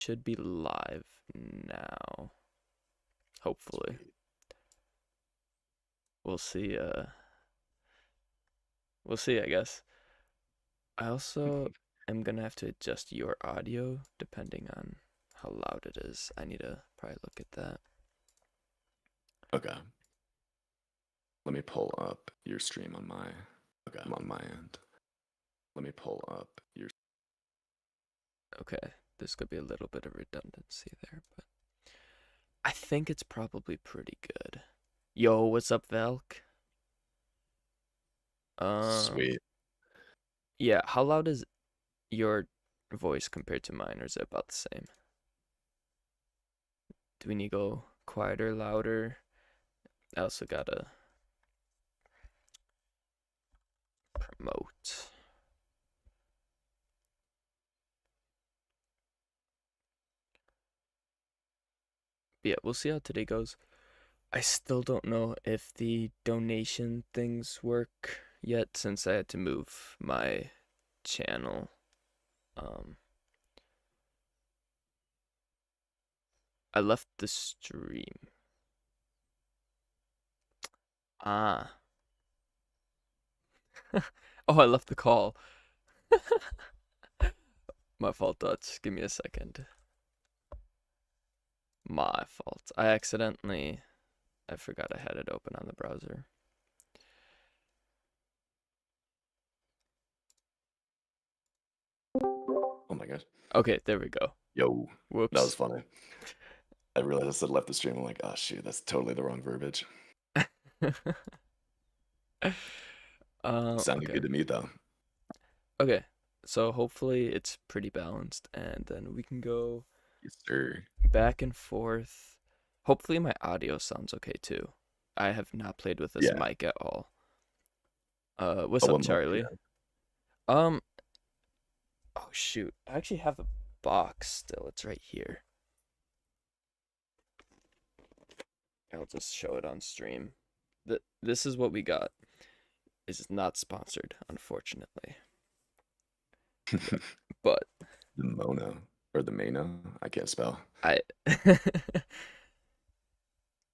Should be live now. Hopefully. We'll see, we'll see, I guess. I also am gonna have to adjust your audio depending on how loud it is. I need to probably look at that. Okay. Let me pull up your stream on my end. Let me pull up your Okay, there's gonna be a little bit of redundancy there, but I think it's probably pretty good. Yo, what's up, Valk? Um, sweet. yeah, how loud is your voice compared to mine, or is it about the same? Do we need to go quieter, louder? I also gotta promote. But yeah, we'll see how today goes. I still don't know if the donation things work yet since I had to move my channel. Um, I left the stream. Ah. Oh, I left the call. My fault, Dutch. Give me a second. My fault. I forgot I had it open on the browser. Oh my gosh. Okay, there we go. Yo, that was Whoops. funny. I realized I said left the stream. I'm like, oh shoot, that's totally the wrong verbiage. Sounded Okay. good to me though. Okay. So hopefully it's pretty balanced and then we can go Yes, sir. back and forth. Hopefully my audio sounds okay too. I have not played with this Yeah. mic at all. What's Oh, up, what mic do you Charlie? Um, oh shoot. I actually have a box still. It's right here. I'll just show it on stream. This is what we got. This is not sponsored, unfortunately. have? But The Mono or the Mano? I can't spell. I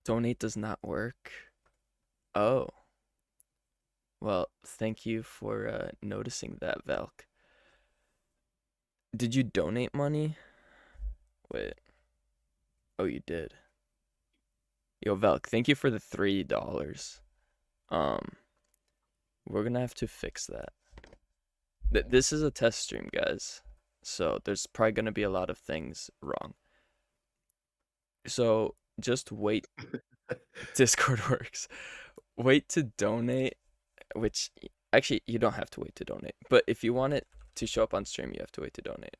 donate does not work. Oh, well, thank you for noticing that, Valk. Did you donate money? Wait. Oh, you did. Yo, Valk, thank you for the $3. Um, we're gonna have to fix that. This is a test stream, guys. So there's probably gonna be a lot of things wrong. So just wait. Discord works. Wait to donate, which actually you don't have to wait to donate. But if you want it to show up on stream, you have to wait to donate.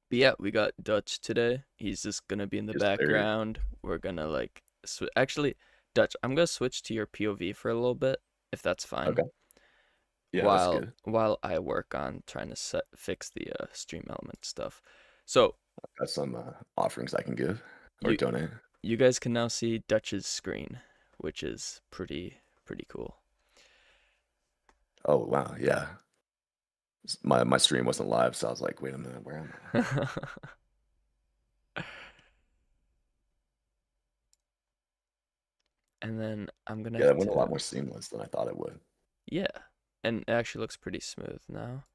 But yeah, we got Dutch today. He's just gonna be in the Yes, sir. background. We're gonna like actually, Dutch, I'm gonna switch to your POV for a little bit, if that's fine. Okay. Yeah, that's While good. while I work on trying to fix the stream element stuff. So Got some offerings I can give or you donate. you guys can now see Dutch's screen, which is pretty cool. Oh wow, yeah. My stream wasn't live, so I was like, wait a minute, where am I? And then I'm gonna Yeah, have that went a lot to, more seamless than I thought it would. yeah, and it actually looks pretty smooth now.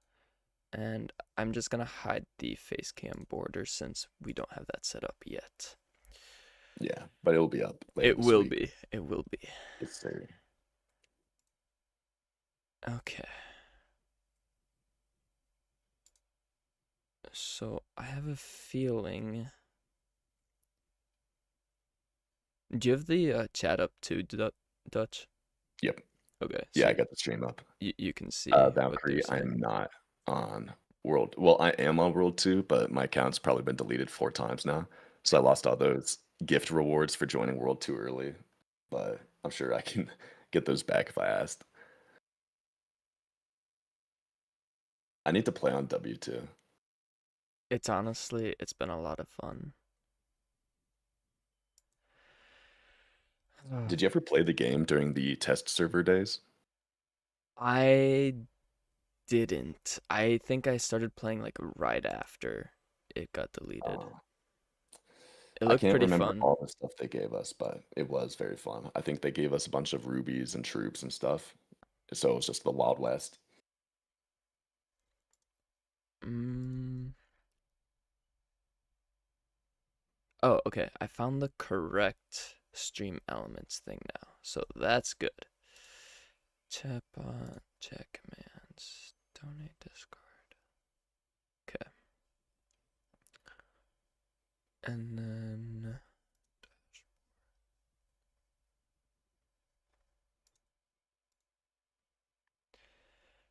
And I'm just gonna hide the face cam border since we don't have that set up yet. Yeah, but it will be up later It this will week. be. It will be. Yes, sir. Okay. So I have a feeling. Do you have the chat up too, Dutch? Yep. Okay, Yeah, so I got the stream up. you can see what they're Valkyrie, I saying. am not on World. Well, I am on World 2, but my account's probably been deleted 4 times now. So I lost all those gift rewards for joining World 2 early. But I'm sure I can get those back if I asked. I need to play on W2. It's been a lot of fun. Did you ever play the game during the test server days? I didn't. I think I started playing like right after it got deleted. Uh, It I looked can't pretty remember fun. all the stuff they gave us, but it was very fun. I think they gave us a bunch of rubies and troops and stuff. So it was just the Wild West. Mm. Oh, okay. I found the correct stream elements thing now. So that's good. Chatbot, chat commands, donate Discord. Okay. And then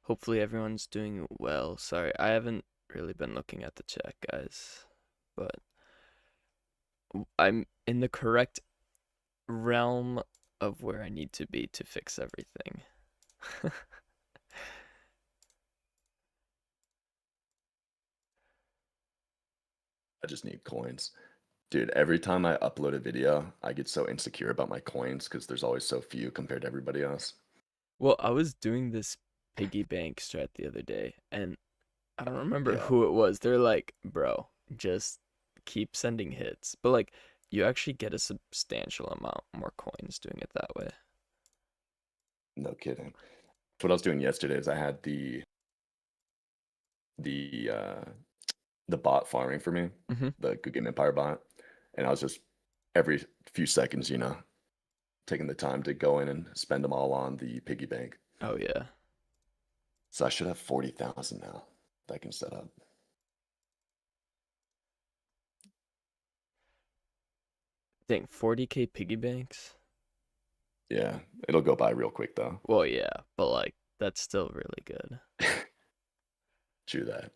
hopefully everyone's doing well. Sorry, I haven't really been looking at the chat, guys. But I'm in the correct realm of where I need to be to fix everything. I just need coins. Dude, every time I upload a video, I get so insecure about my coins because there's always so few compared to everybody else. Well, I was doing this piggy bank strat the other day, and I don't remember Yeah, who it was. They're like, bro, just keep sending hits. But like, you actually get a substantial amount more coins doing it that way. no kidding. What I was doing yesterday is I had the uh the bot farming for me, Hmm. the Goodgame Empire bot, and I was just every few seconds, taking the time to go in and spend them all on the piggy bank. Oh yeah. So I should have 40,000 now that I can set up. Dang, 40K piggy banks? Yeah, it'll go by real quick though. Well, yeah, but like, that's still really good. True that.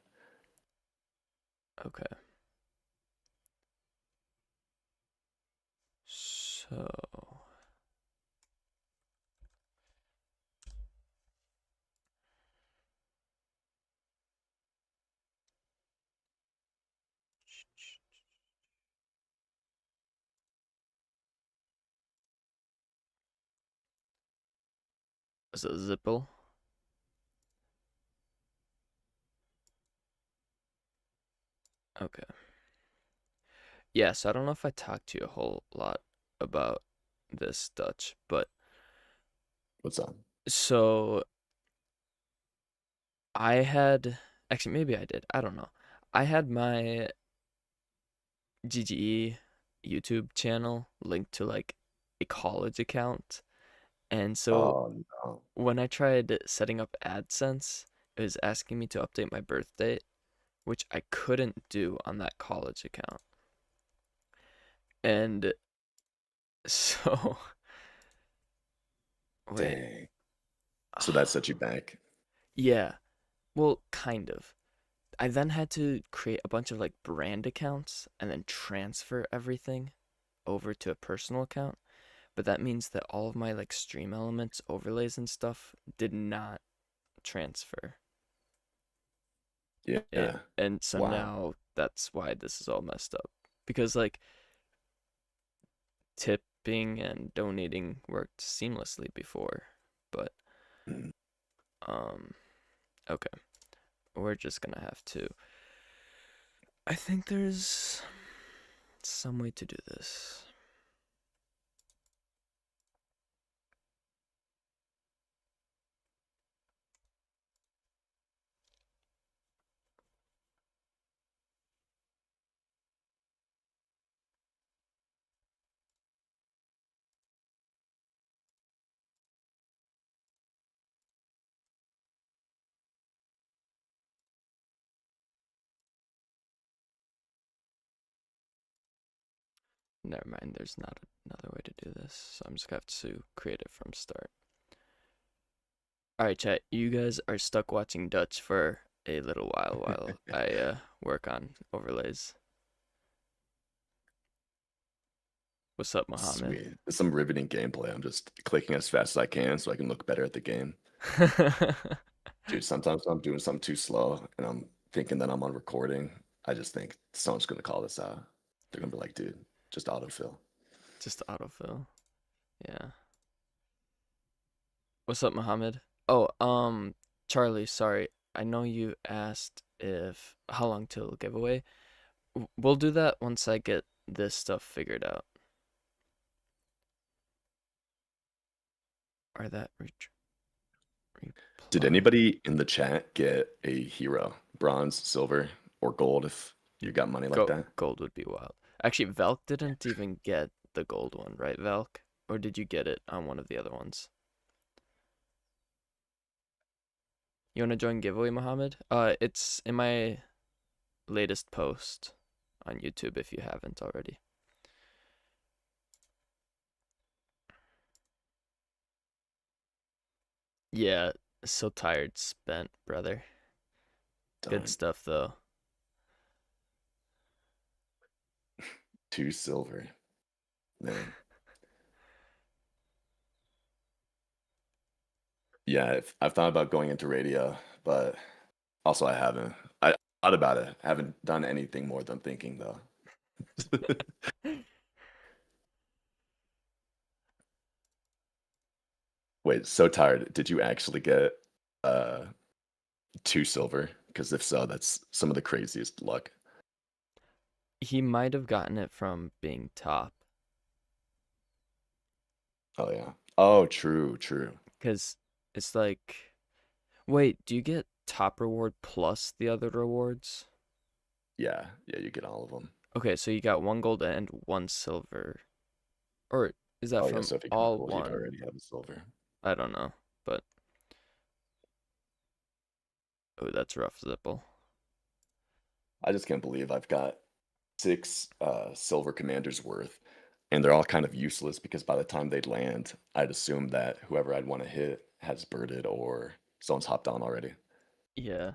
Okay. So, is it Zipple? Okay. Yeah, so I don't know if I talked to you a whole lot about this Dutch, but What's up? so I had actually maybe I did. I don't know. I had my GGE YouTube channel linked to like a college account. And so Oh no. when I tried setting up AdSense, it was asking me to update my birth date, which I couldn't do on that college account. And so, wait, Dang. So that set you back. yeah, well, kind of. I then had to create a bunch of like brand accounts and then transfer everything over to a personal account. But that means that all of my like stream elements, overlays and stuff did not transfer. Yeah. And so Wow. now that's why this is all messed up. Because like tipping and donating worked seamlessly before. But Mm. um okay. We're just gonna have to I think there's some way to do this. Never mind, there's not another way to do this. So I'm just gonna have to create it from start. Alright, chat, you guys are stuck watching Dutch for a little while I work on overlays. What's up, Mohammed? Sweet. It's some riveting gameplay. I'm just clicking as fast as I can so I can look better at the game. Dude, sometimes when I'm doing something too slow and I'm thinking that I'm on recording, I just think someone's gonna call this out. They're gonna be like, dude, just autofill. Just autofill. Yeah. What's up, Mohammed? Oh, Charlie, sorry. I know you asked if how long till giveaway. We'll do that once I get this stuff figured out. Or that Did reply. anybody in the chat get a hero? Bronze, silver, or gold if you got money like that? Gold would be wild. Actually, Velk didn't even get the gold one, right, Velk? Or did you get it on one of the other ones? You want to join giveaway, Mohammed? It's in my latest post on YouTube if you haven't already. Yeah, so tired, spent, brother. Good Done. stuff though. 2 silver. Man. Yeah, I've thought about going into radio, but also I haven't. I thought about it. Haven't done anything more than thinking though. Wait, so tired. Did you actually get uh 2 silver? Because if so, that's some of the craziest luck. He might have gotten it from being top, Oh yeah. Oh, true, true. because it's like, wait, do you get top reward plus the other rewards? Yeah, yeah, you get all of them. Okay, so you got one gold and one silver. Or is that Oh yeah, from so if he got all gold, he'd one? already have a silver. I don't know, but oh, that's rough, Zipple. I just can't believe I've got 6 silver commanders worth, and they're all kind of useless because by the time they'd land, I'd assume that whoever I'd want to hit has birded or someone's hopped on already. Yeah.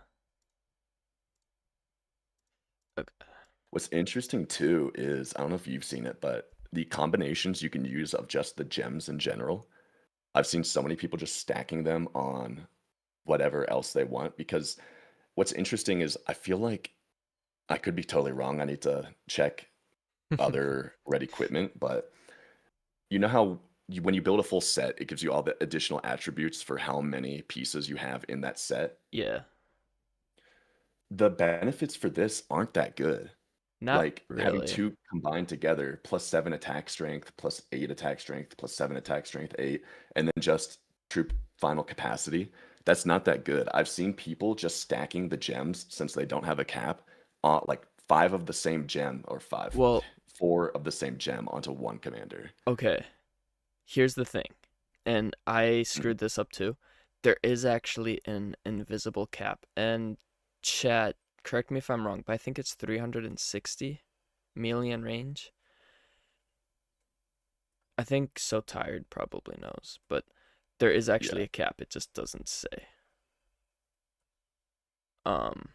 Okay. What's interesting too is I don't know if you've seen it, but the combinations you can use of just the gems in general. I've seen so many people just stacking them on whatever else they want because what's interesting is I feel like I could be totally wrong. I need to check other red equipment, but you know how when you build a full set, it gives you all the additional attributes for how many pieces you have in that set. Yeah. The benefits for this aren't that good. Not Like having really. two combined together, +7 attack strength, +8 attack strength, +7 attack strength, 8, and then just troop final capacity. That's not that good. I've seen people just stacking the gems since they don't have a cap on like 5 of the same gem or 5, Well, 4 of the same gem onto one commander. okay. Here's the thing, and I Mhm. screwed this up too. There is actually an invisible cap, and chat, correct me if I'm wrong, but I think it's 360 million range. I think So Tired probably knows, but there is actually Yeah. a cap. It just doesn't say. Um,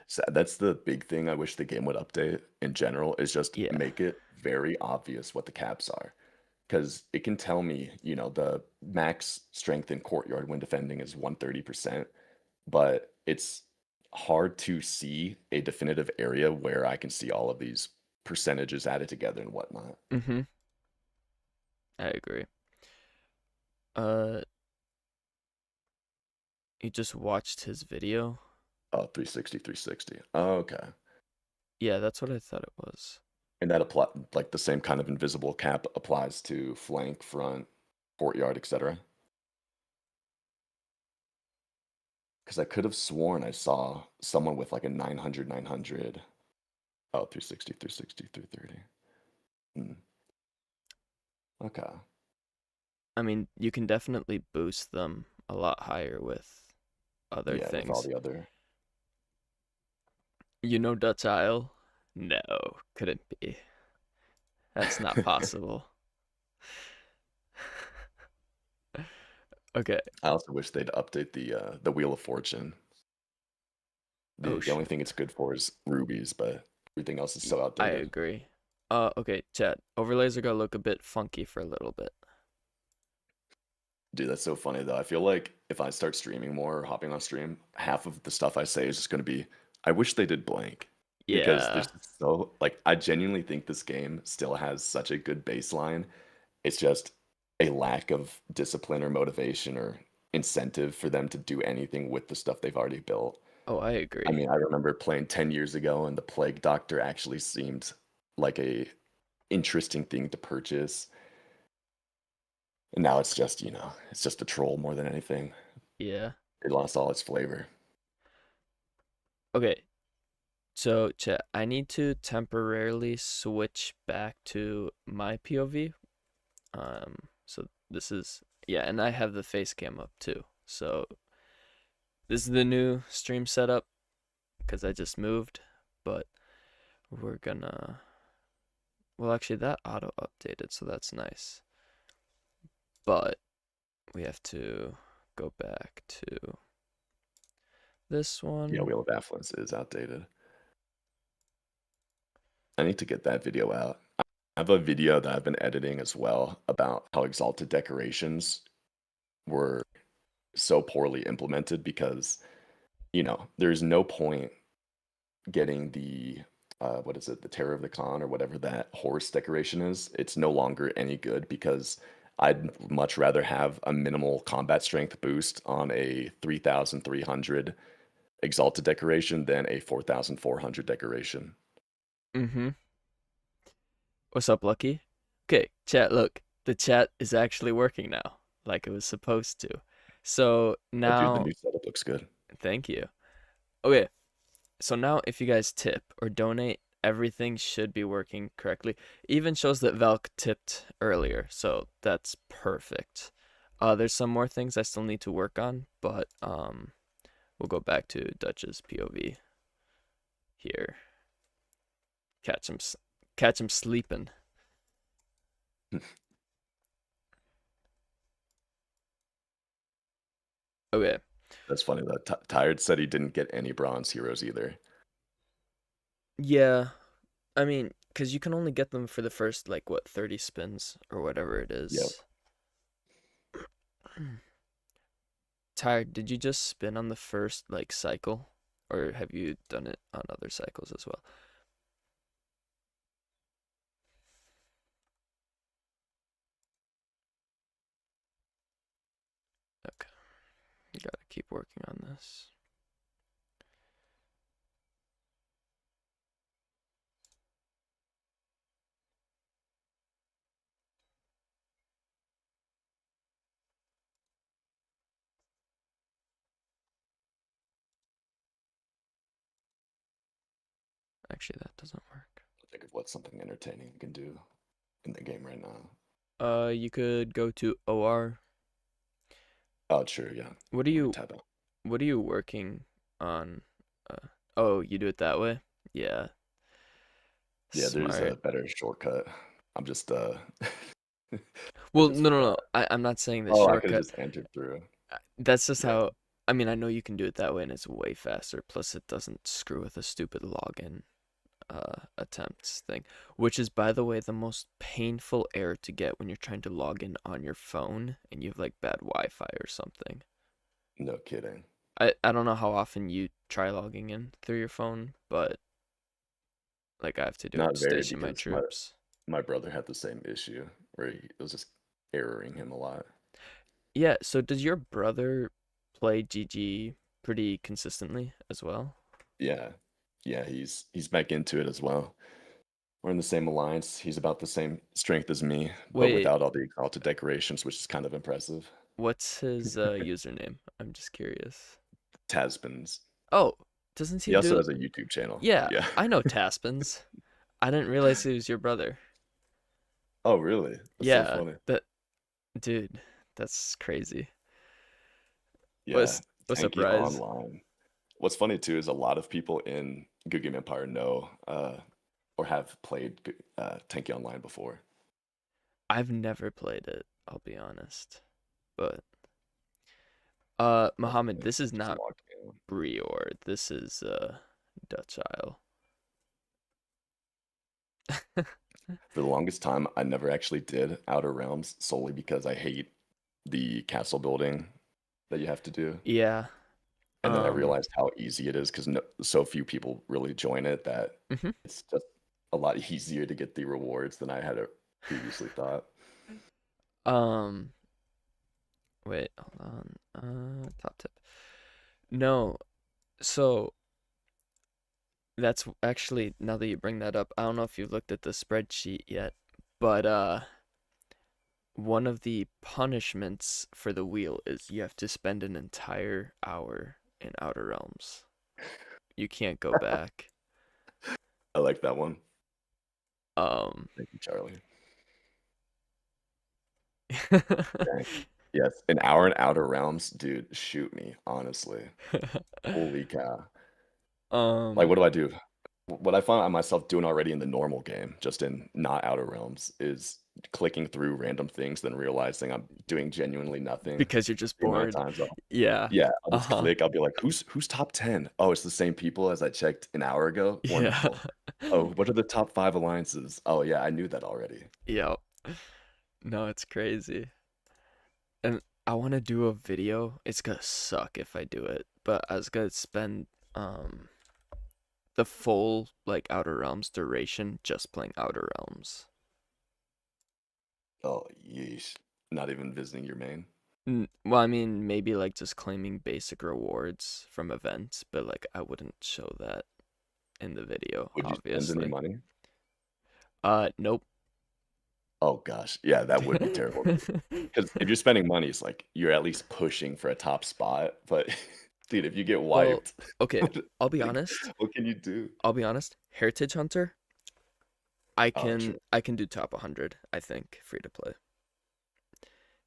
So that's the big thing I wish the game would update in general is just yeah. make it very obvious what the caps are. Because it can tell me, the max strength in courtyard when defending is 130%, but it's hard to see a definitive area where I can see all of these percentages added together and whatnot. Mm-hmm. I agree. Uh, you just watched his video? Oh, 360, 360. Oh, okay. Yeah, that's what I thought it was. And that apply like the same kind of invisible cap applies to flank, front, courtyard, etc. Because I could have sworn I saw someone with like a 900, 900. Oh, 360, 360, 330. Hmm. Okay. I mean, you can definitely boost them a lot higher with other Yeah, with all things. the other. You know Dutch Isle? No, couldn't be. That's not possible. Okay. I also wish they'd update the Wheel of Fortune. Oh, The only thing it's good for is rubies, but everything else is so I outdated. agree. Okay, chat. Overlays are gonna look a bit funky for a little bit. Dude, that's so funny though. I feel like if I start streaming more or hopping on stream, half of the stuff I say is just going to be, I wish they did blank. Because Yeah. there's so, like, I genuinely think this game still has such a good baseline. It's just a lack of discipline or motivation or incentive for them to do anything with the stuff they've already built. Oh, I I agree. mean, I remember playing 10 years ago, and the Plague Doctor actually seemed like a interesting thing to purchase. And now it's just, it's just a troll more than anything. Yeah. It lost all its flavor. Okay. So, chat, I need to temporarily switch back to my POV. So this is yeah, and I have the face cam up too. So this is the new stream setup because I just moved, but we're gonna well actually that auto updated, so that's nice. But we have to go back to this Yeah, one. Wheel of Affluence is outdated. I need to get that video out. I have a video that I've been editing as well about how exalted decorations were so poorly implemented because, there's no point getting the what is it, the Terror of the Khan or whatever that horse decoration is. It's no longer any good because I'd much rather have a minimal combat strength boost on a 3,300 exalted decoration than a 4,400 decoration. Mm-hmm. What's up, Lucky? Okay, chat, look. The chat is actually working now, like it was supposed to. So Oh, dude, the now new setup looks good. thank you. Okay, so now if you guys tip or donate, everything should be working correctly. Even shows that Valk tipped earlier, so that's perfect. There's some more things I still need to work on, but we'll go back to Dutch's POV here. Catch him, catch him sleeping. Okay. That's funny. That Tired said he didn't get any bronze heroes either. Yeah, I mean, cause you can only get them for the first like what 30 spins or whatever it Yep. is. Tired, did you just spin on the first like cycle? Or have you done it on other cycles as well? Okay. You gotta keep working on this. Actually, that doesn't work. Think of what's something entertaining you can do in the game right now. You could go to OR. Oh, sure, yeah. What are Let me you tab out. what are you working on? Oh, you do it that way? Yeah. Yeah, there's a Smart. better shortcut. I'm just I Well, just no, no, forgot. no. I'm not saying the Oh, I could have shortcut. just entered through. That's just Yeah. how I mean, I know you can do it that way and it's way faster. Plus it doesn't screw with a stupid login attempts thing, which is by the way the most painful error to get when you're trying to log in on your phone and you have like bad Wi-Fi or something. No kidding. I don't know how often you try logging in through your phone, but like I have to do it Not to very station my because my troops. my brother had the same issue where it was just erroring him a lot. Yeah, so does your brother play GG pretty consistently as well? Yeah. Yeah, he's back into it as well. We're in the same alliance. He's about the same strength as me, but Wait, without all the exalted decorations, which is kind of impressive. what's his username? I'm just curious. Tasbins. Oh, doesn't he He also do has a YouTube channel. Yeah, Yeah. I know Taspins. I didn't realize he was your brother. Oh, really? That's so Yeah, funny. that dude, that's crazy. Yeah, What's up, tanking Rise? online. What's funny too is a lot of people in Good Game Empire know or have played tanking online before. I've never played it, I'll be honest. But That's Muhammad, funny. this is Just not logged in. Brior. This is Dutch Isle. For the longest time, I never actually did Outer Realms solely because I hate the castle building that you have to do. Yeah. And then I Um realized how easy it is because so few people really join it that mhm. it's just a lot easier to get the rewards than I had previously thought. um Wait, hold on. Top tip. No, so that's actually, now that you bring that up, I don't know if you've looked at the spreadsheet yet, but one of the punishments for the wheel is you have to spend an entire hour in Outer Realms. You can't go back. I like that one. Um, Thank you, Charlie. Dang. Yes, an hour in Outer Realms, dude, shoot me, honestly. Holy cow. Like, um, what do I do? What I find myself doing already in the normal game, just in not Outer Realms, is clicking through random things, then realizing I'm doing genuinely nothing because you're just the amount of bored. times Yeah. yeah, I'll just Uh-huh. click, I'll be like, "Who's top 10? Oh, it's the same people as I checked an hour ago? Yeah. Wonderful. Oh, what are the top 5 alliances? Oh, yeah, I knew that already." Yep. No, it's crazy. And I want to do a video. It's gonna suck if I do it, but I was gonna spend the full like Outer Realms duration just playing Outer Realms. Oh, yeesh. Not even visiting your main? Well, I mean, maybe like just claiming basic rewards from events, but like I wouldn't show that in the video, Would you spend any obviously. money? Nope. Oh gosh, yeah, that would be terrible. Because if you're spending money, it's like you're at least pushing for a top spot, but dude, if you get Well, wiped, okay, what I'll be like, honest. what can you do? I'll be honest. Heritage Hunter, I Oh, can true. I can do top 100, I think, free to play.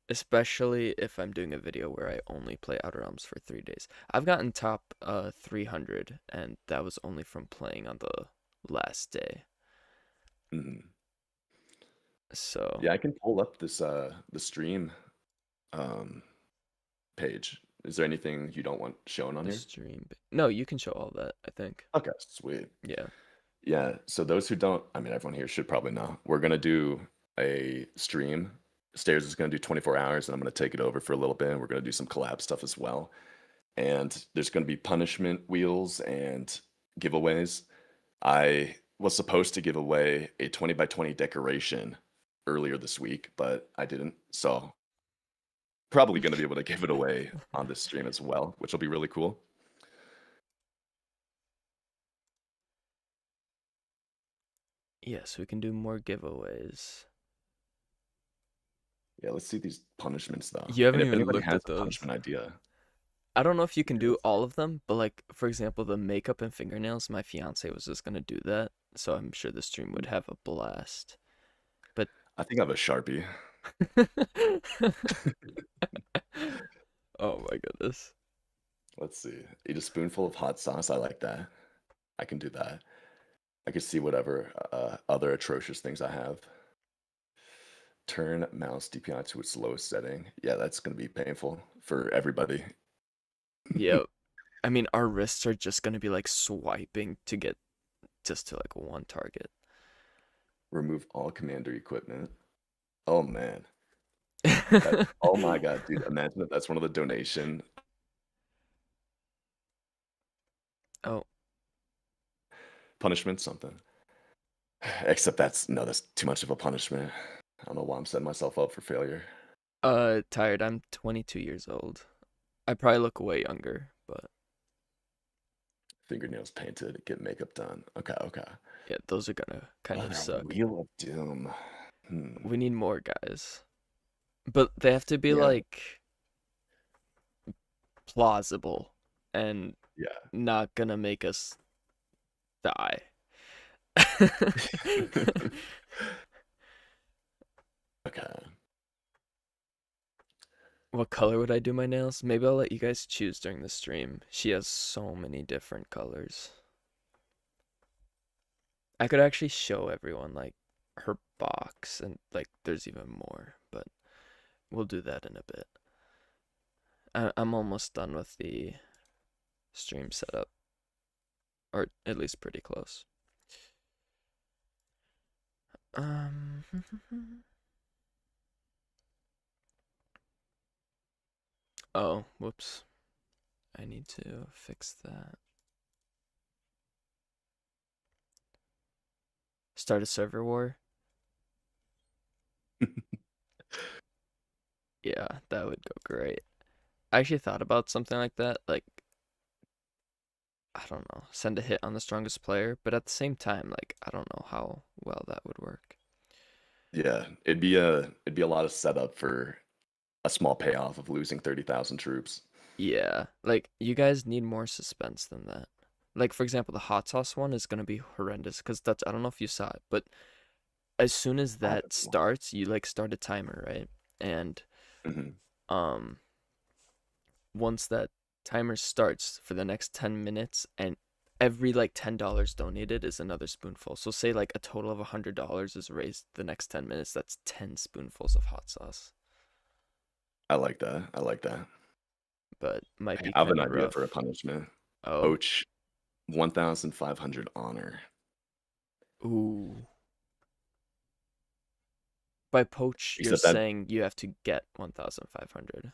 Especially if I'm doing a video where I only play Outer Realms for 3 days. I've gotten top 300, and that was only from playing on the last day. Mhm. So Yeah, I can pull up this, the stream, um, page. Is there anything you don't want shown on the here? stream. No, you can show all that, I think. Okay, sweet. Yeah. Yeah, so those who don't I mean, everyone here should probably know. We're gonna do a stream. Stairs is gonna do 24 hours, and I'm gonna take it over for a little bit, and we're gonna do some collab stuff as well. And there's gonna be punishment wheels and giveaways. I was supposed to give away a 20 by 20 decoration earlier this week, but I didn't. So probably gonna be able to give it away on this stream as well, which will be really cool. Yes, we can do more giveaways. Yeah, let's see these punishments though. You And haven't if even anybody looked has at a those. punishment idea, I don't know if you can yeah, do let's see. all of them, but like for example, the makeup and fingernails, my fiance was just gonna do that, so I'm sure the stream would have a blast. But I think I have a Sharpie. oh my goodness. Let's see. Eat a spoonful of hot sauce. I like that. I can do that. I can see whatever other atrocious things I have. Turn mouse DPI to its lowest setting. Yeah, that's going to be painful for everybody. Yeah, I mean our wrists are just gonna be like swiping to get just to like one target. Remove all commander equipment. Oh man. That oh my god, dude. Imagine if that's one of the donation Oh, punishments, something. Except that's no, that's too much of a punishment. I don't know why I'm setting myself up for failure. tired. I'm 22 years old. I probably look way younger, but Fingernails painted, get makeup done. Okay, okay. yeah, those are gonna kind Oh, of now suck. Wheel of Doom. Hmm. We need more guys, but they have to be Yeah, like plausible and yeah. not gonna make us die. Okay. What color would I do my nails? Maybe I'll let you guys choose during the stream. She has so many different colors. I could actually show everyone like her box and like there's even more, but we'll do that in a bit. I'm almost done with the stream setup, or at least pretty close. Um, oh, whoops. I need to fix that. Start a server war. Yeah, that would go great. I actually thought about something like that, like I don't know, send a hit on the strongest player, but at the same time, like I don't know how well that would work. Yeah, it'd be a lot of setup for a small payoff of losing 30,000 troops. Yeah, like you guys need more suspense than that. Like for example, the hot sauce one is gonna be horrendous because that's I don't know if you saw it, but as soon as I that haven't seen one. starts, you like start a timer, right? And Mhm. um once that timer starts for the next 10 minutes and every like $10 donated is another spoonful. So say like a total of $100 is raised the next 10 minutes, that's 10 spoonfuls of hot sauce. I like that. I like that. But might I be have kind an of idea for a rough. punishment. Oh, Poach 1,500 honor. ooh. By poach, you're Except that, saying you have to get 1,500.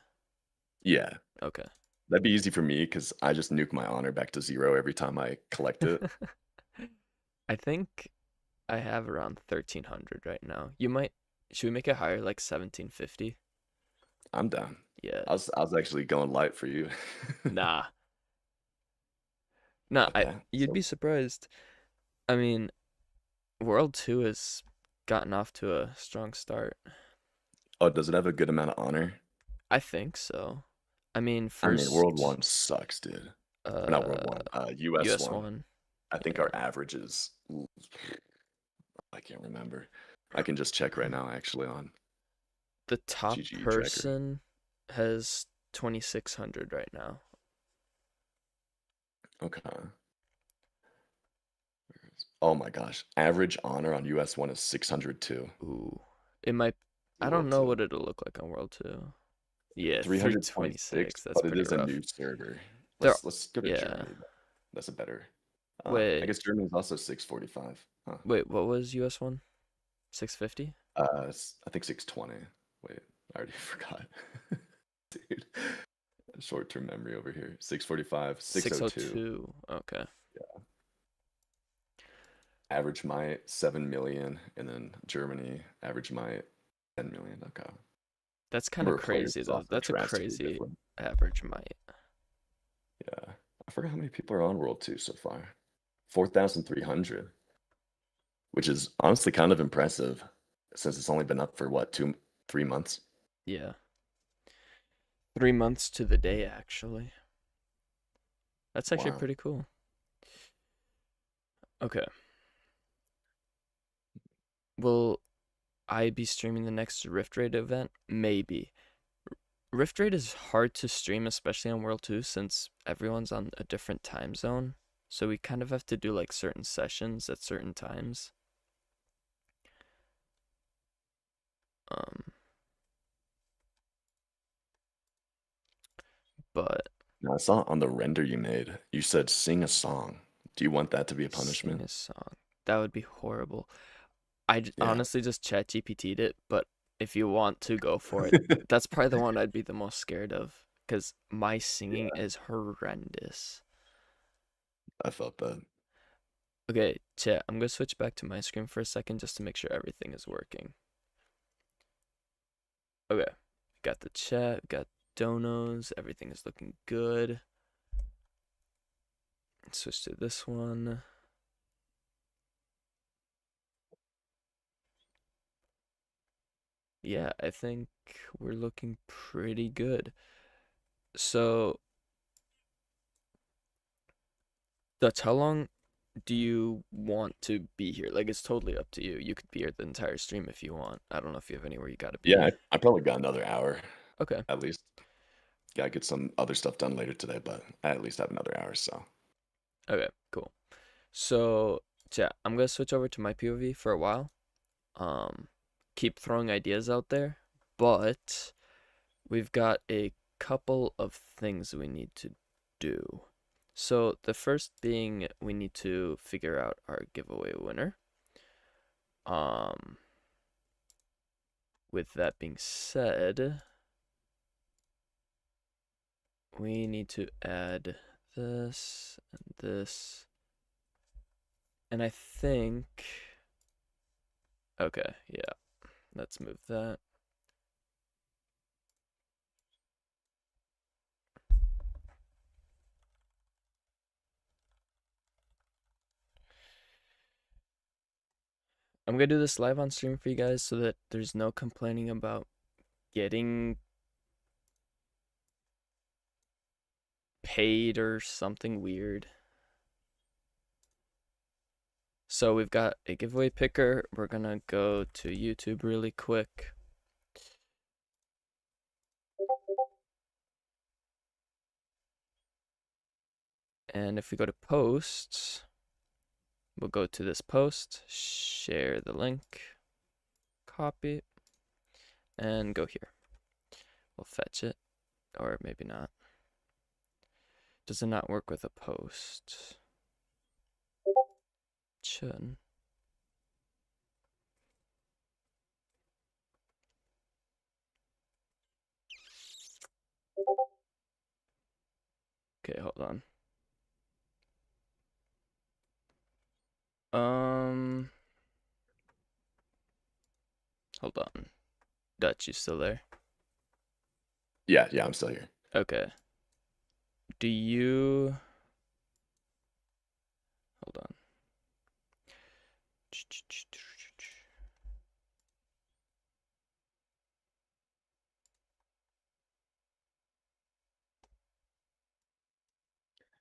yeah, Okay. that'd be easy for me because I just nuke my honor back to 0 every time I collect it. I think I have around 1,300 right now. You might, should we make it higher, like 1,750? I'm down. Yeah. I was actually going light for you. Nah. Nah, Okay, you'd be so surprised. I mean, World 2 has gotten off to a strong start. oh, does it have a good amount of honor? I think so. I mean, I mean, World first, 1 sucks, dude. Or not World uh, 1, US US 1. 1. I think Yeah. our average is I can't remember. I can just check right now actually on The top GG tracker. person has 2,600 right now. Okay. Oh my gosh. Average honor on US 1 is 602. Ooh. It might, I don't World know 2. what it'll look like on World 2. Yeah, 326, 326. That's but it pretty is a rough. new server. There, Let's go to yeah. Germany. That's a better. I Wait, guess Germany is also 645. Huh. wait, what was US 1? 650? I think 620. Wait, I already forgot. Dude, short-term memory over here. 645, 602. 602. Okay. Average might 7 million, and then Germany average might 10 million. Okay. That's kind of Number of players crazy is though. also That's a drastically crazy different. average might. Yeah. I forgot how many people are on World 2 so far. 4,300, which is honestly kind of impressive since it's only been up for what, 3 months? Yeah. 3 months to the day, actually. That's actually Wow. pretty cool. Okay. Will I be streaming the next Rift Raid event? Maybe. Rift Raid is hard to stream, especially on World 2, since everyone's on a different time zone. So we kind of have to do like certain sessions at certain times. Um, but Now, I saw on the render you made, you said sing a song. Do you want that to be a sing punishment? a song. That would be horrible. Yeah. Honestly just chat GPT'd it, but if you want to go for it, that's probably the one I'd be the most scared of because my singing Yeah, is horrendous. I felt that. Okay, chat, I'm gonna switch back to my screen for a second just to make sure everything is working. Okay, got the chat, got donos, everything is looking good. Switch to this one. Yeah, I think we're looking pretty good. So, Dutch, how long do you want to be here? Like, it's totally up to you. You could be here the entire stream if you want. I don't know if you have anywhere you gotta Yeah, be. I probably got another hour Okay, at least. Gotta get some other stuff done later today, but I at least have another hour, so. okay, cool. So, chat, I'm gonna switch over to my POV for a while. Um, keep throwing ideas out there, but we've got a couple of things we need to do. So, the first being we need to figure out our giveaway winner. Um, with that being said, we need to add this and this. And I think, okay, yeah, let's move that. I'm gonna do this live on stream for you guys so that there's no complaining about getting paid or something weird. So we've got a giveaway picker. We're gonna go to YouTube really quick. And if we go to posts, we'll go to this post, share the link, copy, and go here. We'll fetch it, or maybe not. Does it not work with a post? Should. Okay, hold on. Hold on. Dutch, you still there? Yeah, I'm still here. Okay. Do you... Hold on.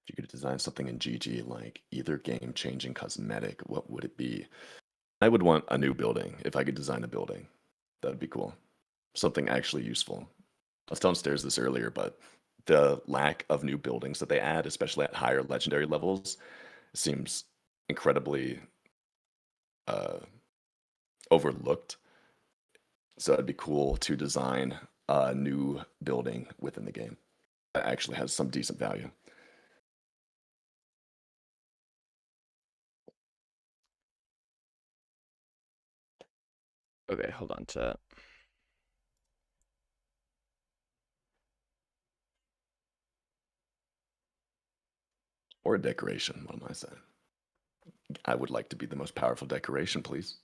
If you could design something in GG like either game-changing cosmetic, what would it be? I would want a new building if I could design a building. That would be cool. Something actually useful. I was telling Stairs this earlier, but the lack of new buildings that they add, especially at higher legendary levels, seems incredibly uh, overlooked. So it'd be cool to design a new building within the game that actually has some decent value. Okay, hold on, chat. Or a decoration, what am I saying? I would like to be the most powerful decoration, please.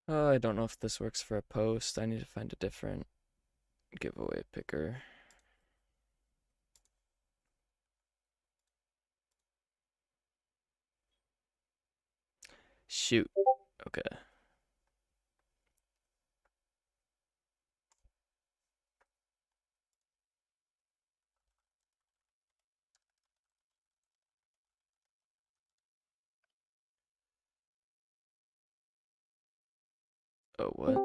I don't know if this works for a post. I need to find a different giveaway picker. Shoot. Okay. Oh, what?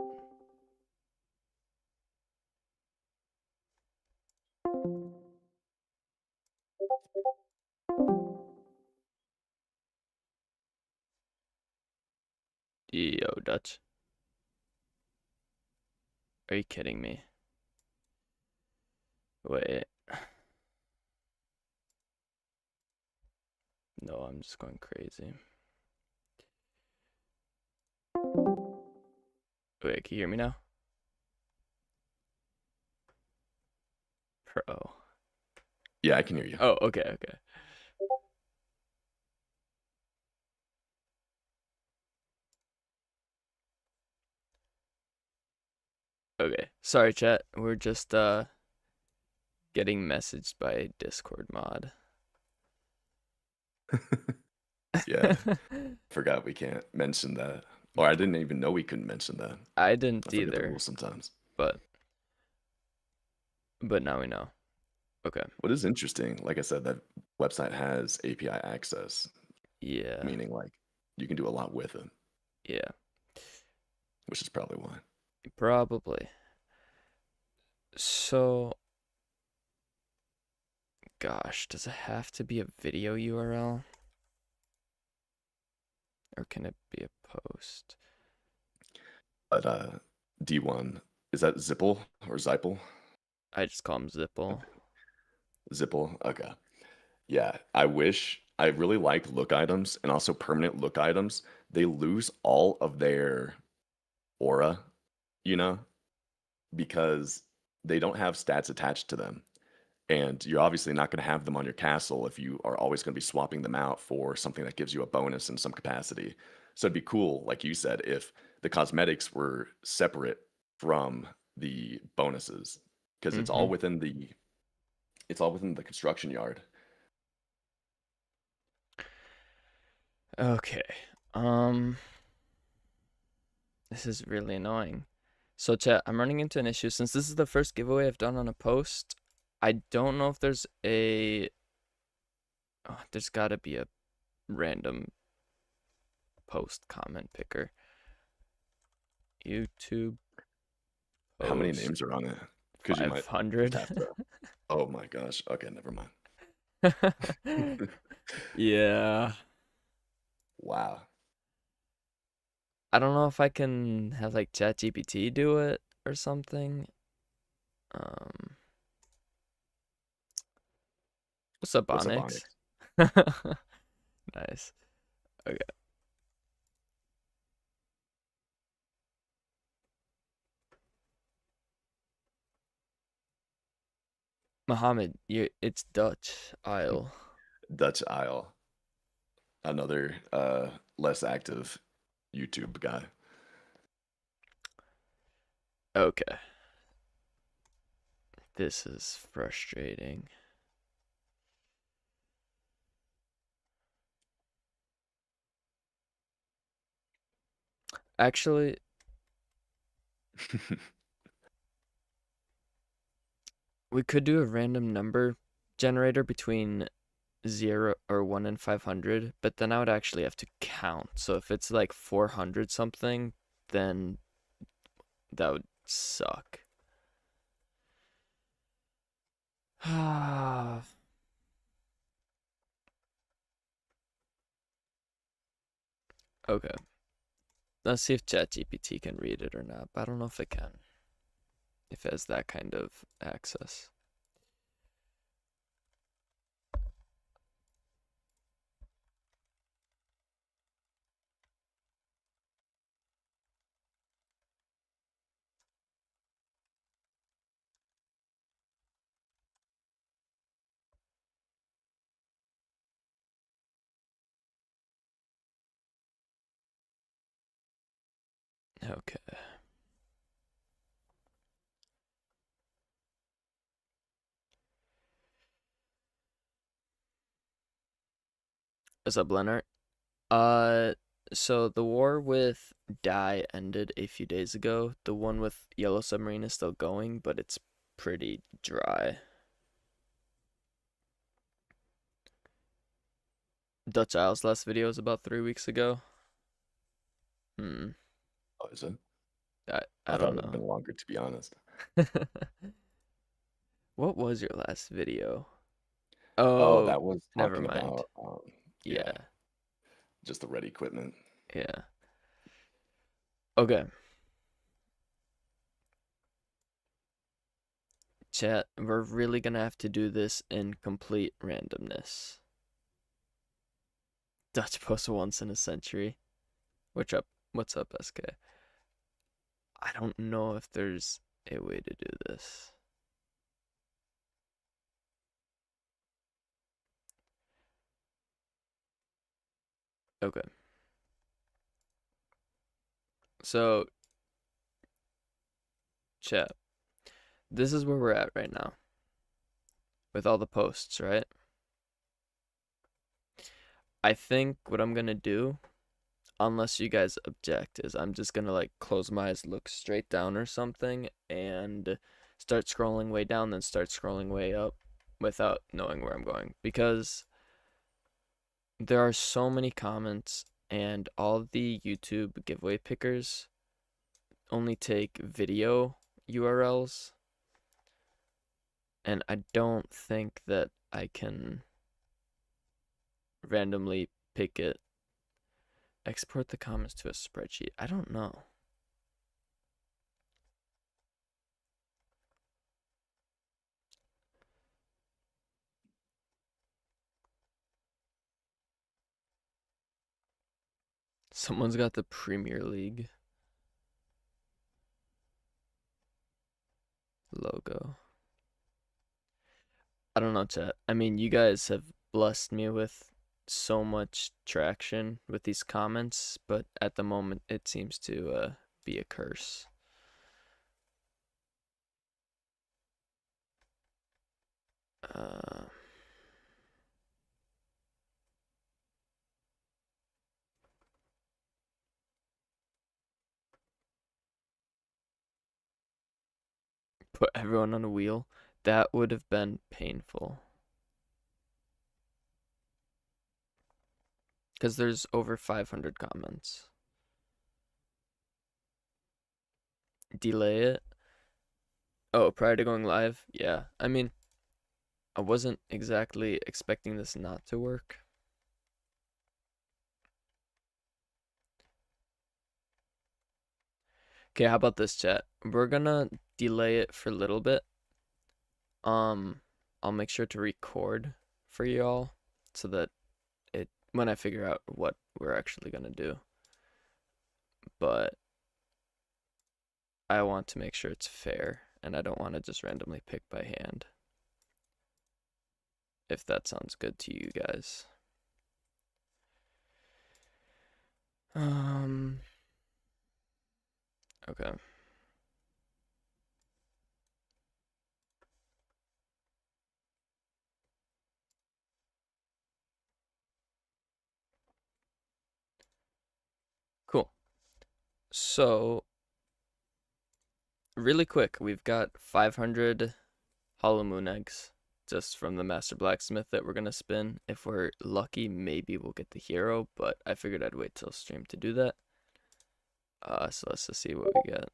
Yo, Dutch. Are you kidding me? Wait. No, I'm just going crazy. Wait, can you hear me now? Pro. Yeah, I can hear you. Oh, okay, okay. Okay. Sorry, chat. We're just getting messaged by a Discord mod. Yeah, forgot we can't mention that. Or I didn't even know we couldn't mention that. I didn't I forget the either, rules sometimes. but now we know. Okay. What is interesting, like I said, that website has API access, Yeah. meaning like you can do a lot with it, Yeah. which is probably why. Probably. So, gosh, does it have to be a video URL? Or can it be a post? But D1, is that Zipple or Zipple? I just call him Zipple. Zipple, okay. Yeah, I really like look items and also permanent look items. They lose all of their aura, you know, because they don't have stats attached to them. And you're obviously not going to have them on your castle if you are always going to be swapping them out for something that gives you a bonus in some capacity. So it'd be cool, like you said, if the cosmetics were separate from the bonuses, because it's all Mm-hmm. within the It's all within the construction yard. Okay. Um, this is really annoying. So, chat, I'm running into an issue since this is the first giveaway I've done on a post. I don't know if there's a. Oh, there's got to be a random post comment picker. YouTube How many post names are on it? Because you might just 500. have to. Oh my gosh. Okay, never mind. Yeah. Wow. I don't know if I can have like ChatGPT do it or something. Um, what's up, What's up, Onyx? Onyx? Nice. Okay. Mohammed, it's Dutch Isle. Dutch Isle, another less active YouTube guy. Okay. This is frustrating. Actually, we could do a random number generator between 0 or 1 and 500, but then I would actually have to count. So if it's like 400 something, then that would suck. Okay. Let's see if ChatGPT can read it or not, but I don't know if it can. If it has that kind of access. Okay. What's up, Leonard? Uh, so the war with Dai ended a few days ago. The one with Yellow Submarine is still going, but it's pretty dry. Dutch Isles last video was about 3 weeks ago. Hmm. Oh, is it? I I thought don't it would have know. been longer, to be honest. What was your last video? Oh, Oh, that was never talking mind. about, Yeah, yeah, just the red equipment. yeah. Okay, chat, we're really gonna have to do this in complete randomness. Dutch post once in a century. What's up? What's up, SK? I don't know if there's a way to do this. Okay. So, chat, this is where we're at right now with all the posts, right? I think what I'm gonna do, unless you guys object, is I'm just gonna like close my eyes, look straight down or something, and start scrolling way down, then start scrolling way up without knowing where I'm going. Because there are so many comments, and all the YouTube giveaway pickers only take video URLs, and I don't think that I can randomly pick it. Export the comments to a spreadsheet. I don't know. Someone's got the Premier League logo. I don't know, chat. I mean, you guys have blessed me with so much traction with these comments, but at the moment it seems to be a curse. Put everyone on a wheel. That would have been painful. Because there's over 500 comments. Delay it. Oh, prior to going live? Yeah. I mean, I wasn't exactly expecting this not to work. Okay, how about this, chat? We're gonna delay it for a little bit. Um, I'll make sure to record for y'all so that it when I figure out what we're actually gonna do. But I want to make sure it's fair, and I don't want to just randomly pick by hand. If that sounds good to you guys. Um, okay. Cool. So, really quick, we've got 500 hollow moon eggs just from the master blacksmith that we're gonna spin. If we're lucky, maybe we'll get the hero, but I figured I'd wait till stream to do that. So let's just see what we get.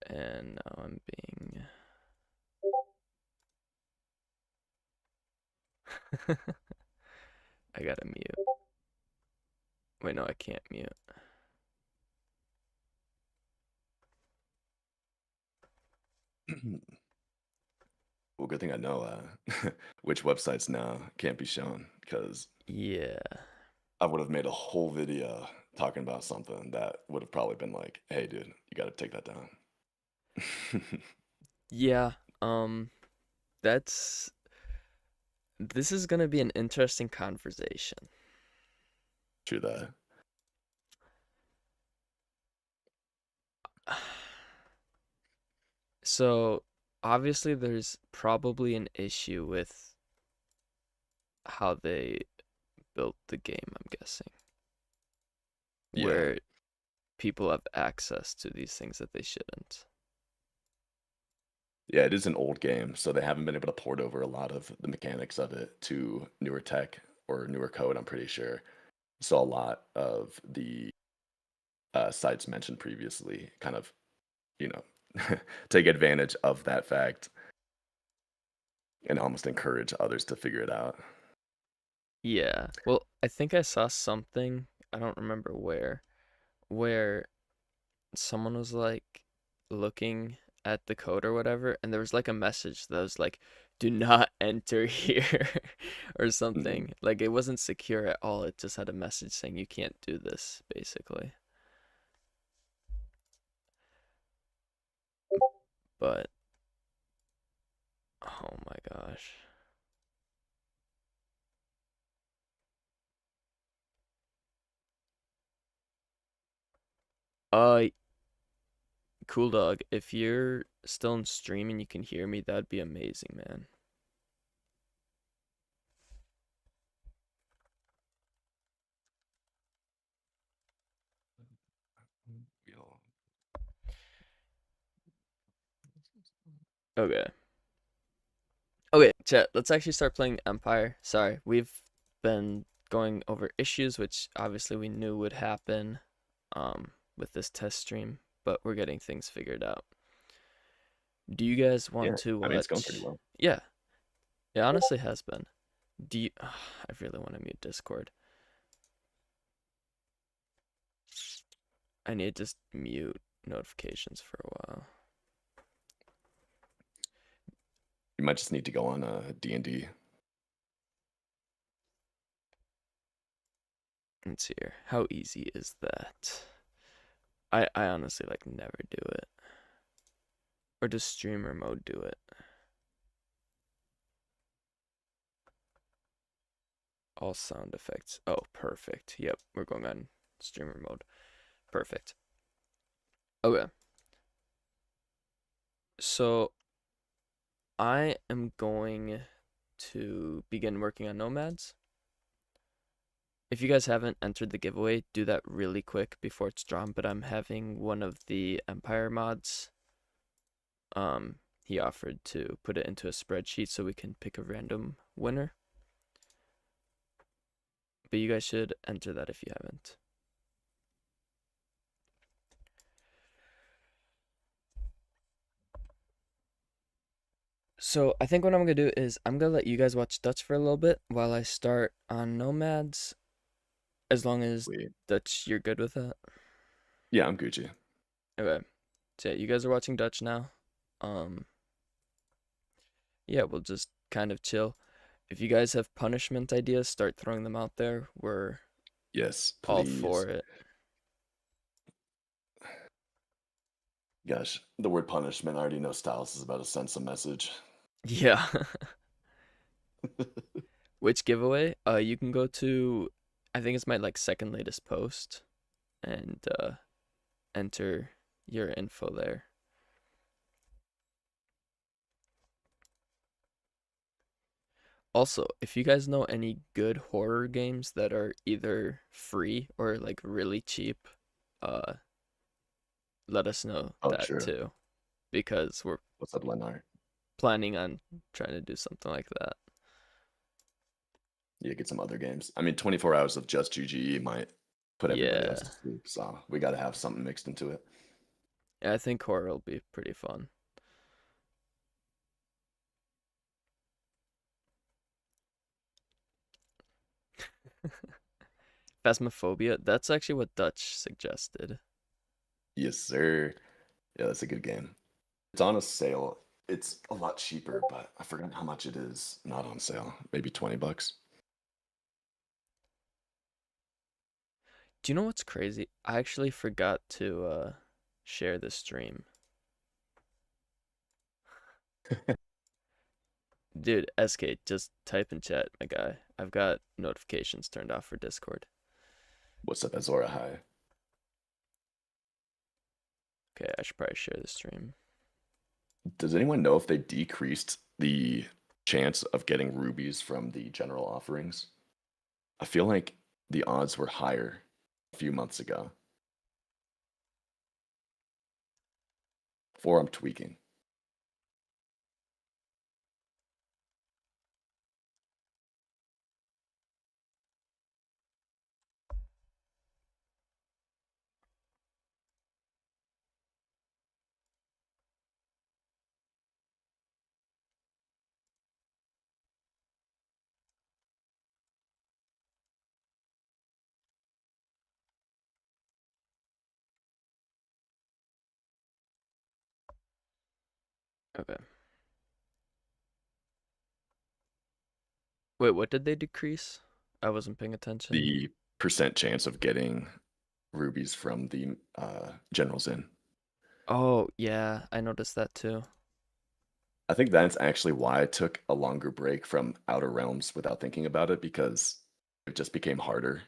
And now I'm being I gotta mute. Wait, no, I can't mute. Well, good thing I know which websites now can't be shown because Yeah. I would have made a whole video talking about something that would have probably been like, "Hey, dude, you got to take that down." Yeah. That's this is gonna be an interesting conversation. True that. So, obviously there's probably an issue with how they built the game, I'm guessing, Yeah. where people have access to these things that they shouldn't. Yeah, it is an old game, so they haven't been able to port over a lot of the mechanics of it to newer tech or newer code, I'm pretty sure. So a lot of the sites mentioned previously kind of, you know, take advantage of that fact and almost encourage others to figure it out. Yeah. Well, I think I saw something, I don't remember where someone was like looking at the code or whatever, and there was like a message that was like, do not enter here or Mhm. something. Like it wasn't secure at all. It just had a message saying you can't do this, basically. But oh my gosh. Uh Cool dog, if you're still in stream and you can hear me, that'd be amazing, man. Okay. Okay, chat, let's actually start playing Empire. Sorry, we've been going over issues, which obviously we knew would happen with this test stream, but we're getting things figured out. Do you guys want Yeah, to I mean, it's going pretty watch? well. Yeah, it honestly has been. Do you... I really want to mute Discord. I need to just mute notifications for a while. You might just need to go on D&D. Let's see here. How easy is that? I honestly like never do it. Or does streamer mode do it? All sound effects. Oh, perfect. Yep, we're going on streamer mode. Perfect. Okay. So I am going to begin working on nomads. If you guys haven't entered the giveaway, do that really quick before it's drawn, but I'm having one of the Empire mods he offered to put it into a spreadsheet so we can pick a random winner. But you guys should enter that if you haven't. So I think what I'm gonna do is I'm gonna let you guys watch Dutch for a little bit while I start on Nomads, as long as Sweet. Dutch you're good with that. Yeah, I'm Gucci. Okay. So yeah, you guys are watching Dutch now. Um yeah, we'll just kind of chill. If you guys have punishment ideas, start throwing them out there. We're Yes, all please. for it. Gosh, the word punishment, I already know Styles is about to send some message. Yeah. Which giveaway? You can go to, I think it's my like second latest post, and enter your info there. Also, if you guys know any good horror games that are either free or like really cheap, uh, let us know Oh, that true. too, because we're What's up, Lennar? planning on trying to do something like that. Yeah, get some other games. I mean, 24 hours of just GGE might put everybody else Yeah, to sleep, so we got to have something mixed into it. I think horror will be pretty fun. Phasmophobia, that's actually what Dutch suggested. Yes, sir. Yeah, that's a good game. It's on a sale. It's a lot cheaper, but I forgot how much it is not on sale. Maybe 20 bucks. Do you know what's crazy? I actually forgot to share the stream. Dude, SK, just type in chat, my guy. I've got notifications turned off for Discord. What's up, Azora High? Okay, I should probably share the stream. Does anyone know if they decreased the chance of getting rubies from the general offerings? I feel like the odds were higher a few months ago. Or I'm tweaking. Okay. Wait, what did they decrease? I wasn't paying attention. The percent chance of getting rubies from the generals in. Oh, yeah, I noticed that too. I think that's actually why I took a longer break from Outer Realms without thinking about it, because it just became harder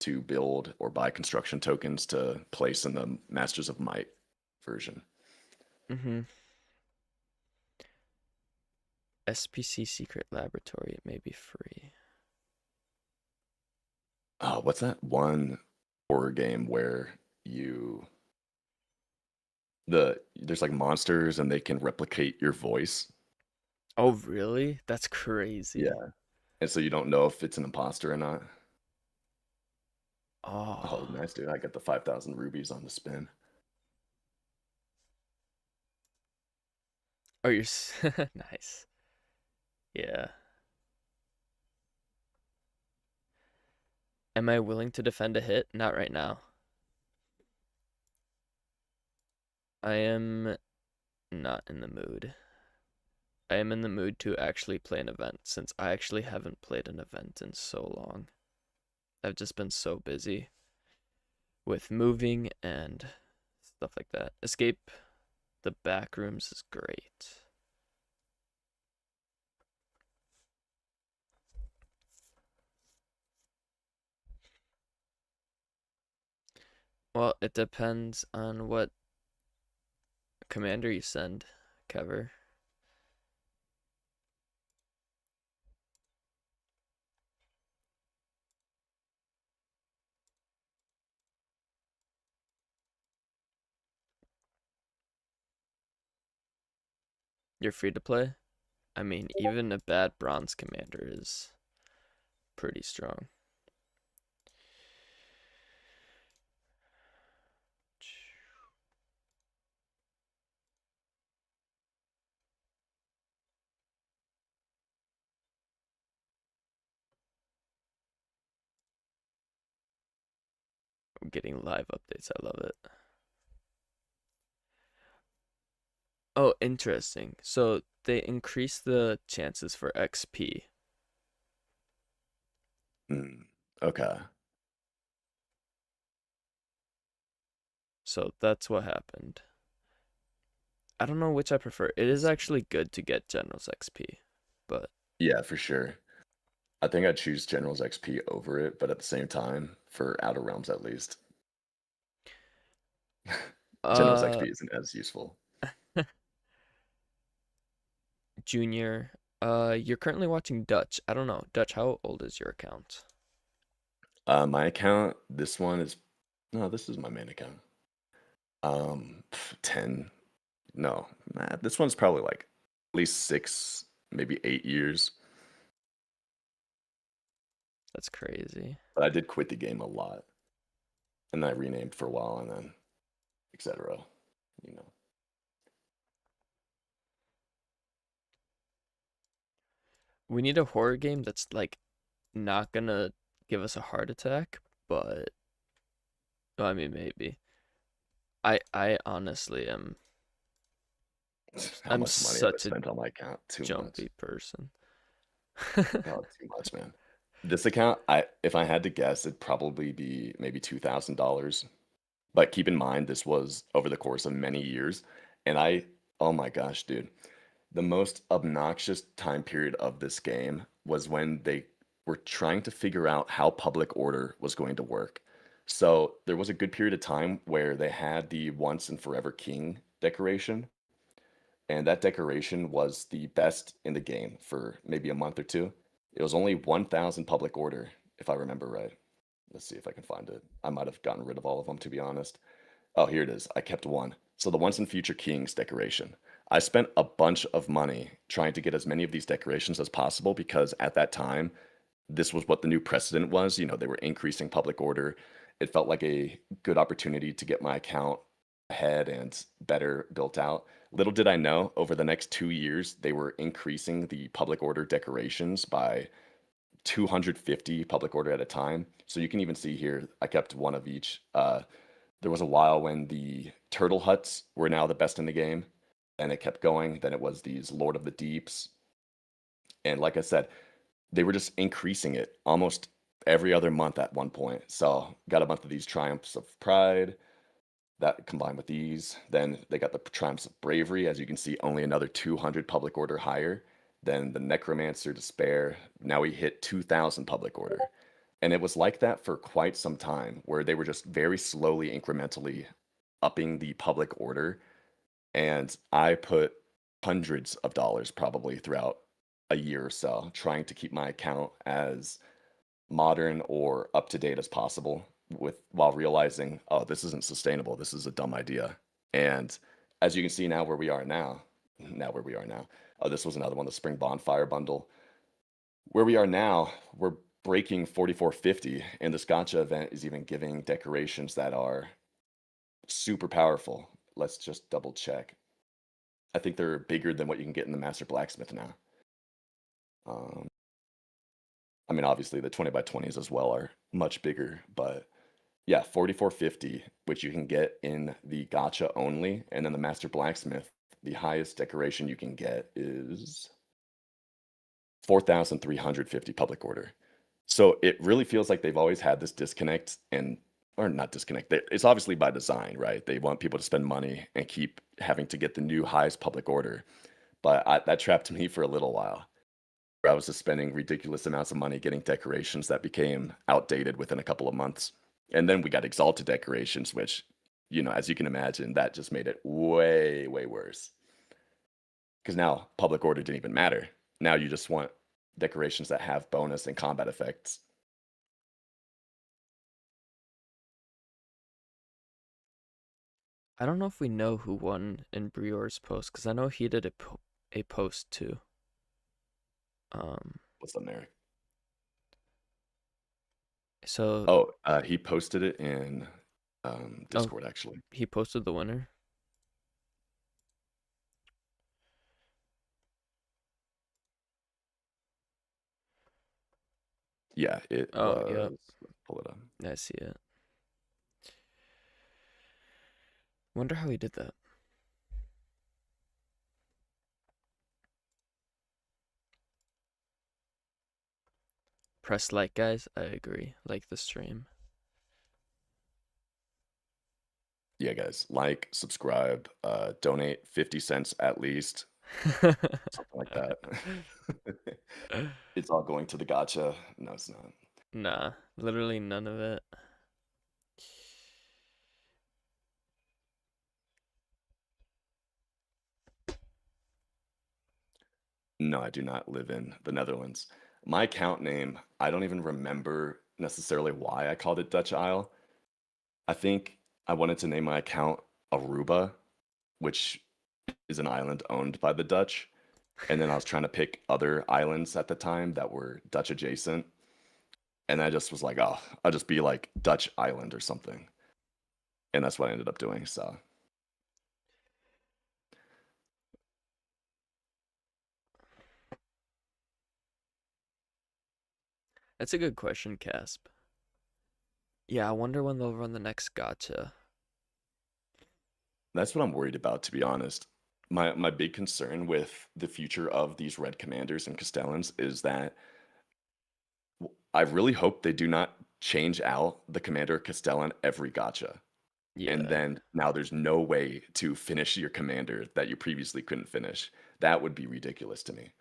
to build or buy construction tokens to place in the Masters of Might version. Mm-hmm. SPC Secret Laboratory, it may be free. Oh, what's that one horror game where you there's like monsters and they can replicate your voice? Oh, really? That's crazy. Yeah. And so you don't know if it's an imposter or not. Oh. Oh, nice, dude. I got the 5,000 rubies on the spin. Oh, you're nice. Yeah. Am I willing to defend a hit? Not right now. I am not in the mood. I am in the mood to actually play an event since I actually haven't played an event in so long. I've just been so busy with moving and stuff like that. Escape the back rooms is great. Well, it depends on what commander you send, Kever. You're free to play. I mean, even a bad bronze commander is pretty strong. I'm getting live updates. I love it. Oh, interesting. So they increase the chances for XP. Mm, okay. So that's what happened. I don't know which I prefer. It is actually good to get General's XP, but Yeah, for sure. I think I'd choose General's XP over it, but at the same time, for Outer Realms at least, General's uh XP isn't as useful. Junior, you're currently watching Dutch. I don't know. Dutch, how old is your account? My account, this one is no, this is my main account. 10. No, nah, this one's probably like at least 6, maybe 8 years. That's crazy. But I did quit the game a lot, and then I renamed for a while, and then etc. You know. We need a horror game that's like not gonna give us a heart attack, but well, I mean maybe. I honestly am How I'm much money have I such a spent on my account? Too much. jumpy person. Oh, too much, man. This account, I if I had to guess, it'd probably be maybe $2,000. But keep in mind, this was over the course of many years, and oh my gosh, dude, the most obnoxious time period of this game was when they were trying to figure out how public order was going to work. So there was a good period of time where they had the once and forever king decoration, and that decoration was the best in the game for maybe a month or two. It was only 1,000 public order, if I remember right. Let's see if I can find it. I might have gotten rid of all of them, to be honest. Oh, here it is. I kept one. So the Once and Future Kings decoration. I spent a bunch of money trying to get as many of these decorations as possible because at that time, this was what the new precedent was. You know, they were increasing public order. It felt like a good opportunity to get my account ahead and better built out. Little did I know, over the next 2 years, they were increasing the public order decorations by 250 public order at a time. So you can even see here, I kept one of each. There was a while when the turtle huts were now the best in the game, and it kept going. Then it was these Lord of the Deeps. And like I said, they were just increasing it almost every other month at one point. So got a bunch of these Triumphs of Pride that combined with these. Then they got the Triumphs of Bravery, as you can see, only another 200 public order higher. Then the Necromancer Despair. Now we hit 2,000 public order. And it was like that for quite some time, where they were just very slowly, incrementally upping the public order. And I put hundreds of dollars probably throughout a year or so trying to keep my account as modern or up to date as possible with while realizing, oh, this isn't sustainable. This is a dumb idea. And as you can see now where we are now where we are now. Oh, this was another one, the Spring Bonfire bundle. Where we are now, we're breaking 4450, and the Gotcha event is even giving decorations that are super powerful. Let's just double check. I think they're bigger than what you can get in the Master Blacksmith now. Um, I mean, obviously the 20 by 20s as well are much bigger, but yeah, 4450, which you can get in the Gotcha only, and then the Master Blacksmith, the highest decoration you can get is 4,350 public order. So it really feels like they've always had this disconnect and or not disconnect. It's obviously by design, right? They want people to spend money and keep having to get the new highest public order. But that trapped me for a little while. Where I was just spending ridiculous amounts of money getting decorations that became outdated within a couple of months. And then we got exalted decorations, which, as you can imagine, that just made it way, way worse. Because now public order didn't even matter. Now you just want decorations that have bonus and combat effects. I don't know if we know who won in Brior's post because I know he did a post too. Um, What's up, Merrick? so Oh, he posted it in oh, Discord actually. he posted the winner. Yeah, it Oh, was. yep, Let's pull it up. I see it. Wonder how he did that. Press like, guys. I agree. Like the stream. Yeah, guys, like, subscribe, donate 50 cents at least, something like that. It's all going to the gotcha. No, it's not. Nah, literally none of it. No, I do not live in the Netherlands. My account name, I don't even remember necessarily why I called it Dutch Isle. I think I wanted to name my account Aruba, which is an island owned by the Dutch. And then I was trying to pick other islands at the time that were Dutch adjacent. And I just was like, oh, I'll just be like Dutch Island or something. And that's what I ended up doing. So That's a good question, Casp. Yeah, I wonder when they'll run the next gotcha. that's what I'm worried about, to be honest. My big concern with the future of these red commanders and Castellans is that I really hope they do not change out the commander Castellan every gotcha. And Yeah. then now there's no way to finish your commander that you previously couldn't finish. That would be ridiculous to me.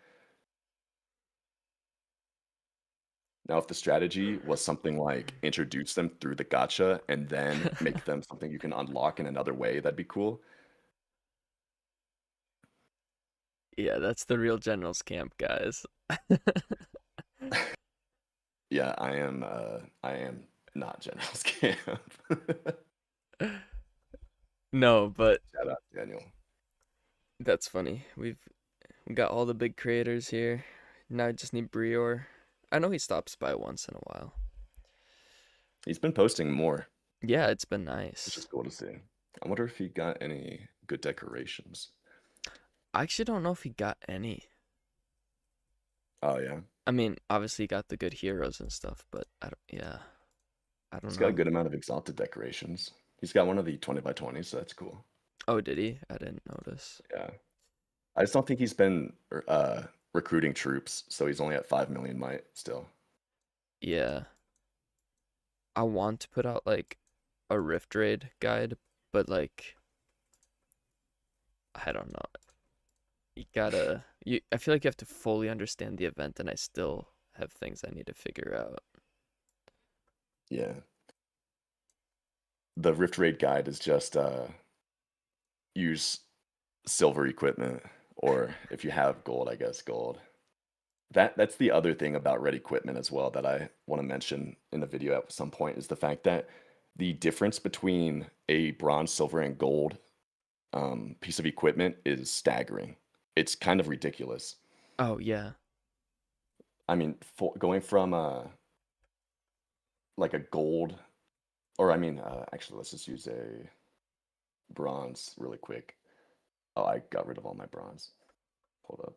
Now, if the strategy was something like introduce them through the gotcha and then make them something you can unlock in another way, that'd be cool. Yeah, that's the real general's camp, guys. Yeah, I am not General's Camp. No, but Shout out Daniel. that's funny. We got all the big creators here. Now I just need Brior. I know he stops by once in a while. He's been posting more, Yeah, it's been which is nice. cool to see. I wonder if he got any good decorations. I actually don't know if he got any. Oh yeah. I mean, obviously he got the good heroes and stuff, but yeah, I don't He's got a know. good amount of exalted decorations. He's got one of the 20 by 20s, so that's cool. Oh, did he? I didn't notice. Yeah. I just don't think he's been recruiting troops, so he's only at 5 million might still. Yeah. I want to put out like a Rift Raid guide, but like I don't know. I feel like you have to fully understand the event and I still have things I need to figure out. Yeah. The Rift Raid guide is just use silver equipment, or if you have gold, I guess gold. That's the other thing about red equipment as well that I want to mention in the video at some point is the fact that the difference between a bronze, silver, and gold piece of equipment is staggering. It's kind of ridiculous. Oh, yeah. I mean, going from like a gold, or I mean, actually, let's just use a bronze really quick. Oh, I got rid of all my bronze. Hold up.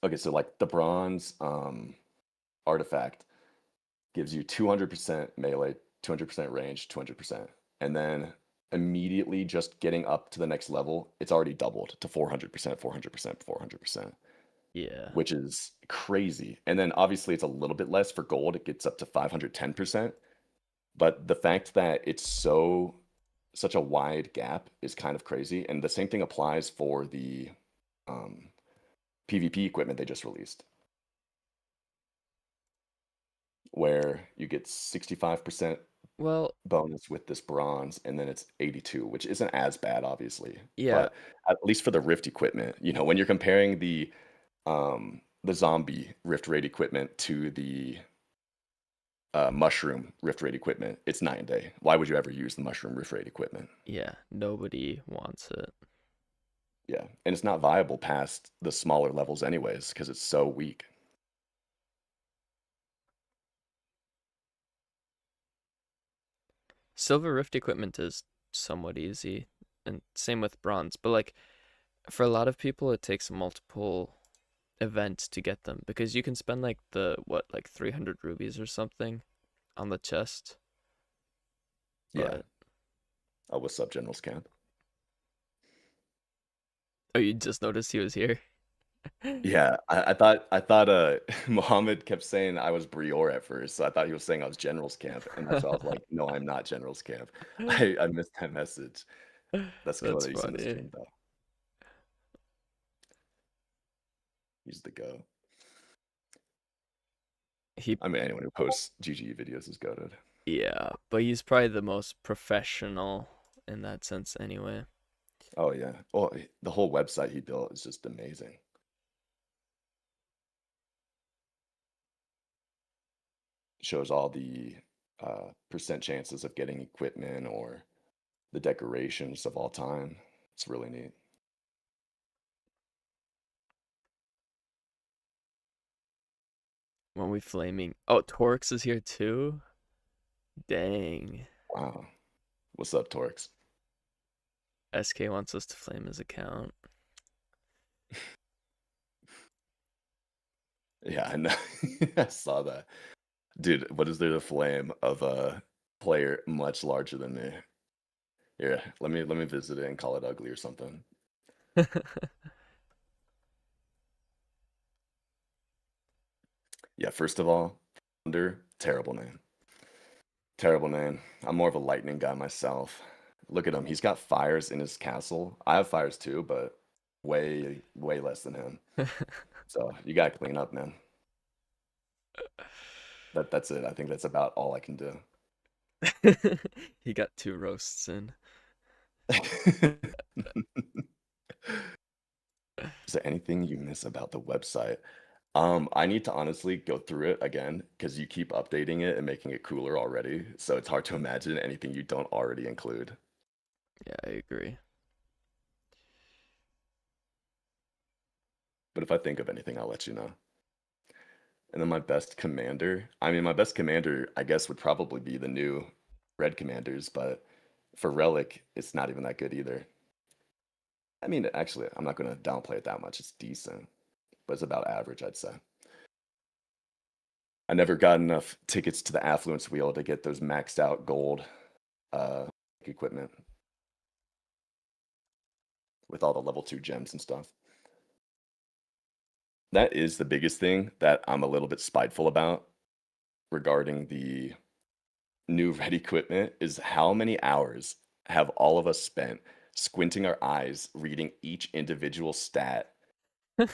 Okay, so like the bronze artifact gives you 200% melee, 200% range, 200%. And then immediately just getting up to the next level, it's already doubled to 400%, 400%, 400%, Yeah. which is crazy. And then obviously it's a little bit less for gold, it gets up to 510%. But the fact that it's such a wide gap is kind of crazy. And the same thing applies for the um, PvP equipment they just released, where you get 65% Well, bonus with this bronze, and then it's 82, which isn't as bad, obviously. yeah. But at least for the Rift equipment, when you're comparing the zombie Rift Raid equipment to the mushroom Rift Raid equipment, it's night and day. Why would you ever use the mushroom Rift Raid equipment? Yeah, nobody wants it. Yeah, and it's not viable past the smaller levels anyways because it's so weak. Silver Rift equipment is somewhat easy, and same with bronze. But like for a lot of people, it takes multiple events to get them because you can spend like the what like 300 rubies or something on the chest. Yeah. But Oh, what's up, General's Camp? oh, you just noticed he was here. Yeah, I thought Mohammed kept saying I was Brior at first, so I thought he was saying I was General's Camp, and that's why I was like, "No, I'm not General's Camp." I missed that message. That's cool That's that he's in the funny. stream though. He's the go. He I mean, anyone who posts GG videos is goated. Yeah, but he's probably the most professional in that sense anyway. Oh yeah. Oh, the whole website he built is just amazing. Shows all the percent chances of getting equipment or the decorations of all time. It's really neat. When we flaming. Oh, Torx is here too? Dang. Wow. What's up, Torx? SK wants us to flame his account. Yeah, I know. I saw that. Dude, what is there to flame of a player much larger than me? Here, let me visit it and call it ugly or something. Yeah, first of all, Thunder, terrible name. Terrible name. I'm more of a lightning guy myself. Look at him. He's got fires in his castle. I have fires too, but way, way less than him. So you gotta clean up, man. That's it. I think that's about all I can do. He got 2 roasts in. Is there anything you miss about the website? I need to honestly go through it again because you keep updating it and making it cooler already. So it's hard to imagine anything you don't already include. Yeah, I agree. But if I think of anything, I'll let you know. And then my best commander. I mean, my best commander, I guess, would probably be the new red commanders, but for Relic, it's not even that good either. I mean, actually, I'm not going to downplay it that much. It's decent, but it's about average, I'd say. I never got enough tickets to the Affluence Wheel to get those maxed out gold uh, equipment with all the level 2 gems and stuff. That is the biggest thing that I'm a little bit spiteful about regarding the new red equipment is how many hours have all of us spent squinting our eyes reading each individual stat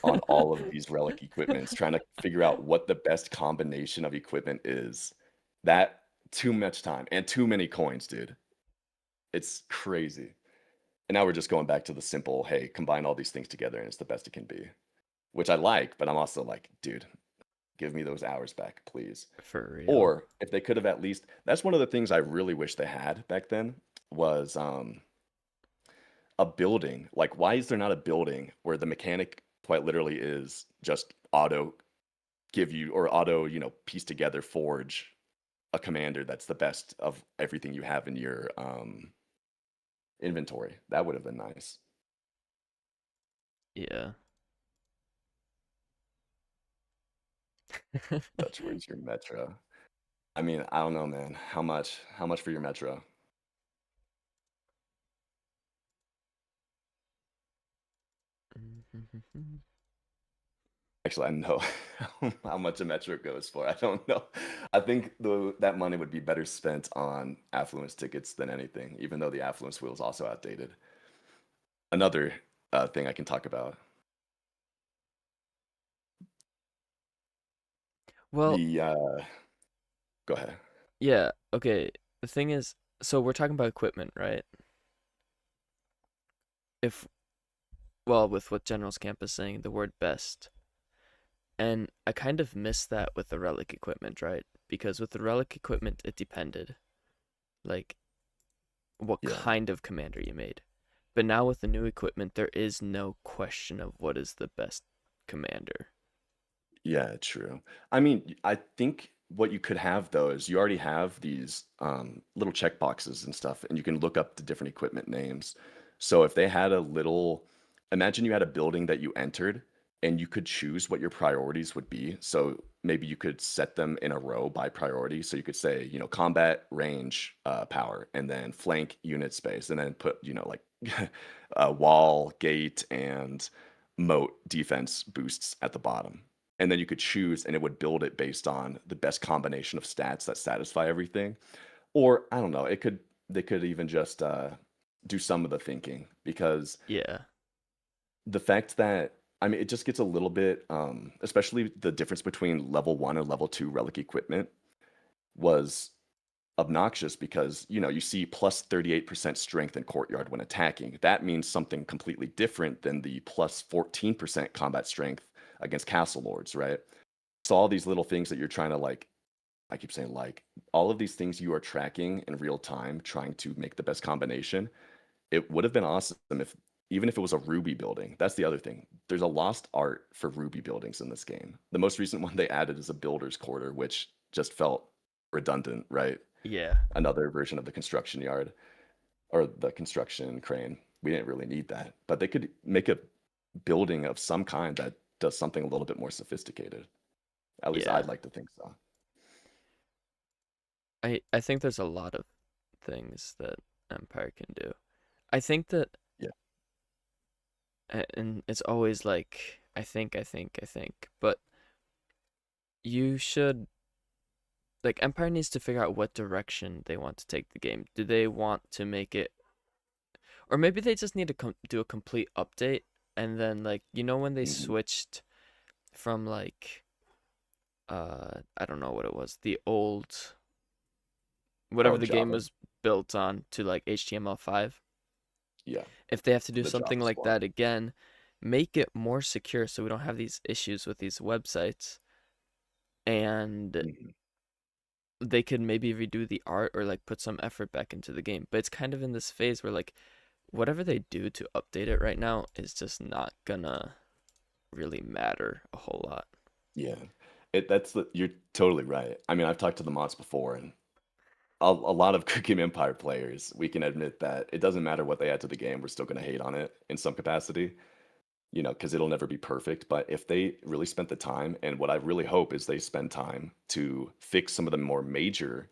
on all of these relic equipments, trying to figure out what the best combination of equipment is. That too much time and too many coins, dude. It's crazy. And now we're just going back to the simple, hey, combine all these things together and it's the best it can be, which I like, but I'm also like, dude, give me those hours back, please. For real. Or if they could have at least, that's one of the things I really wish they had back then was a building. Like, why is there not a building where the mechanic quite literally is just auto give you or auto, piece together, forge a commander that's the best of everything you have in your inventory? That would have been nice. Yeah. Dutch, where's your metro? I mean, I don't know, man. How much? How much for your metro? Actually, I know how much a metro goes for. I don't know. I think that money would be better spent on affluence tickets than anything, even though the affluence wheel is also outdated. Another thing I can talk about. Well, The go ahead. yeah, okay. The thing is, so we're talking about equipment, right? If, well, with what General's Camp is saying, the word best. And I kind of miss that with the relic equipment, right? Because with the relic equipment, it depended, like, what Yeah, kind of commander you made. But now with the new equipment, there is no question of what is the best commander. Yeah, true. I mean, I think what you could have though is you already have these little checkboxes and stuff, and you can look up the different equipment names. So if they had a little, imagine you had a building that you entered, and you could choose what your priorities would be. So maybe you could set them in a row by priority. So you could say, combat, range, power, and then flank, unit space, and then put, like wall, gate, and moat defense boosts at the bottom, and then you could choose and it would build it based on the best combination of stats that satisfy everything. Or I don't know, it could they could even just do some of the thinking, because Yeah. the fact that, I mean, it just gets a little bit especially the difference between level 1 and level 2 relic equipment was obnoxious, because you see plus 38% strength in courtyard when attacking. That means something completely different than the plus 14% combat strength against castle lords, right? So all these little things that you're trying to, like, I keep saying, like, all of these things you are tracking in real time, trying to make the best combination. It would have been awesome if, even if it was a Ruby building. That's the other thing. There's a lost art for Ruby buildings in this game. The most recent one they added is a builder's quarter, which just felt redundant, right? Yeah. Another version of the construction yard or the construction crane. We didn't really need that, but they could make a building of some kind that does something a little bit more sophisticated. At least Yeah. I'd like to think so. I think there's a lot of things that Empire can do. I think that Yeah. and it's always like I think, but you should like Empire needs to figure out what direction they want to take the game. Do they want to make it, or maybe they just need to do a complete update, and then like when they Mhm. switched from like I don't know what it was, the old whatever Oh, the game Java. was built on to like HTML5. Yeah. If they have to do The something Java like Squad. that again, make it more secure so we don't have these issues with these websites, and Mhm. they could maybe redo the art or like put some effort back into the game. But it's kind of in this phase where like whatever they do to update it right now is just not gonna really matter a whole lot. Yeah. You're totally right. I mean, I've talked to the mods before, and a lot of Cooking Empire players, we can admit that it doesn't matter what they add to the game, we're still going to hate on it in some capacity, because it'll never be perfect. But if they really spent the time, and what I really hope is they spend time to fix some of the more major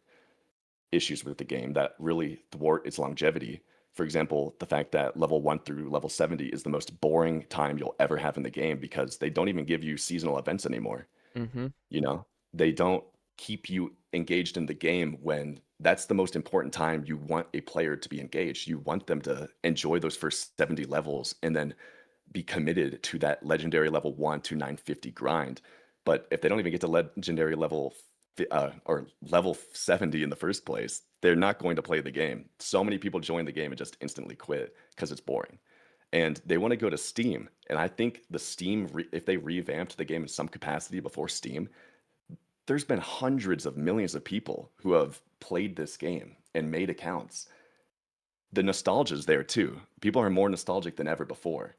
issues with the game that really thwart its longevity. For example, the fact that level 1 through level 70 is the most boring time you'll ever have in the game, because they don't even give you seasonal events anymore. Mm-hmm. You know, they don't keep you engaged in the game when that's the most important time you want a player to be engaged. You want them to enjoy those first 70 levels and then be committed to that legendary level 1 to 950 grind. But if they don't even get to legendary level or level 70 in the first place, they're not going to play the game. So many people join the game and just instantly quit because it's boring. And they want to go to Steam. And I think the Steam, if they revamped the game in some capacity before Steam, there's been hundreds of millions of people who have played this game and made accounts. The nostalgia is there too. People are more nostalgic than ever before.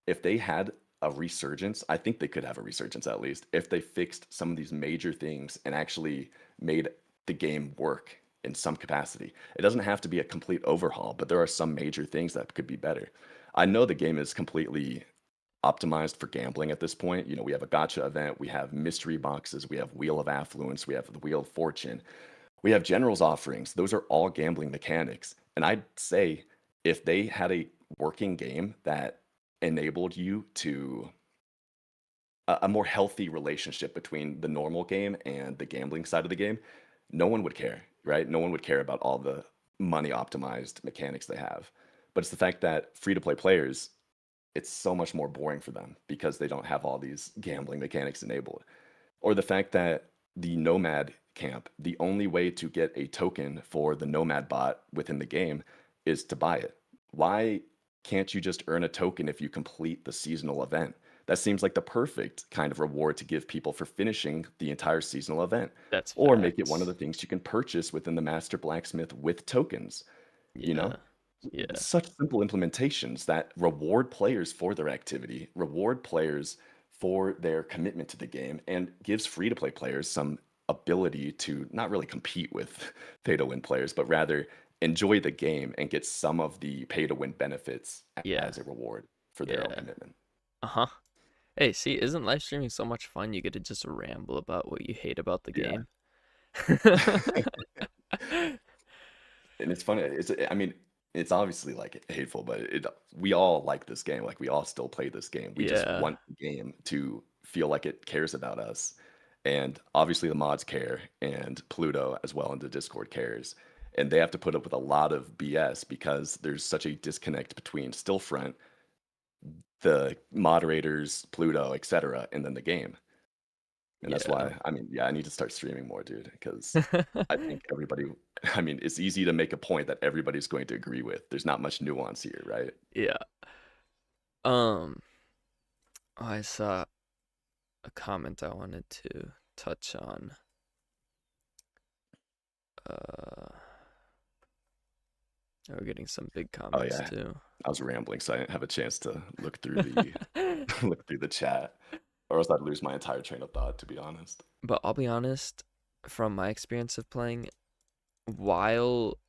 If they had a resurgence, I think they could have a resurgence at least, if they fixed some of these major things and actually made the game work in some capacity. It doesn't have to be a complete overhaul, but there are some major things that could be better. I know the game is completely optimized for gambling at this point. We have a gotcha event, we have mystery boxes, we have Wheel of Affluence, we have the Wheel of Fortune, we have General's offerings. Those are all gambling mechanics. And I'd say if they had a working game that enabled you to a more healthy relationship between the normal game and the gambling side of the game, no one would care, right? No one would care about all the money optimized mechanics they have. But it's the fact that free to play players, it's so much more boring for them because they don't have all these gambling mechanics enabled. Or the fact that the Nomad camp, the only way to get a token for the Nomad bot within the game is to buy it. Why can't you just earn a token if you complete the seasonal event? That seems like the perfect kind of reward to give people for finishing the entire seasonal event. That's Or make it one of facts. the things you can purchase within the Master Blacksmith with tokens, you Yeah. know? Yeah. Such simple implementations that reward players for their activity, reward players for their commitment to the game, and gives free to play players some ability to not really compete with pay to win players, but rather enjoy the game and get some of the pay to win benefits Yeah. as a reward for their own Yeah. commitment. Uh-huh. Hey, see, isn't live streaming so much fun? You get to just ramble about what you hate about the Yeah. game. And it's funny. I mean, it's obviously like hateful, but we all like this game. Like we all still play this game. We just Yeah. want the game to feel like it cares about us. And obviously the mods care and Pluto as well in the Discord cares. And they have to put up with a lot of BS because there's such a disconnect between Stillfront, the moderators, Pluto, etc., and then the game. And that's Yeah. why, I mean, yeah, I need to start streaming more, dude, because I think everybody, I mean, it's easy to make a point that everybody's going to agree with. There's not much nuance here, right? Yeah. Um, I saw a comment I wanted to touch on. Uh, we're getting some big Oh comments yeah, too. I was rambling, so I didn't have a chance to look through the look through the chat, or else I'd lose my entire train of thought, to be honest. But I'll be honest, from my experience of playing, while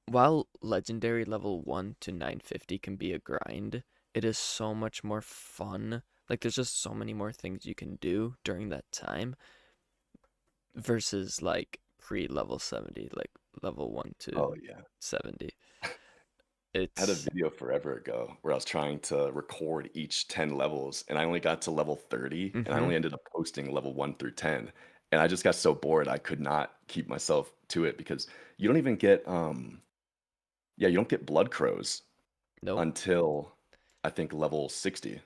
while legendary level 1 to 950 can be a grind, it is so much more fun. Like there's just so many more things you can do during that time versus like pre level 70, like level 1 to Oh yeah. 70. I had a It's video forever ago where I was trying to record each 10 levels and I only got to level 30 and I mhm. only ended up posting level 1 through 10. And I just got so bored I could not keep myself to it because you don't even get yeah, you don't get blood crows Nope. until I think level 60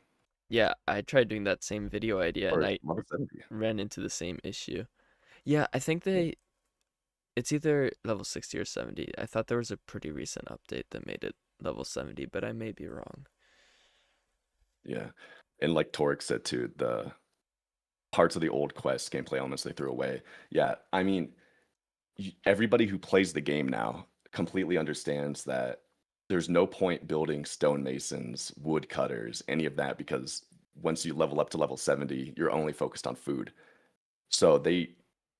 Yeah, I tried doing that same video idea and or I level 70. ran into the same issue. Yeah, I think it's either level 60 or 70. I thought there was a pretty recent update that made it level 70, but I may be wrong. Yeah. And like Torek said too, the parts of the old quest gameplay elements they threw away. Yeah, I mean, everybody who plays the game now completely understands that there's no point building stonemasons, woodcutters, any of that because once you level up to level 70, you're only focused on food. So they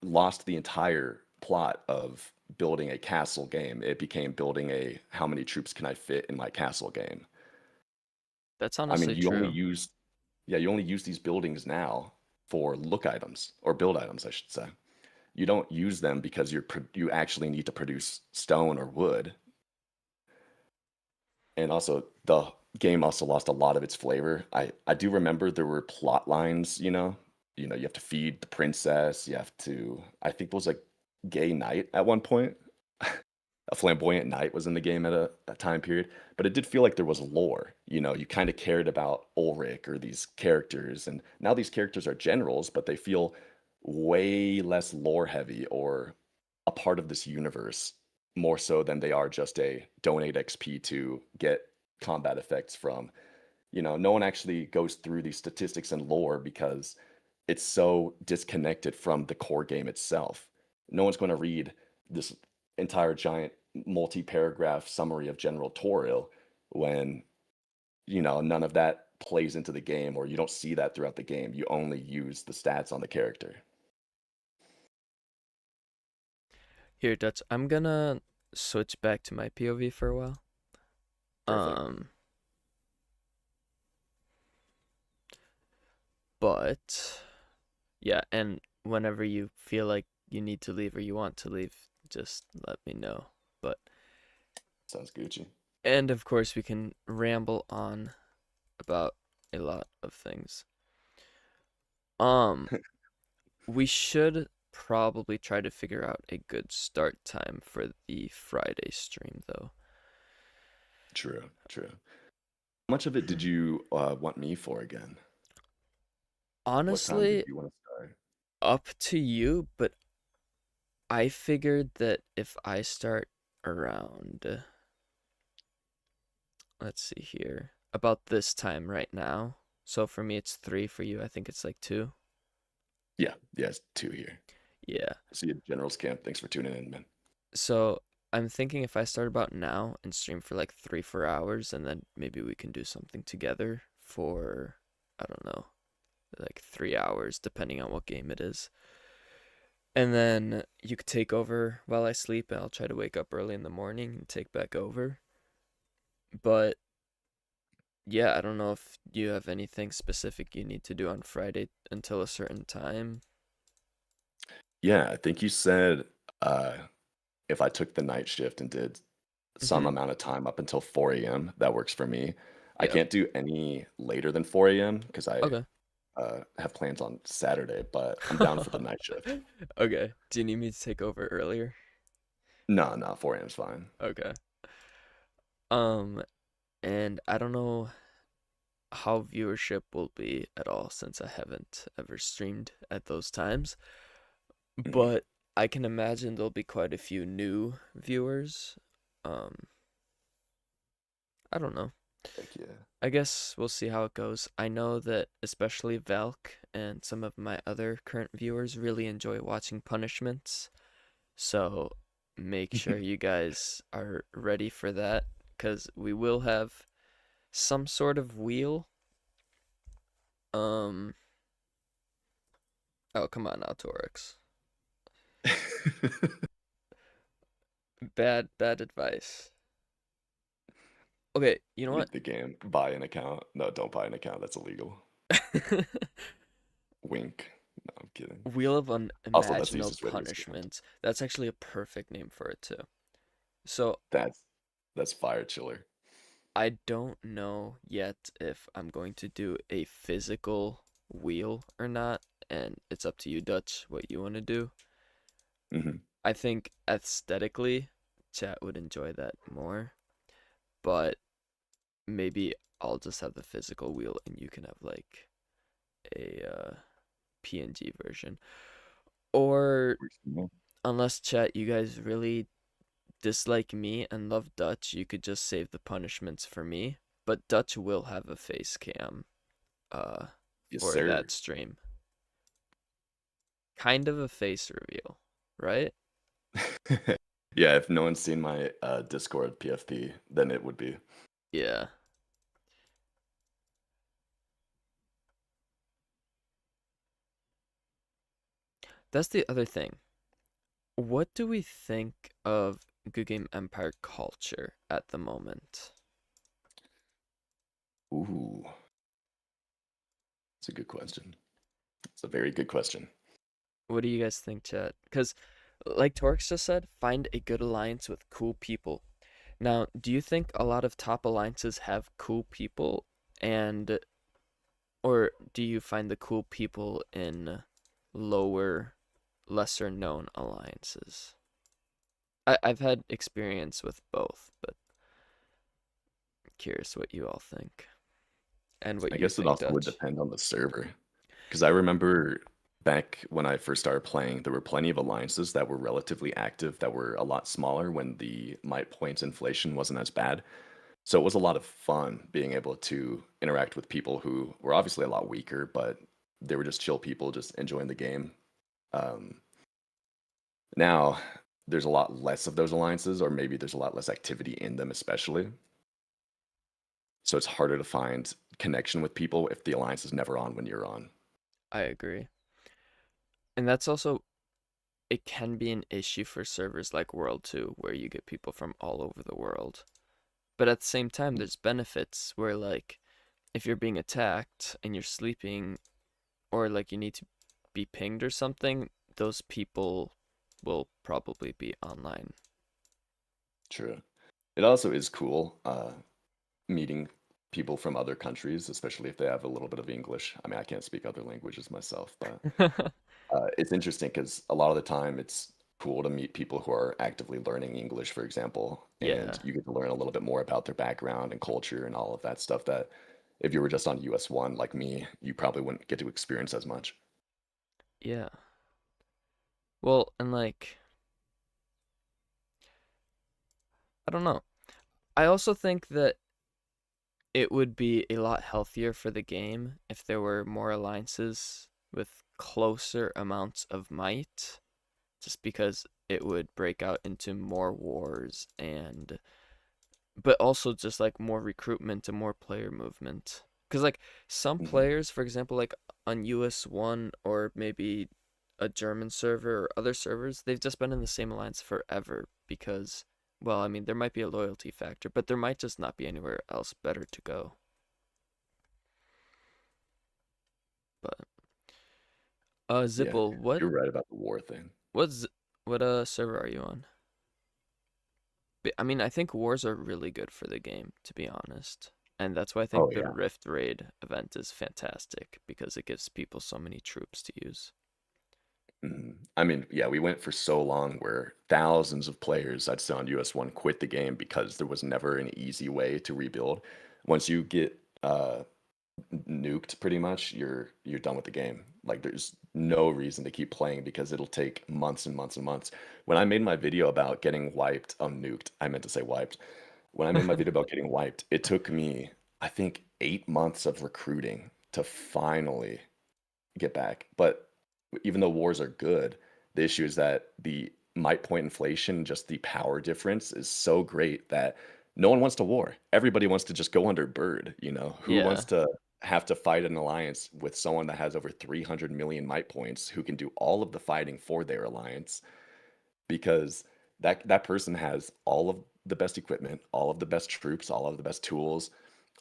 lost the entire plot of building a castle game. It became building a how many troops can I fit in my castle game. That's I mean, honestly true. you only use these buildings now for look items or build items, I should say. You don't use them because you actually need to produce stone or wood. And also the game also lost a lot of its flavor. I do remember there were plot lines, you have to feed the princess, you have to I think it was like gay knight at one point. A flamboyant knight was in the game at a time period, but it did feel like there was lore. You kind of cared about Ulrich or these characters, and now these characters are generals, but they feel way less lore heavy or a part of this universe more so than they are just a donate XP to get combat effects from. No one actually goes through these statistics and lore because it's so disconnected from the core game itself. No one's going to read this entire giant multi-paragraph summary of General Toril when none of that plays into the game or you don't see that throughout the game. You only use the stats on the character. Here, Dutch, I'm gonna switch back to my POV for a while. Perfect. Um, but yeah, and whenever you feel like you need to leave or you want to leave, just let me know. But Sounds Gucci. and of course we can ramble on about a lot of things. Um, we should probably try to figure out a good start time for the Friday stream though. True, true. How much of it did you want me for again? What time did Honestly, you want to start? up to you, but I figured that if I start around, let's see here, about this time right now. So for me, it's 3. For you, I think it's like 2. Yeah, it's two here. Yeah. See you at General's Camp. Thanks for tuning in, man. So I'm thinking if I start about now and stream for like 3, 4 hours, and then maybe we can do something together for, I don't know, like 3 hours, depending on what game it is. And then you could take over while I sleep, and I'll try to wake up early in the morning and take back over. But yeah, I don't know if you have anything specific you need to do on Friday until a certain time. Yeah, I think you said uh, if I took the night shift and did some Mm-hmm. amount of time up until 4 a.m., that works for me. I Yep. can't do any later than 4 a.m. because I Okay. have plans on Saturday, but I'm down for the night shift. Okay. Do you need me to take over earlier? No, no, 4 a.m. is fine. Okay. Um, and I don't know how viewership will be at all since I haven't ever streamed at those times, Mhm. but I can imagine there'll be quite a few new viewers. Um, I don't know. Heck yeah. I guess we'll see how it goes. I know that especially Valk and some of my other current viewers really enjoy watching punishments, so make sure you guys are ready for that because we will have some sort of wheel. Um, oh, come on now, Torix. Bad advice. Okay, you know what? Beat the game. Buy an account. No, don't buy an account. That's illegal. Wink. No, I'm kidding. Wheel of Also, that's the Unimaginable easiest way to get scammed. Punishment. That's actually a perfect name for it too. So That's that's fire chiller. I don't know yet if I'm going to do a physical wheel or not, and it's up to you, Dutch, what you want to do. Hmm. I think aesthetically, chat would enjoy that more, but maybe I'll just have the physical wheel and you can have like a PNG version. Or unless chat, you guys really dislike me and love Dutch, you could just save the punishments for me. But Dutch will have a face cam uh Yes, for sir. that stream. Kind of a face reveal, right? Yeah, if no one's seen my Discord PFP, then it would be. Yeah. That's the other thing. What do we think of Goodgame Empire culture at the moment? Ooh, it's a good question. It's a very good question. What do you guys think, chat? Because, like Torx just said, find a good alliance with cool people. Now, do you think a lot of top alliances have cool people, and or do you find the cool people in lower, lesser known alliances? I've had experience with both, but curious what you all think and what I you guess it think, also would Dutch. depend on the server. Because I remember back when I first started playing, there were plenty of alliances that were relatively active that were a lot smaller when the might points inflation wasn't as bad. So it was a lot of fun being able to interact with people who were obviously a lot weaker, but they were just chill people, just enjoying the game. Um, Now, there's a lot less of those alliances, or maybe there's a lot less activity in them, especially. So it's harder to find connection with people if the alliance is never on when you're on. I agree. And that's also, it can be an issue for servers like World 2, where you get people from all over the world. But at the same time, there's benefits where, like, if you're being attacked and you're sleeping, or like you need to be pinged or something, those people will probably be online. True. It also is cool meeting people from other countries, especially if they have a little bit of English. I mean, I can't speak other languages myself, but it's interesting because a lot of the time it's cool to meet people who are actively learning English, for example, and Yeah, you get to learn a little bit more about their background and culture and all of that stuff that if you were just on US1 like me, you probably wouldn't get to experience as much. yeah. Well, and like, I don't know. I also think that it would be a lot healthier for the game if there were more alliances with closer amounts of might, just because it would break out into more wars and but also just like more recruitment and more player movement. Because like some Mhm. players, for example, like on US1 or maybe a German server or other servers, they've just been in the same alliance forever because, well, I mean, there might be a loyalty factor, but there might just not be anywhere else better to go. But Yeah, Zipple, what you're right about the war thing. what's what server are you on? I mean, I think wars are really good for the game, to be honest. And that's why I Oh think the yeah. Rift Raid event is fantastic because it gives people so many troops to use. Mhm. I mean, yeah, we went for so long where thousands of players I'd say on US1 quit the game because there was never an easy way to rebuild. Once you get nuked pretty much, you're done with the game. Like there's no reason to keep playing because it'll take months and months and months. When I made my video about getting wiped, nuked, I meant to say wiped. When I made my video about getting wiped, it took me, I think, 8 months of recruiting to finally get back. But even though wars are good, the issue is that the might point inflation, just the power difference is so great that no one wants to war. Everybody wants to just go under bird, you know? Who wants Yeah. to have to fight an alliance with someone that has over 300 million might points who can do all of the fighting for their alliance because that person has all of the best equipment, all of the best troops, all of the best tools,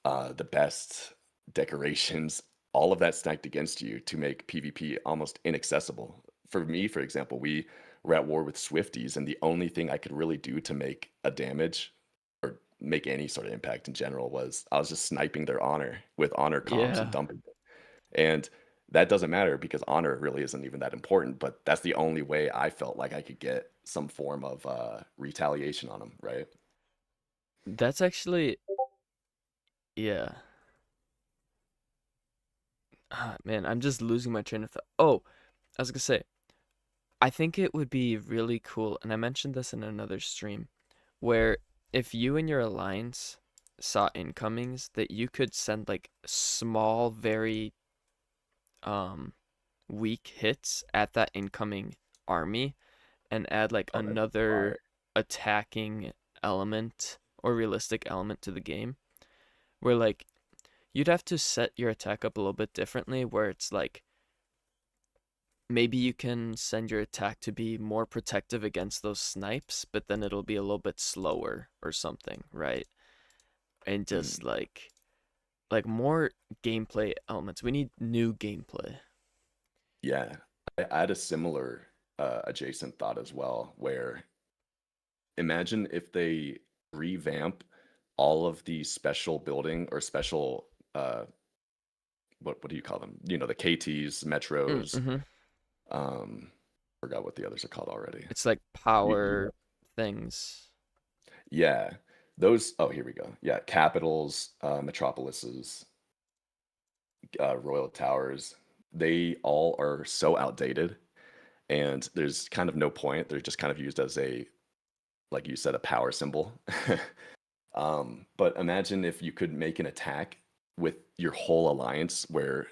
the best decorations, all of that stacked against you to make PvP almost inaccessible. For me, for example, we were at war with Swifties, and the only thing I could really do to make a damage or make any sort of impact in general was I was just sniping their honor with honor comps and Yeah. dumping it. And that doesn't matter because honor really isn't even that important, but that's the only way I felt like I could get some form of retaliation on them, right? That's actually, yeah. Ah, man, I'm just losing my train of thought. Oh, I was gonna say, I think it would be really cool, and I mentioned this in another stream, where if you and your alliance saw incomings, that you could send like small, very um weak hits at that incoming army and add like Oh, that'd be fire. another attacking element or realistic element to the game where like you'd have to set your attack up a little bit differently where it's like maybe you can send your attack to be more protective against those snipes, but then it'll be a little bit slower or something, right? And just Mm. like more gameplay elements. We need new gameplay. Yeah, I had a similar adjacent thought as well, where imagine if they revamp all of the special building or special what do you call them? You know, the KTs, metros, Mm-hmm. um, forgot what the others are called already. It's like You power know, things. yeah, those. Oh, here we go. Yeah, capitals, metropolises, royal towers. They all are so outdated, and there's kind of no point. They're just kind of used as a, like you said, a power symbol. But imagine if you could make an attack with your whole alliance where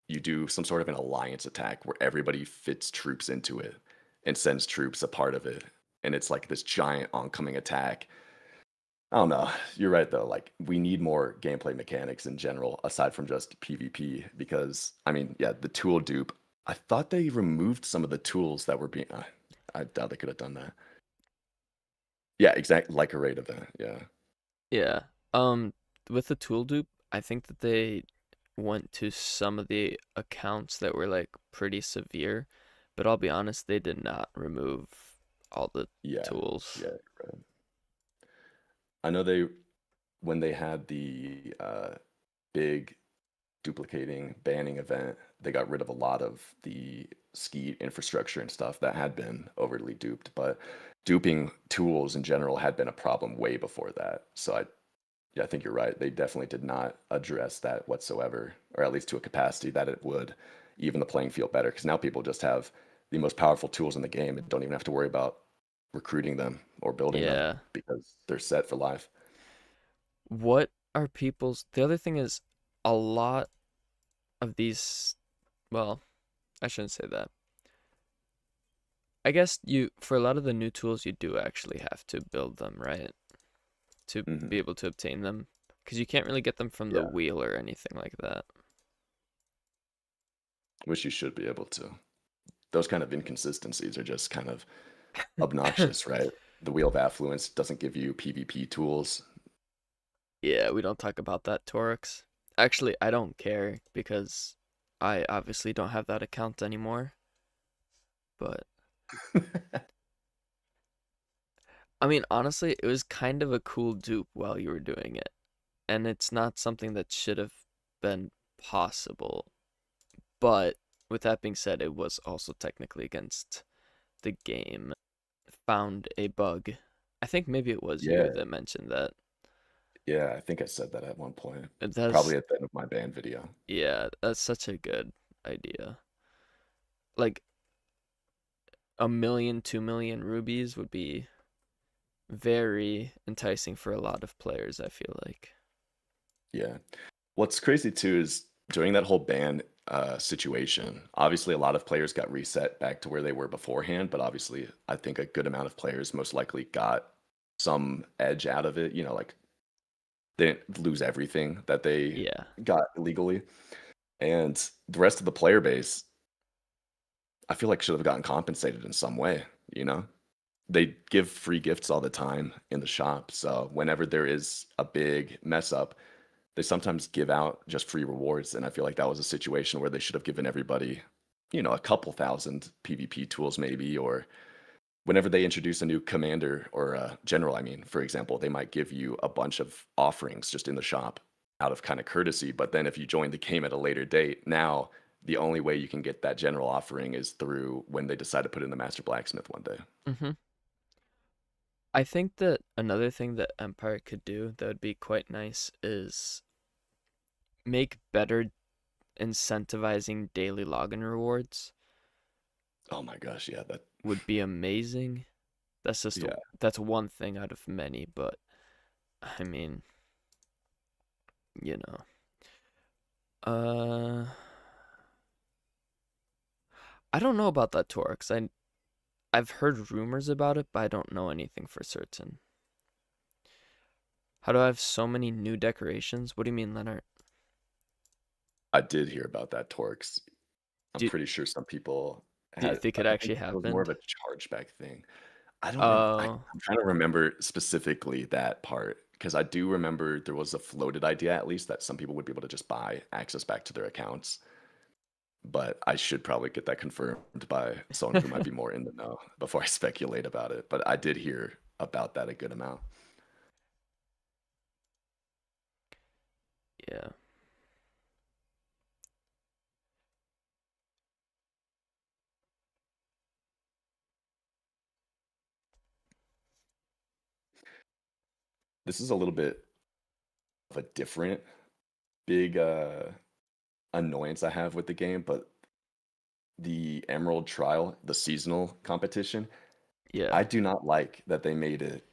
you do some sort of an alliance attack where everybody fits troops into it and sends troops a part of it. And it's like this giant oncoming attack. I don't know. You're right though. Like we need more gameplay mechanics in general, aside from just PvP. Because I mean, yeah, the tool dupe. I thought they removed some of the tools that were being. I doubt they could have done that. Yeah, exactly. Like a raid event. Yeah. Yeah. Um, with the tool dupe, I think that they went to some of the accounts that were like pretty severe, but I'll be honest, they did not remove all the Yeah. tools. Yeah. Right. I know they when they had the big duplicating banning event, they got rid of a lot of the ski infrastructure and stuff that had been overly duped. But duping tools in general had been a problem way before that. So yeah, I think you're right. They definitely did not address that whatsoever, or at least to a capacity that it would even the playing field better. Because now people just have the most powerful tools in the game and don't even have to worry about recruiting them or building them Yeah. because they're set for life. What are people's the other thing is a lot of these well, I shouldn't say that. I guess you for a lot of the new tools you do actually have to build them, right? To be Hmm. able to obtain them, because you can't really get them from the Yeah, wheel or anything like that. which you should be able to. Those kind of inconsistencies are just kind of obnoxious, right? The Wheel of Affluence doesn't give you PvP tools. Yeah, we don't talk about that, Torx. Actually, I don't care because I obviously don't have that account anymore. But I mean, honestly, it was kind of a cool dupe while you were doing it. And it's not something that should have been possible. But with that being said, it was also technically against the game. Found a bug. I think maybe it was you Yeah, that mentioned that. yeah, I think I said that at one point. That's Probably at the end of my band video. yeah, that's such a good idea. Like a million, 2 million rubies would be very enticing for a lot of players, I feel like. Yeah. What's crazy too is during that whole ban situation, obviously a lot of players got reset back to where they were beforehand, but obviously I think a good amount of players most likely got some edge out of it. Like they didn't lose everything that they Yeah. got illegally. And the rest of the player base, I feel like should have gotten compensated in some way, you know? They give free gifts all the time in the shop. So whenever there is a big mess up, they sometimes give out just free rewards. And I feel like that was a situation where they should have given everybody, a couple thousand PvP tools maybe, or whenever they introduce a new commander or a general, I mean, for example, they might give you a bunch of offerings just in the shop out of kind of courtesy. But then if you join the game at a later date, now the only way you can get that general offering is through when they decide to put in the master blacksmith one day. Hmm. I think that another thing that Empire could do that would be quite nice is make better incentivizing daily login rewards Oh my gosh, yeah, would be amazing. yeah. That's one thing out of many, but I mean, you know. Uh I don't know about that tour cuz I've heard rumors about it, but I don't know anything for certain. How do I have so many new decorations? What do you mean, Leonard? I did hear about that Torx. I'm Do pretty sure some people do you had. think it I think actually it was more of happened? a chargeback thing. I don't rem Oh, I'm trying to remember specifically that part because I do remember there was a floated idea at least that some people would be able to just buy access back to their accounts, but I should probably get that confirmed by someone who might be more in the know before I speculate about it, but I did hear about that a good amount. yeah. This is a little bit of a different big, annoyance I have with the game, but the Emerald Trial, the seasonal competition, I Yeah. do not like that they made it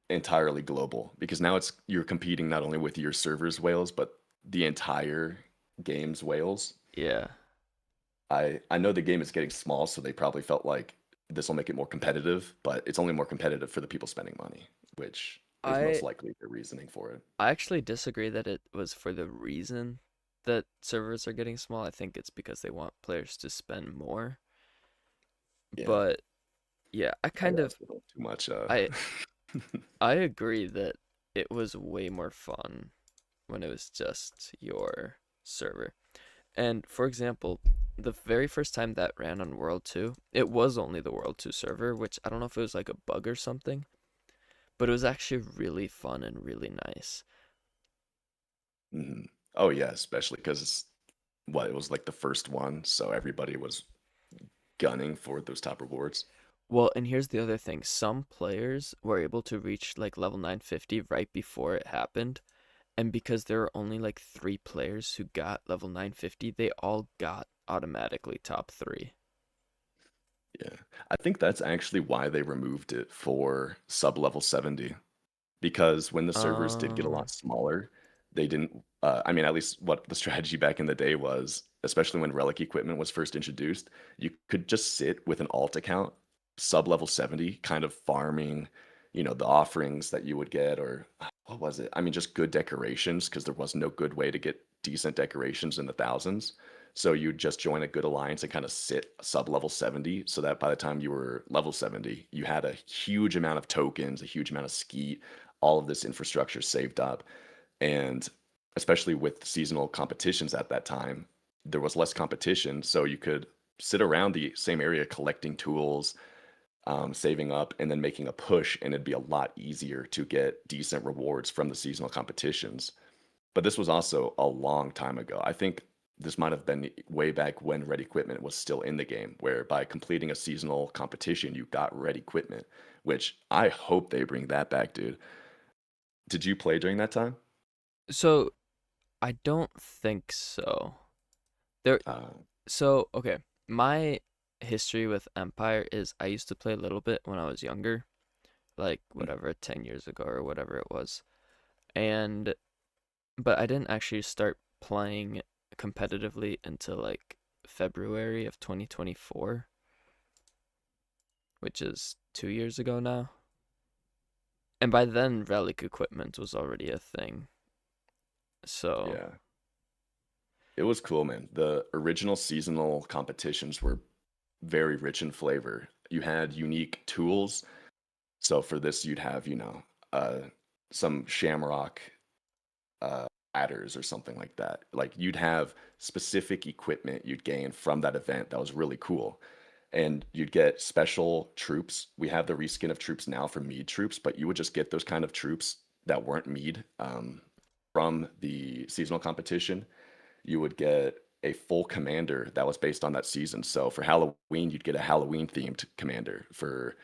entirely global because now you're competing not only with your server's whales, but the entire game's whales. Yeah. I know the game is getting small, so they probably felt like this will make it more competitive, but it's only more competitive for the people spending money, which is most I likely the reasoning for it. I actually disagree that it was for the reason that servers are getting small. I think it's because they want players to spend more. Yeah, But yeah, that's a little too much. I I agree that it was way more fun when it was just your server. And for example, the very first time that ran on World 2, it was only the World 2 server, which I don't know if it was like a bug or something, but it was actually really fun and really nice. Mhm. Oh yeah, especially because it was like the first one, so everybody was gunning for those top rewards. Well, and here's the other thing. Some players were able to reach like level 950 right before it happened. And because there were only like 3 players who got level 950, they all got automatically top 3. Yeah. I think that's actually why they removed it for sub level 70 because when the servers did get a Uh, lot smaller, they didn't I mean at least what the strategy back in the day was, especially when relic equipment was first introduced, you could just sit with an alt account sub-level 70 kind of farming, the offerings that you would get, or what was it? I mean, just good decorations because there was no good way to get decent decorations in the thousands. So you'd just join a good alliance and kind of sit sub-level 70 so that by the time you were level 70, you had a huge amount of tokens, a huge amount of skeet, all of this infrastructure saved up. And especially with seasonal competitions at that time, there was less competition, so you could sit around the same area collecting tools, saving up, and then making a push, and it'd be a lot easier to get decent rewards from the seasonal competitions. But this was also a long time ago. I think this might have been way back when red equipment was still in the game, where by completing a seasonal competition, you got red equipment, which I hope they bring that back, dude. Did you play during that time? So I don't think so. There Uh, so okay, my history with Empire is I used to play a little bit when I was younger, like mm, whatever, 10 years ago or whatever it was. And but I didn't actually start playing competitively until like February of 2024, which is 2 years ago now. And by then, relic equipment was already a thing. So, yeah. It was cool, man. The original seasonal competitions were very rich in flavor. You had unique tools. So for this, you'd have, uh, some shamrock ladders or something like that. Like you'd have specific equipment you'd gain from that event that was really cool. And you'd get special troops. We have the reskin of troops now for Mead troops, but you would just get those kind of troops that weren't Mead from the seasonal competition. You would get a full commander that was based on that season. So for Halloween, you'd get a Halloween themed commander. For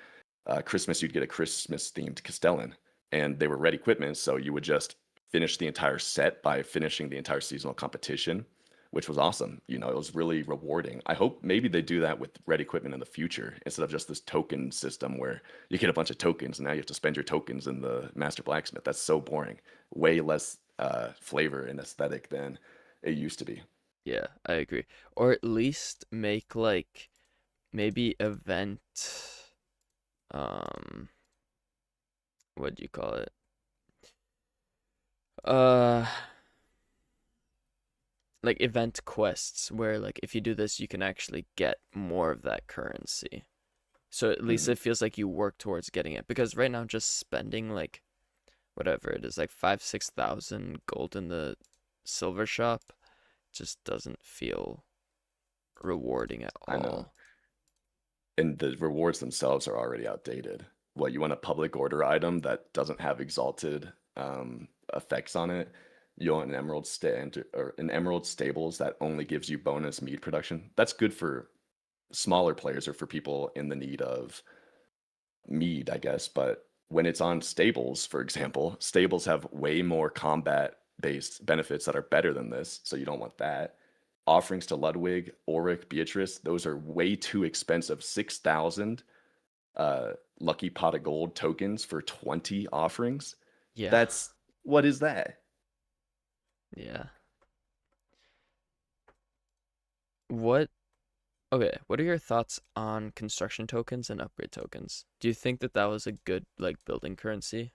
Christmas, you'd get a Christmas themed Castellan, and they were red equipment. So you would just finish the entire set by finishing the entire seasonal competition, which was awesome. It was really rewarding. I hope maybe they do that with red equipment in the future instead of just this token system where you get a bunch of tokens and now you have to spend your tokens in the master blacksmith. That's so boring. Way less flavor and aesthetic than it used to be. yeah, I agree. Or at least make like maybe event um what do you call it? Uh like event quests where like if you do this you can actually get more of that currency. So at least Mhm. it feels like you work towards getting it because right now just spending like whatever it is like 5 6,000 gold in the silver shop just doesn't feel rewarding at I know. all. And the rewards themselves are already outdated. What, you want a public order item that doesn't have exalted effects on it? You want an emerald stand or an emerald stables that only gives you bonus meat production? That's good for smaller players or for people in the need of mead, I guess. But when it's on stables, for example, stables have way more combat based benefits that are better than this. So you don't want that. Offerings to Ludwig, Auric, Beatrice, those are way too expensive. 6,000 lucky pot of gold tokens for 20 offerings. Yeah. That's what is that? Yeah. What Okay, what are your thoughts on construction tokens and upgrade tokens? Do you think that that was a good like building currency?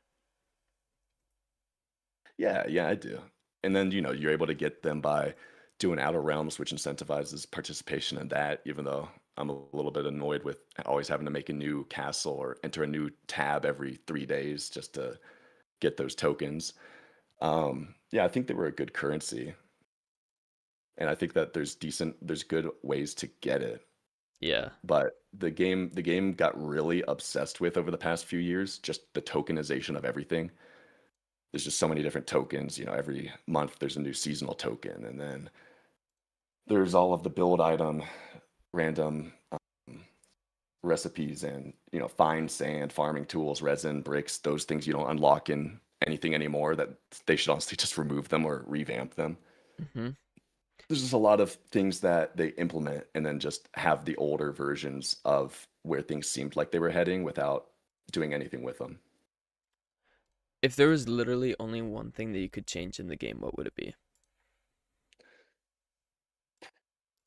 Yeah, yeah, I do. And then, you're able to get them by doing Outer Realms, which incentivizes participation in that, even though I'm a little bit annoyed with always having to make a new castle or enter a new tab every 3 days just to get those tokens. Yeah, I think they were a good currency. And I think that there's good ways to get it. Yeah. But the game got really obsessed with over the past few years, just the tokenization of everything. There's just so many different tokens. Every month there's a new seasonal token, and then there's all of the build item, random recipes, and fine sand, farming tools, resin, bricks. Those things you don't unlock in anything anymore. That they should honestly just remove them or revamp them. Mm-hmm. There's just a lot of things that they implement and then just have the older versions of where things seemed like they were heading without doing anything with them. If there was literally only one thing that you could change in the game, what would it be?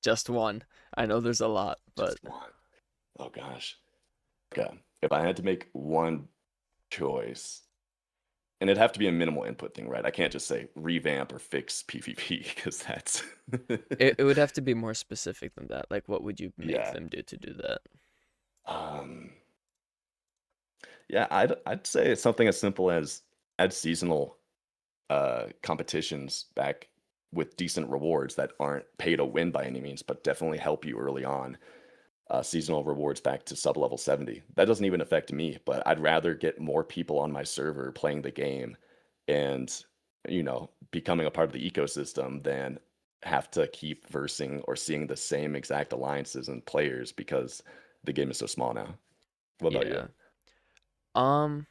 Just one. I know there's a lot, but Just one. Oh gosh. Okay. If I had to make one choice, and it'd have to be a minimal input thing, right? I can't just say revamp or fix PvP because that's It would have to be more specific than that. Like, what would you make yeah. them do to do that? Um, yeah, I'd say it's something as simple as add seasonal competitions back with decent rewards that aren't pay to win by any means, but definitely help you early on. Seasonal rewards back to sub level 70. That doesn't even affect me, but I'd rather get more people on my server playing the game and, becoming a part of the ecosystem than have to keep versing or seeing the same exact alliances and players because the game is so small now. What about you? Yeah. Um,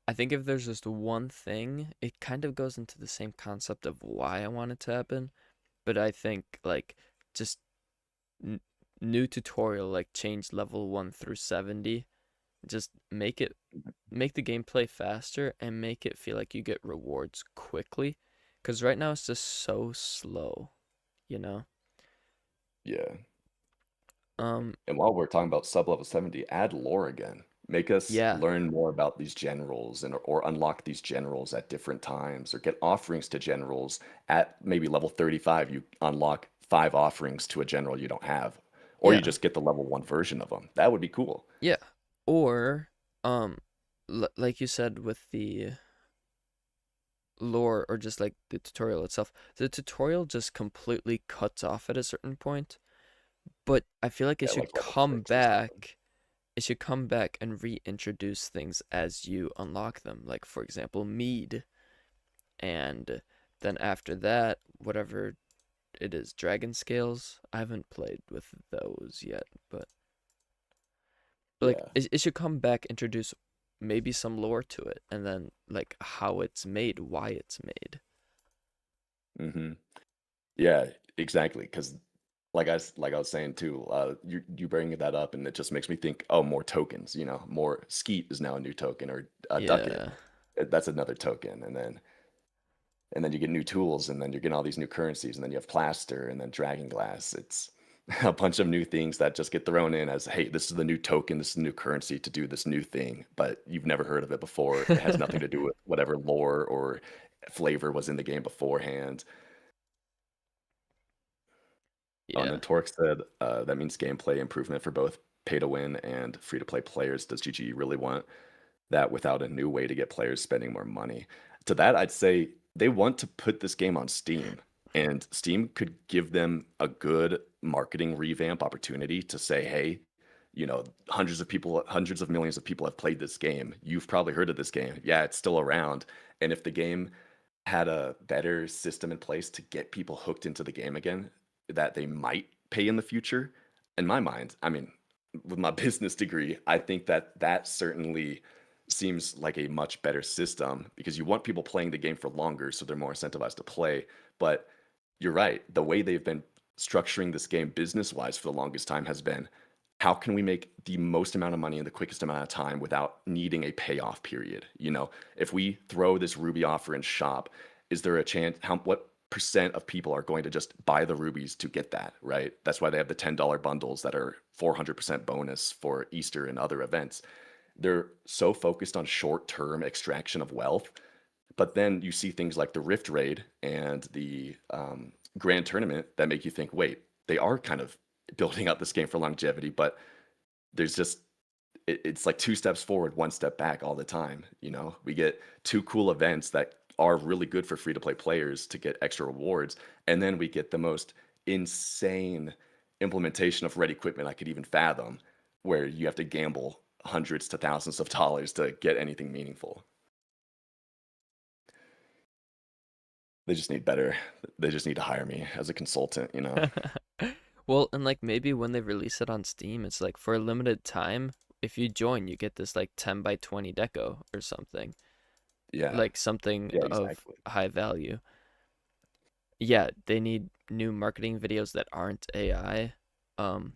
I think if there's just one thing, it kind of goes into the same concept of why I want it to happen, but I think like just n new tutorial, like change level 1 through 70, just make the gameplay faster and make it feel like you get rewards quickly, because right now it's just so slow, you know? Yeah. Um, And while we're talking about sub level 70, add lore again. Make us yeah, learn more about these generals and or unlock these generals at different times or get offerings to generals at maybe level 35 you unlock 5 offerings to a general you don't have or you yeah, just get the level 1 version of them. That would be cool. yeah. Or, um, l like you said with the lore or just like the tutorial itself, the tutorial just completely cuts off at a certain point, but I feel like it Yeah, should like level come 6 or something. back. It should come back and reintroduce things as you unlock them. Like, for example, mead. And then after that, whatever it is, dragon scales. I haven't played with those yet, but like Yeah. it should come back, introduce maybe some lore to it, and then like how it's made, why it's made. Mhm. Yeah, exactly. Because like I was saying too, you bring that up, and it just makes me think, oh, more tokens. More skeet is now a new token, or a ducat. Yeah. That's another token, and then you get new tools, and then you're getting all these new currencies, and then you have plaster, and then dragon glass. It's a bunch of new things that just get thrown in as, hey, this is the new token, this is the new currency to do this new thing, but you've never heard of it before. It has nothing to do with whatever lore or flavor was in the game beforehand. Oh, and Yeah. then Torque said that means gameplay improvement for both pay to win and free to play players. Does GG really want that without a new way to get players spending more money? To that, I'd say they want to put this game on Steam, and Steam could give them a good marketing revamp opportunity to say, hey, hundreds of people, hundreds of millions of people have played this game. You've probably heard of this game. Yeah, it's still around. And if the game had a better system in place to get people hooked into the game again that they might pay in the future, in my mind, I mean, with my business degree, I think that that certainly seems like a much better system because you want people playing the game for longer so they're more incentivized to play. But you're right. The way they've been structuring this game business wise for the longest time has been how can we make the most amount of money in the quickest amount of time without needing a payoff period? If we throw this Ruby offer in shop, is there a chance what percent of people are going to just buy the rubies to get that, right? That's why they have the $10 bundles that are 400% bonus for Easter and other events. They're so focused on short-term extraction of wealth, but then you see things like the Rift Raid and the Grand Tournament that make you think, wait, they are kind of building up this game for longevity, but there's just it's like 2 steps forward, 1 step back all the time. We get two cool events that are really good for free to play players to get extra rewards, and then we get the most insane implementation of red equipment I could even fathom, where you have to gamble hundreds to thousands of dollars to get anything meaningful. They just need better. They just need to hire me as a consultant. Well, and like maybe when they release it on Steam, it's like for a limited time, if you join, you get this like 10 by 20 deco or something, Yeah. like something Yeah, of exactly. high value. Yeah, they need new marketing videos that aren't AI. Um,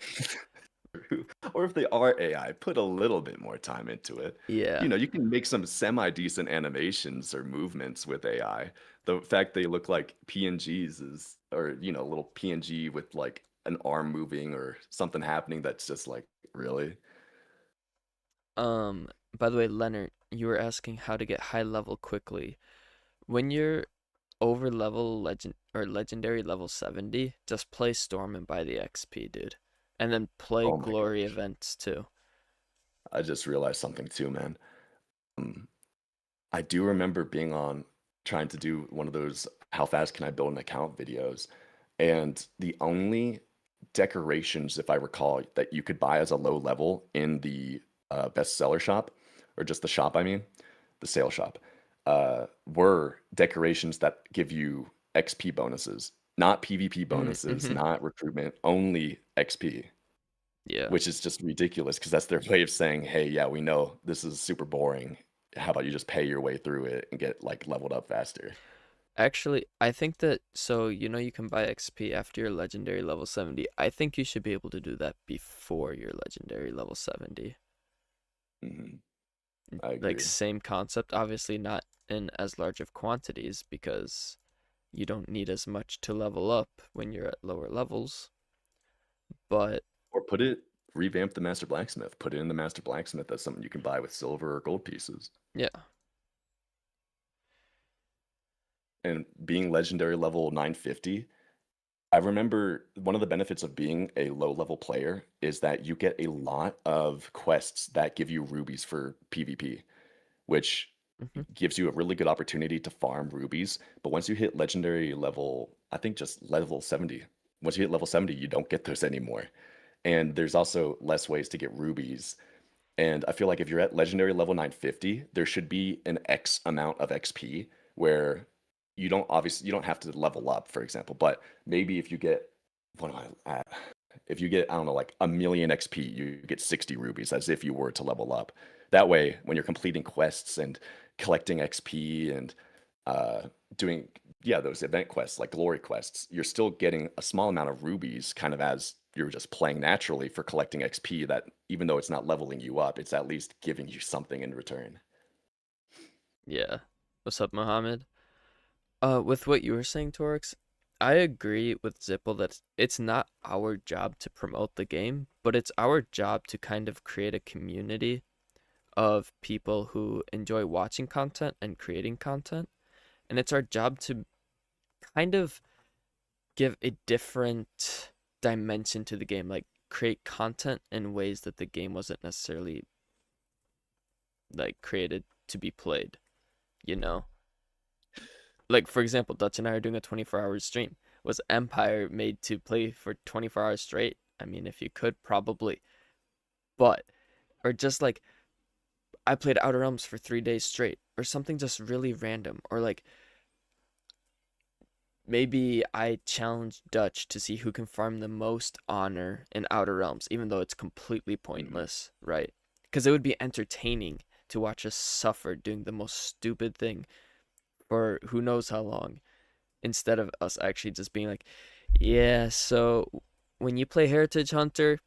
Or if they are AI, put a little bit more time into it. yeah, You can make some semi-decent animations or movements with AI. The fact they look like PNGs is, or, a little PNG with like an arm moving or something happening that's just like, really? Um, by the way, Leonard, you were asking how to get high level quickly. When you're over level legend or legendary level 70, just play Storm and buy the XP, dude. And then play Oh my glory gosh. events too. I just realized something too, man. Um, I do remember being on trying to do one of those how fast can I build an account videos. And the only decorations, if I recall, that you could buy as a low level in the bestseller shop, or just the shop, I mean, the sale shop, were decorations that give you XP bonuses, not PvP bonuses, Mm-hmm. not recruitment, only XP, Yeah. which is just ridiculous because that's their way of saying, hey, yeah, we know this is super boring. How about you just pay your way through it and get like leveled up faster? Actually, I think that so you can buy XP after your legendary level 70. I think you should be able to do that before your legendary level 70. Mhm. I Like agree. same concept, obviously not in as large of quantities because you don't need as much to level up when you're at lower levels. But Or revamp the Master Blacksmith. Put it in the Master Blacksmith. That's something you can buy with silver or gold pieces. yeah. And being legendary level 950, I remember one of the benefits of being a low level player is that you get a lot of quests that give you rubies for PvP, which Hmm. gives you a really good opportunity to farm rubies. But once you hit legendary level, I think just level 70, once you hit level 70, you don't get those anymore. And there's also less ways to get rubies. And I feel like if you're at legendary level 950, there should be an X amount of XP where you don't have to level up, for example. But maybe if you get what am I at? If you get, I don't know, like a million XP, you get 60 rubies as if you were to level up. That way, when you're completing quests and collecting XP and uh, doing, yeah, those event quests, like glory quests, you're still getting a small amount of rubies, kind of as you're just playing naturally for collecting XP that even though it's not leveling you up, it's at least giving you something in return. Yeah. What's up, Mohammed? With what you were saying, Torix, I agree with Zipple that it's not our job to promote the game, but it's our job to kind of create a community of people who enjoy watching content and creating content. And it's our job to kind of give a different dimension to the game, like create content in ways that the game wasn't necessarily like created to be played, you know? Like for example, Dutch and I are doing a 24-hour stream. Was Empire made to play for 24 hours straight? I mean, if you could, probably. But or just like I played Outer Realms for 3 days straight, or something just really random, or like maybe I challenge Dutch to see who can farm the most honor in Outer Realms, even though it's completely Mhm. pointless, right? Because it would be entertaining to watch us suffer doing the most stupid thing for who knows how long, instead of us actually just being like, yeah, so when you play Heritage Hunter,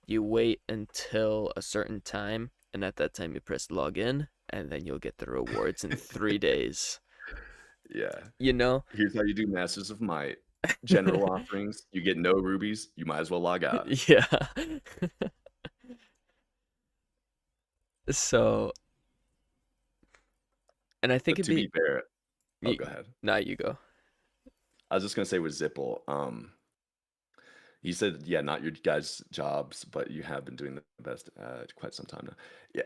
you wait until a certain time, and at that time you press login, and then you'll get the rewards in 3 days. Yeah. You know? Here's how you do Masters of Might. General offerings, you get no rubies, you might as well log out. Yeah. So, and I think But it'd to be, be fair, oh, y- go ahead. now you go. I was just gonna say with Zipple, you said, yeah, not your guys' jobs, but you have been doing the best quite some time now. Yeah,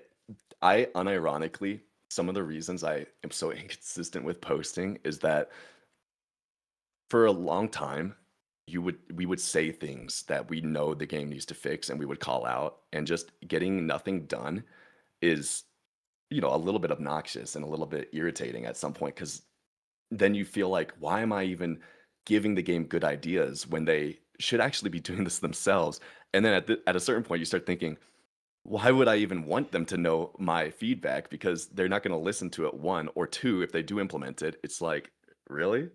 I unironically, some of the reasons I am so inconsistent with posting is that for a long time, we would say things that we know the game needs to fix and we would call out, and just getting nothing done is, a little bit obnoxious and a little bit irritating at some point because then you feel like, why am I even giving the game good ideas when they should actually be doing this themselves? And then at a certain point, you start thinking, why would I even want them to know my feedback? Because they're not going to listen to it, one, or two, if they do implement it, it's like, really?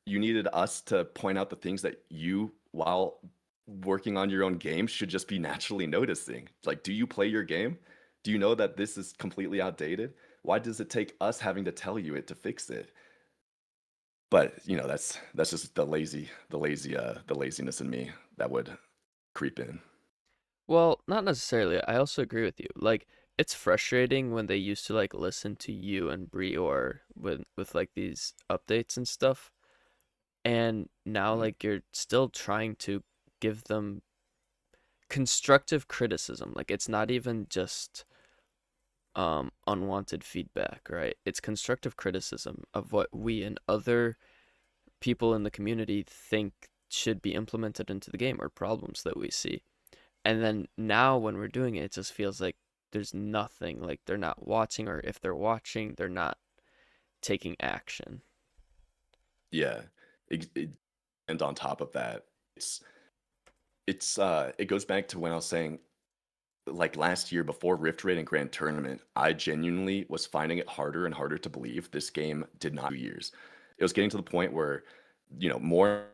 You needed us to point out the things that you, while working on your own game, should just be naturally noticing. Like, do you play your game? Do you know that this is completely outdated? Why does it take us having to tell you it to fix it? But, that's just the laziness in me that would creep in. Well, not necessarily. I also agree with you. Like, it's frustrating when they used to like listen to you and Brior with like these updates and stuff, and now Mhm. like you're still trying to give them constructive criticism. Like it's not even just unwanted feedback, right? It's constructive criticism of what we and other people in the community think should be implemented into the game or problems that we see. And then now when we're doing it, it just feels like there's nothing, like they're not watching, or if they're watching, they're not taking action. Yeah. And on top of that, it's it goes back to when I was saying like last year before Rift Raid and Grand Tournament, I genuinely was finding it harder and harder to believe this game did not 2 years. It was getting to the point where, more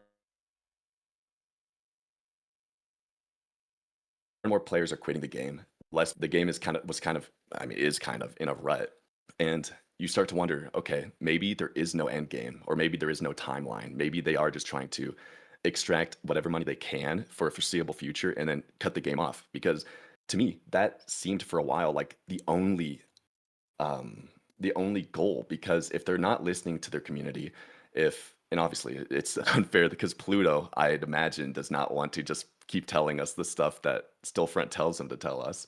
and more players are quitting the game. Less the game I mean, is kind of in a rut. And you start to wonder, okay, maybe there is no end game, or maybe there is no timeline. Maybe they are just trying to extract whatever money they can for a foreseeable future and then cut the game off. Because to me, that seemed for a while like the only goal, because if they're not listening to their community, if and obviously it's unfair because Pluto, I'd imagine, does not want to just keep telling us the stuff that Stillfront tells him to tell us.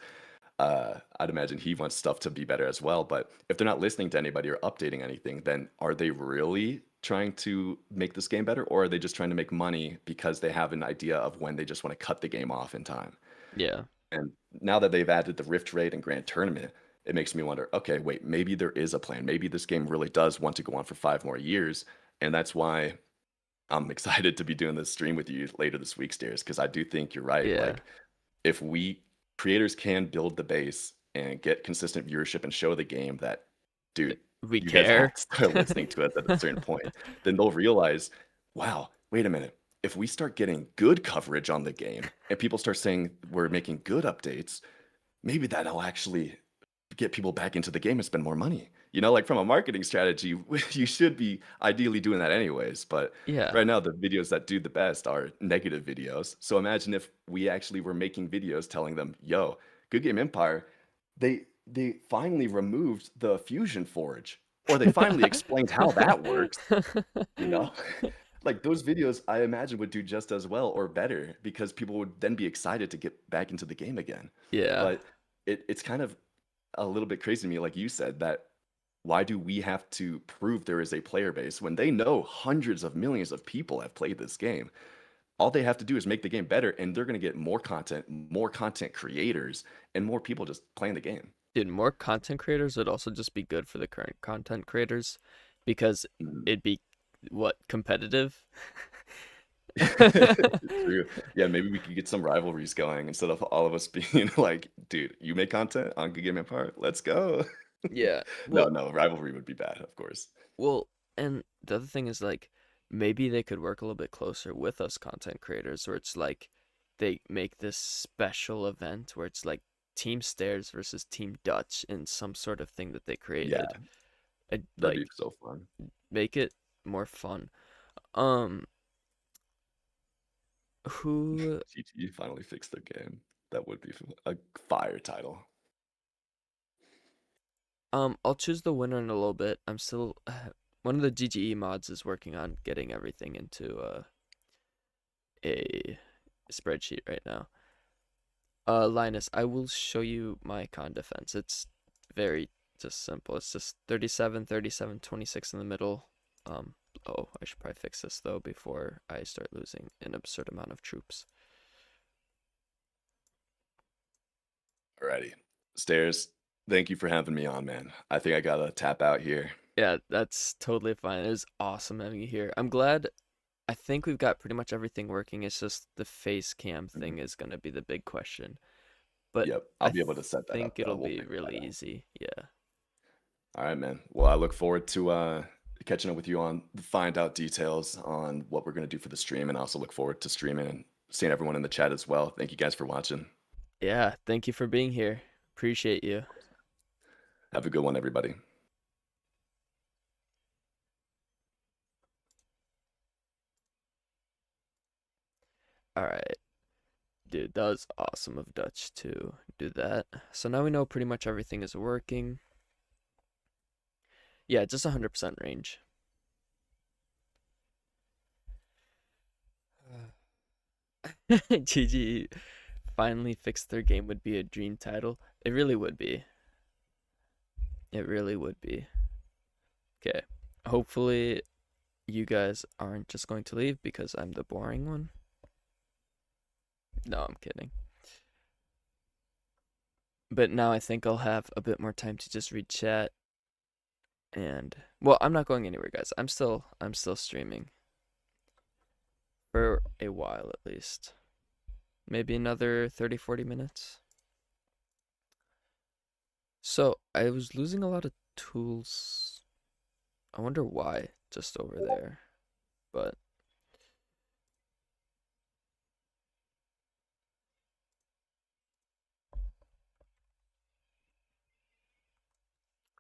I'd imagine he wants stuff to be better as well. But if they're not listening to anybody or updating anything, then are they really trying to make this game better, or are they just trying to make money because they have an idea of when they just want to cut the game off in time? Yeah. And now that they've added the Rift Raid and Grand Tournament, it makes me wonder, okay, wait, maybe there is a plan. Maybe this game really does want to go on for 5 more years. And that's why I'm excited to be doing this stream with you later this week, Stairs, because I do think you're right. Yeah. Like, if we creators can build the base and get consistent viewership and show the game that, dude, We you guys have care. to start listening to us at a certain point, then they'll realize, wow, wait a minute. If we start getting good coverage on the game and people start saying we're making good updates, maybe that'll actually get people back into the game and spend more money. Like from a marketing strategy, you should be ideally doing that anyways. But Yeah. right now, the videos that do the best are negative videos. So imagine if we actually were making videos telling them, "Yo, Good Game Empire, they finally removed the fusion forge, or they finally explained how that works." You know, like those videos, I imagine would do just as well or better because people would then be excited to get back into the game again. Yeah. But it's kind of a little bit crazy to me, like you said, that why do we have to prove there is a player base when they know hundreds of millions of people have played this game? All they have to do is make the game better, and they're going to get more content creators, and more people just playing the game. Dude, more content creators would also just be good for the current content creators because Mhm. it'd be what competitive. True. Yeah, maybe we could get some rivalries going instead of all of us being like, dude, you make content on Good Game Empire? Let's go. Yeah. No, Well, no, rivalry would be bad, of course. well, and the other thing is like maybe they could work a little bit closer with us content creators where it's like they make this special event where it's like Team Stairs versus Team Dutch in some sort of thing that they Yeah, created. And that'd be like so fun. make it more fun. Um who GG finally fixed their game. That would be a fire title. I'll choose the winner in a little bit. I'm still one of the GGE mods is working on getting everything into a spreadsheet right now. Linus, I will show you my con defense. It's very just simple. It's just 37, 37, 26 in the middle. Um, oh, I should probably fix this though before I start losing an absurd amount of troops. Alrighty. Stairs, thank you for having me on, man. I think I gotta tap out here. Yeah, that's totally fine. It was awesome having you here. I'm glad. I think we've got pretty much everything working. It's just the face cam Mhm. thing is going to be the big question. But Yep, I'll I be able to set that up think it'll though. We'll be figure really that out. easy. Yeah. All right, man. Well, I look forward to catching up with you on the find out details on what we're gonna do for the stream, and I also look forward to streaming and seeing everyone in the chat as well. Thank you guys for watching. Yeah. Thank you for being here. Appreciate you. Have a good one, everybody. All right. Dude, that was awesome of Dutch to do that. So now we know pretty much everything is working. Yeah, just 100% range. GG finally fixed their game would be a dream title. It really would be. It really would be. Okay. Hopefully you guys aren't just going to leave because I'm the boring one. No, I'm kidding. But now I think I'll have a bit more time to just read chat and well, I'm not going anywhere, guys. I'm still streaming for a while at least. Maybe another 30, 40 minutes. So, I was losing a lot of tools. I wonder why just over there. But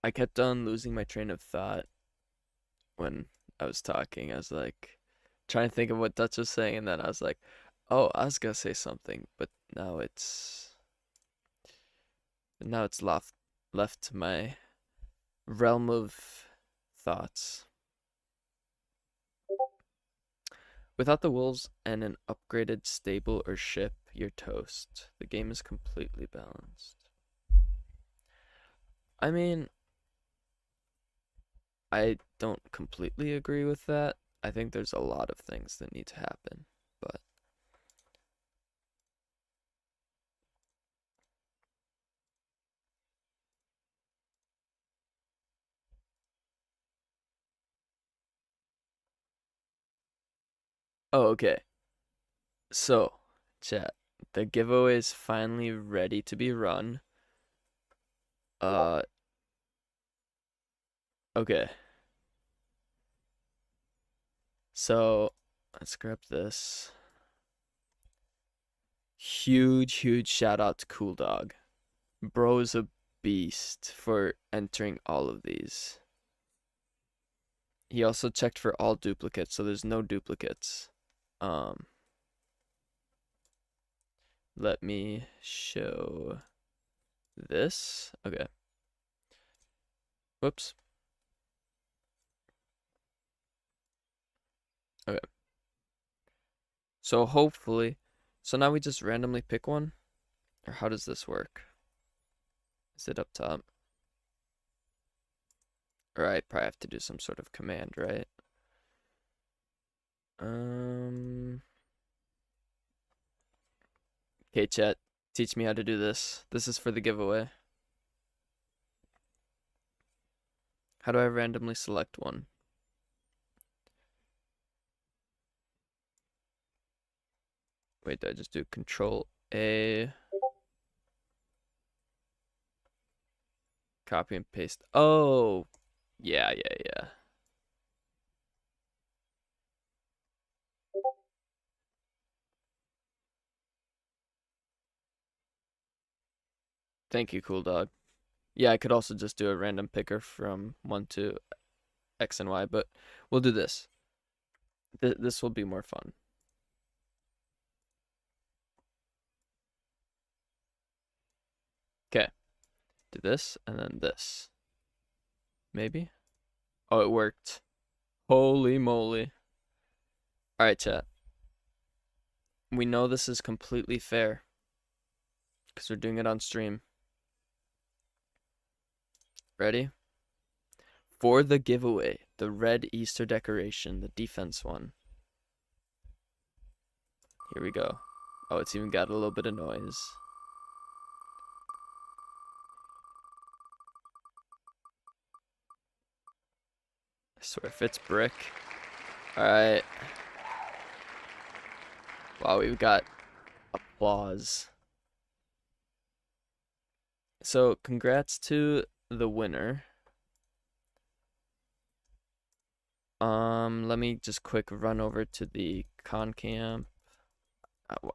I kept on losing my train of thought when I was talking. I was like trying to think of what Dutch was saying, and then I was like, "Oh, I was gonna say something," but now it's left to my realm of thoughts. Without the wolves and an upgraded stable or ship, you're toast. The game is completely balanced. I mean, I don't completely agree with that. I think there's a lot of things that need to happen, but oh, okay. So, chat, the giveaway is finally ready to be run. Uh, okay. So, let's grab this. Huge, huge shout out to Cool Dog. Bro is a beast for entering all of these. He also checked for all duplicates, so there's no duplicates. Um, Let me show this. Okay. Whoops. Okay. So hopefully, so now we just randomly pick one, or how does this work? Is it up top? Or I probably have to do some sort of command, right? Um. Okay, chat. Teach me how to do this. This is for the giveaway. How do I randomly select one? Wait, did I just do Control A? Copy and paste. Oh, yeah, yeah, yeah. Thank you, cool dog. Yeah, I could also just do a random picker from 1 to X and Y, but we'll do this. This will be more fun. Okay, do this and then this. Maybe? Oh, it worked. Holy moly. All right, chat. We know this is completely fair because we're doing it on stream. Ready? For the giveaway, the red Easter decoration, the defense one. Here we go. Oh, it's even got a little bit of noise. I swear if it's brick. Alright. Wow, we've got applause. So, congrats to the winner. Let me just quick run over to the con camp.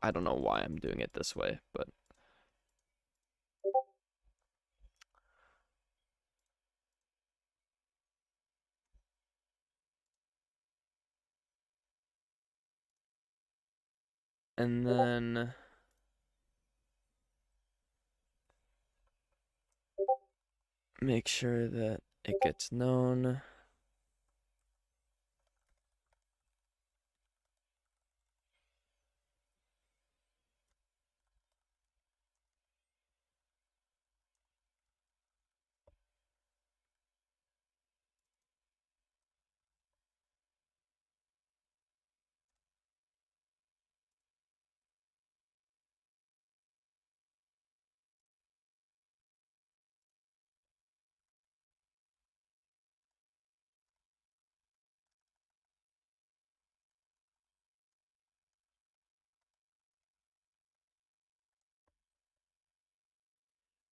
I don't know why I'm doing it this way, but and then make sure that it gets known.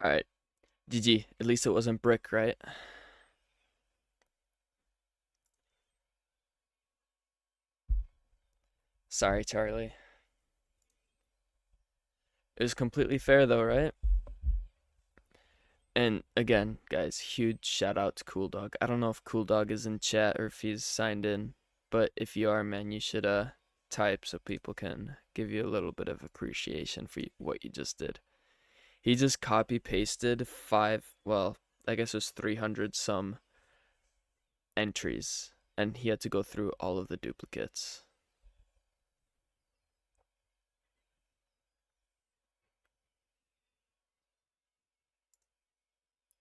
All right, GG. At least it wasn't brick, right? Sorry, Charlie. It was completely fair though, right? And again, guys, huge shout out to Cool Dog. I don't know if Cool Dog is in chat or if he's signed in, but if you are, man, you should type so people can give you a little bit of appreciation for what you just did. He just copy pasted well, I guess it was 300 some entries, and he had to go through all of the duplicates.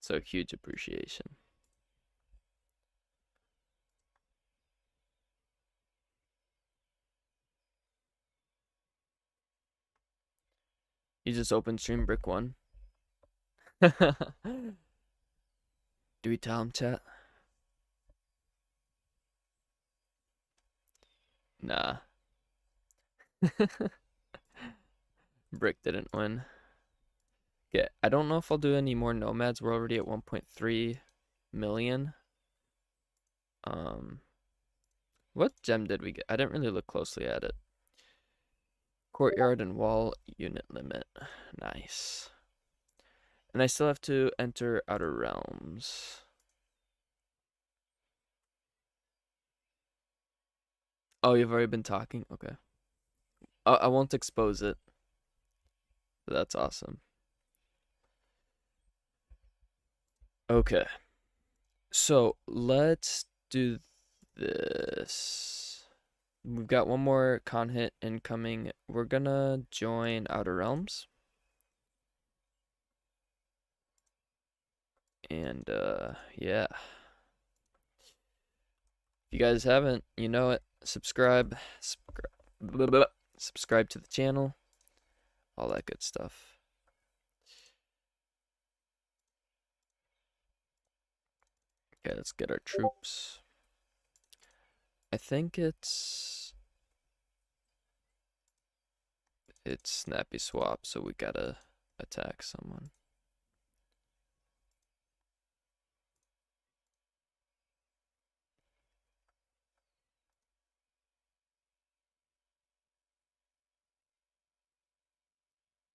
So huge appreciation. You just open stream brick one. Do we tell him, chat? Nah. Brick didn't win. Okay, I don't know if I'll do any more nomads. We're already at 1.3 million. What gem did we get? I didn't really look closely at it. Courtyard and wall unit limit. Nice. And I still have to enter Outer Realms. Oh, you've already been talking? Okay. I won't expose it. That's awesome. Okay. So let's do this. We've got one more con hit incoming. We're gonna join Outer Realms. And yeah. If you guys haven't, you know it. Subscribe subscribe to the channel. All that good stuff. Okay, let's get our troops. I think it's snappy swap, so we gotta attack someone.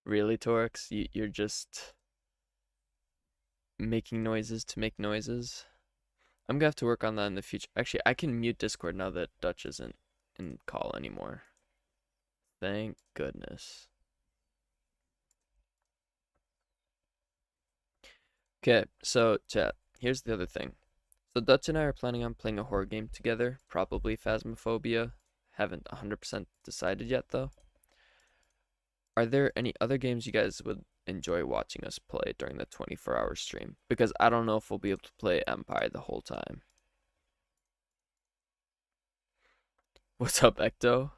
Really, Torx? You're just making noises to make noises? I'm gonna have to work on that in the future. Actually, I can mute Discord now that Dutch isn't in call anymore. Thank goodness. Okay, so chat, here's the other thing. So Dutch and I are planning on playing a horror game together, probably Phasmophobia. Haven't 100% decided yet though. Are there any other games you guys would enjoy watching us play during the 24-hour stream? Because I don't know if we'll be able to play Empire the whole time. What's up, Ecto?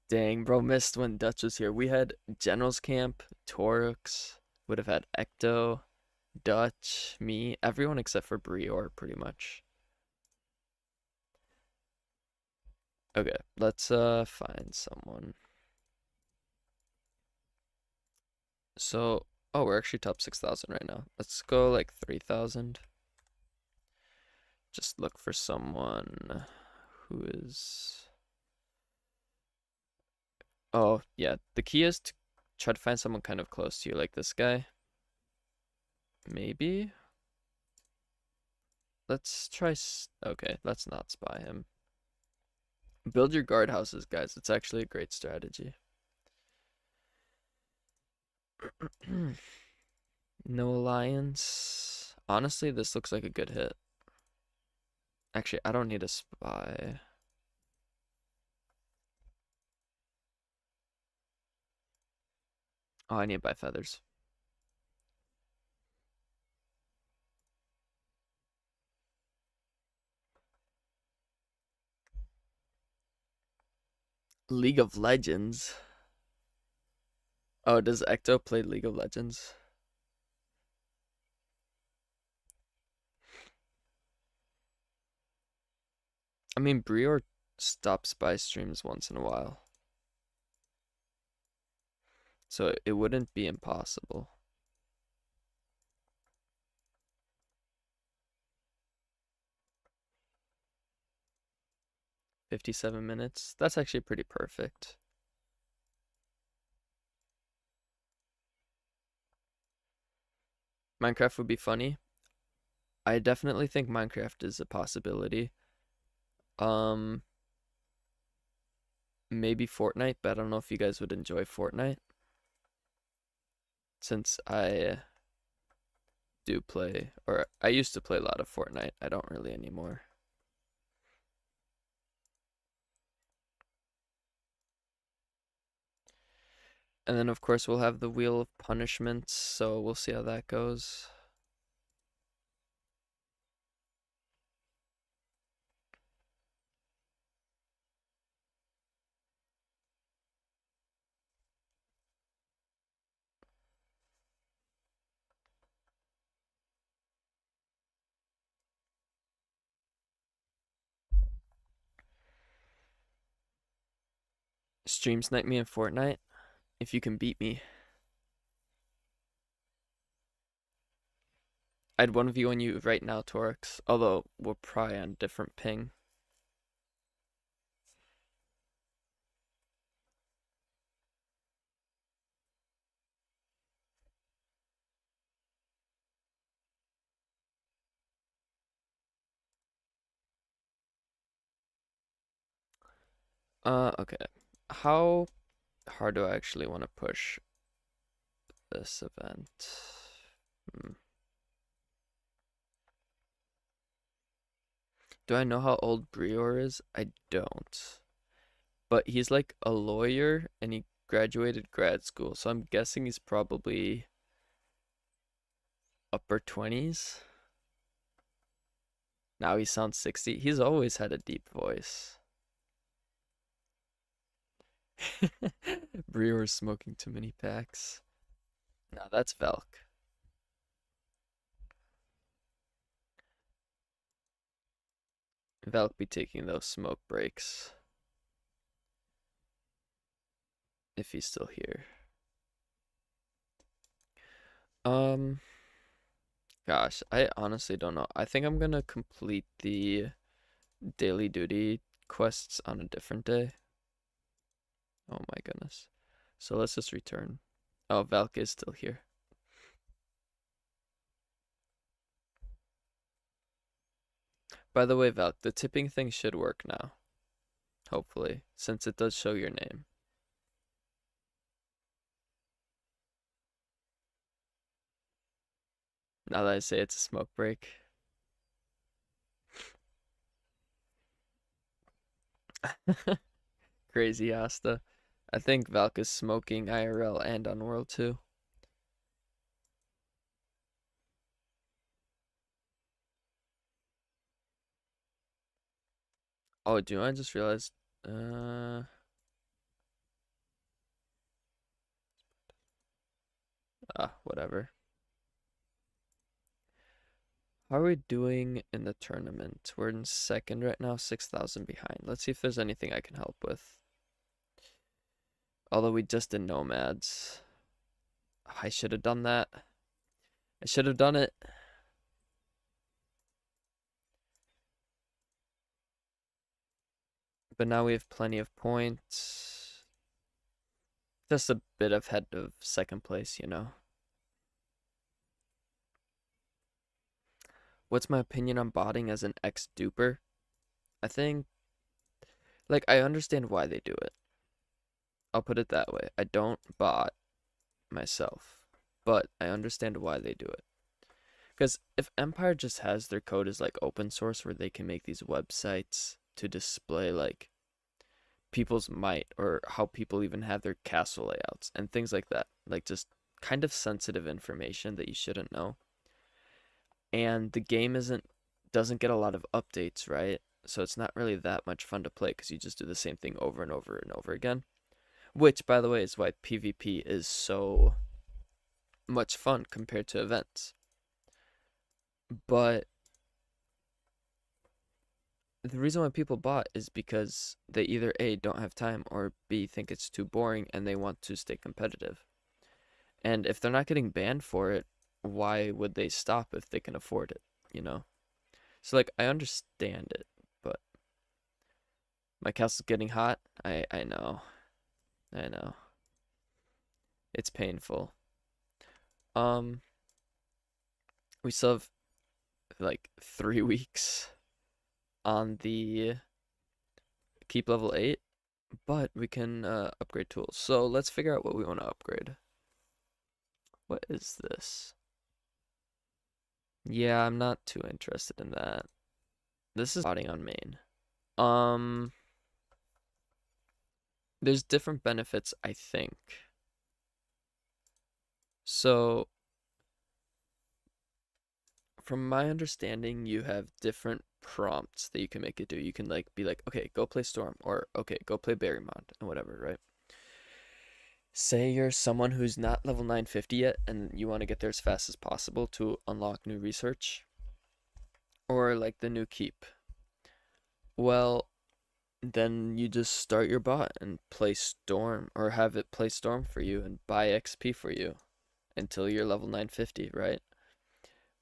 Dang, bro, missed when Dutch was here. We had General's Camp, Torux, would have had Ecto, Dutch, me, everyone except for Brior, pretty much. Okay, let's find someone. So, oh, we're actually top 6,000 right now. Let's go like 3,000. Just look for someone who is. Oh, yeah. The key is to try to find someone kind of close to you, like this guy. Maybe. Let's try. Okay, let's not spy him. Build your guardhouses, guys. It's actually a great strategy. No alliance. Honestly, this looks like a good hit. Actually, I don't need a spy. Oh, I need to buy feathers. League of Legends. Oh, does Ecto play League of Legends? I mean, Brior stops by streams once in a while, so it wouldn't be impossible. 57 minutes. That's actually pretty perfect. Minecraft would be funny. I definitely think Minecraft is a possibility. Um, maybe Fortnite, but I don't know if you guys would enjoy Fortnite since I do play, or I used to play a lot of Fortnite. I don't really anymore. And then, of course, we'll have the Wheel of Punishments, so we'll see how that goes. Stream snipe me in Fortnite if you can beat me. I'd 1v on you right now, Torx, although we're probably on different ping. Okay. How hard do I actually want to push this event? Hmm. Do I know how old Brior is? I don't. But he's like a lawyer and he graduated grad school, so I'm guessing he's probably upper 20s. Now he sounds 60. He's always had a deep voice. Brior's smoking too many packs. Nah, that's Velk. Velk be taking those smoke breaks if he's still here. Um, Gosh, I honestly don't know. I think I'm gonna complete the daily duty quests on a different day. Oh my goodness. So let's just return. Oh, Valk is still here. By the way, Valk, the tipping thing should work now. Hopefully, since it does show your name. Now that I say it's a smoke break. Crazy Asta. I think Valk is smoking IRL and on World too. Oh, do I just realized? Uh, Whatever. How are we doing in the tournament? We're in second right now, 6,000 behind. Let's see if there's anything I can help with. Although we just did nomads. I should have done that. I should have done it. But now we have plenty of points. Just a bit of head of second place, you know. What's my opinion on botting as an ex-duper? I think, like, I understand why they do it. I'll put it that way. I don't bot myself, but I understand why they do it. Because if Empire just has their code as like open source where they can make these websites to display like people's might or how people even have their castle layouts and things like that, like just kind of sensitive information that you shouldn't know. And the game isn't doesn't get a lot of updates, right? So it's not really that much fun to play because you just do the same thing over and over and over again. Which, by the way, is why PvP is so much fun compared to events. But the reason why people bought is because they either A, don't have time, or B, think it's too boring and they want to stay competitive. And if they're not getting banned for it, why would they stop if they can afford it, you know? So like I understand it, but my castle's getting hot. I know. I know. It's painful. Um we still have like 3 weeks on the keep level 8, but we can upgrade tools. So let's figure out what we want to upgrade. What is this? Yeah, I'm not too interested in that. This is spotting on main. Um, there's different benefits, I think. So, from my understanding, you have different prompts that you can make it do. You can like be like, okay, go play Storm, or okay, go play Berrymont, and whatever, right? Say you're someone who's not level 950 yet, and you want to get there as fast as possible to unlock new research, or like the new keep. Well, then you just start your bot and play Storm, or have it play Storm for you and buy XP for you until you're level 950, right?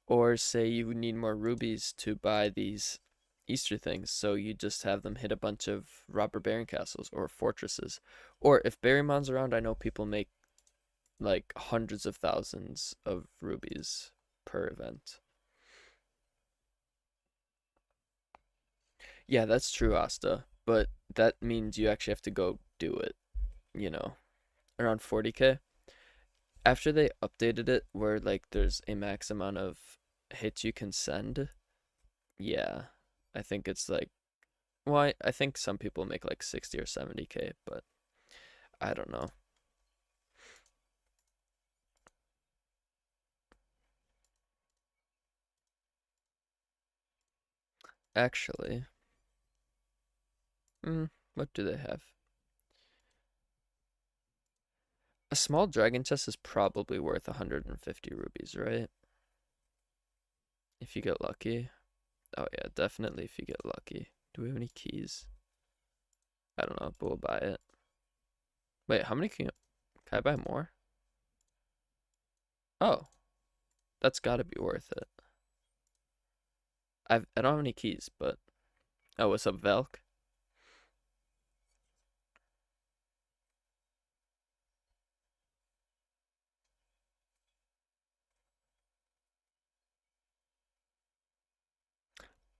Or say you need more rubies to buy these Easter things, so you just have them hit a bunch of robber baron castles or fortresses. Or if Barrymon's around, I know people make like hundreds of thousands of rubies per event. Yeah, that's true, Asta, but that means you actually have to go do it, you know, around 40k. After they updated it where like there's a max amount of hits you can send, yeah, I think it's like, well, I think some people make like 60 or 70k, but I don't know. Actually, what do they have? A small dragon chest is probably worth 150 rubies, right? If you get lucky. Oh yeah, definitely if you get lucky. Do we have any keys? I don't know, but we'll buy it. Wait, how many can I buy more? Oh, that's gotta be worth it. I don't have any keys, but oh, what's up, Velk?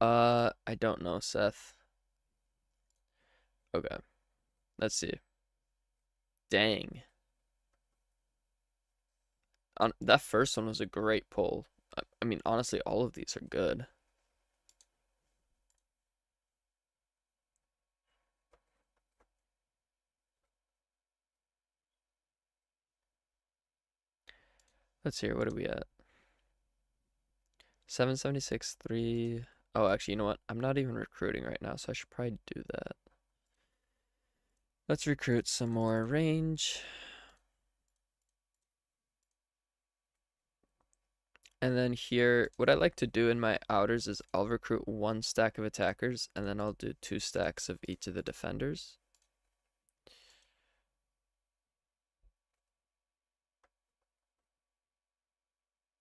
I don't know, Seth. Okay, let's see. Dang. That first one was a great pull. I mean, honestly, all of these are good. Let's see here. What are we at? 776, 3. Oh, actually, you know what? I'm not even recruiting right now, so I should probably do that. Let's recruit some more range. And then here, what I like to do in my outers is I'll recruit one stack of attackers, and then I'll do 2 stacks of each of the defenders.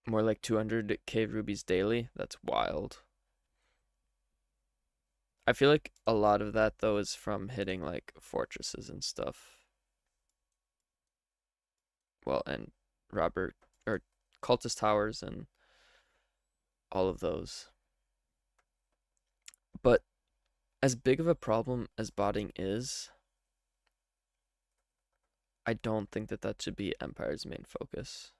More like 200k rubies daily. That's wild. I feel like a lot of that though is from hitting like fortresses and stuff. Well, and Robert or cultist towers and all of those. But as big of a problem as botting is, I don't think that that should be Empire's main focus.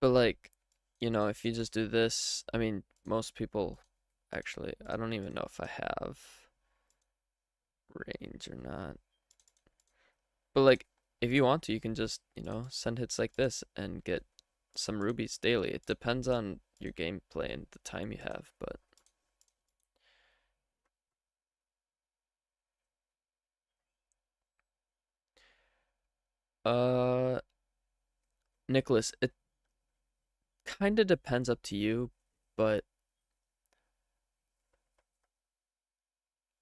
But like, if you just do this, I mean, most people actually, I don't even know if I have range or not. But like, if you want to, you can just, send hits like this and get some rubies daily. It depends on your gameplay and the time you have, but uh Nicholas, it kind of depends up to you, but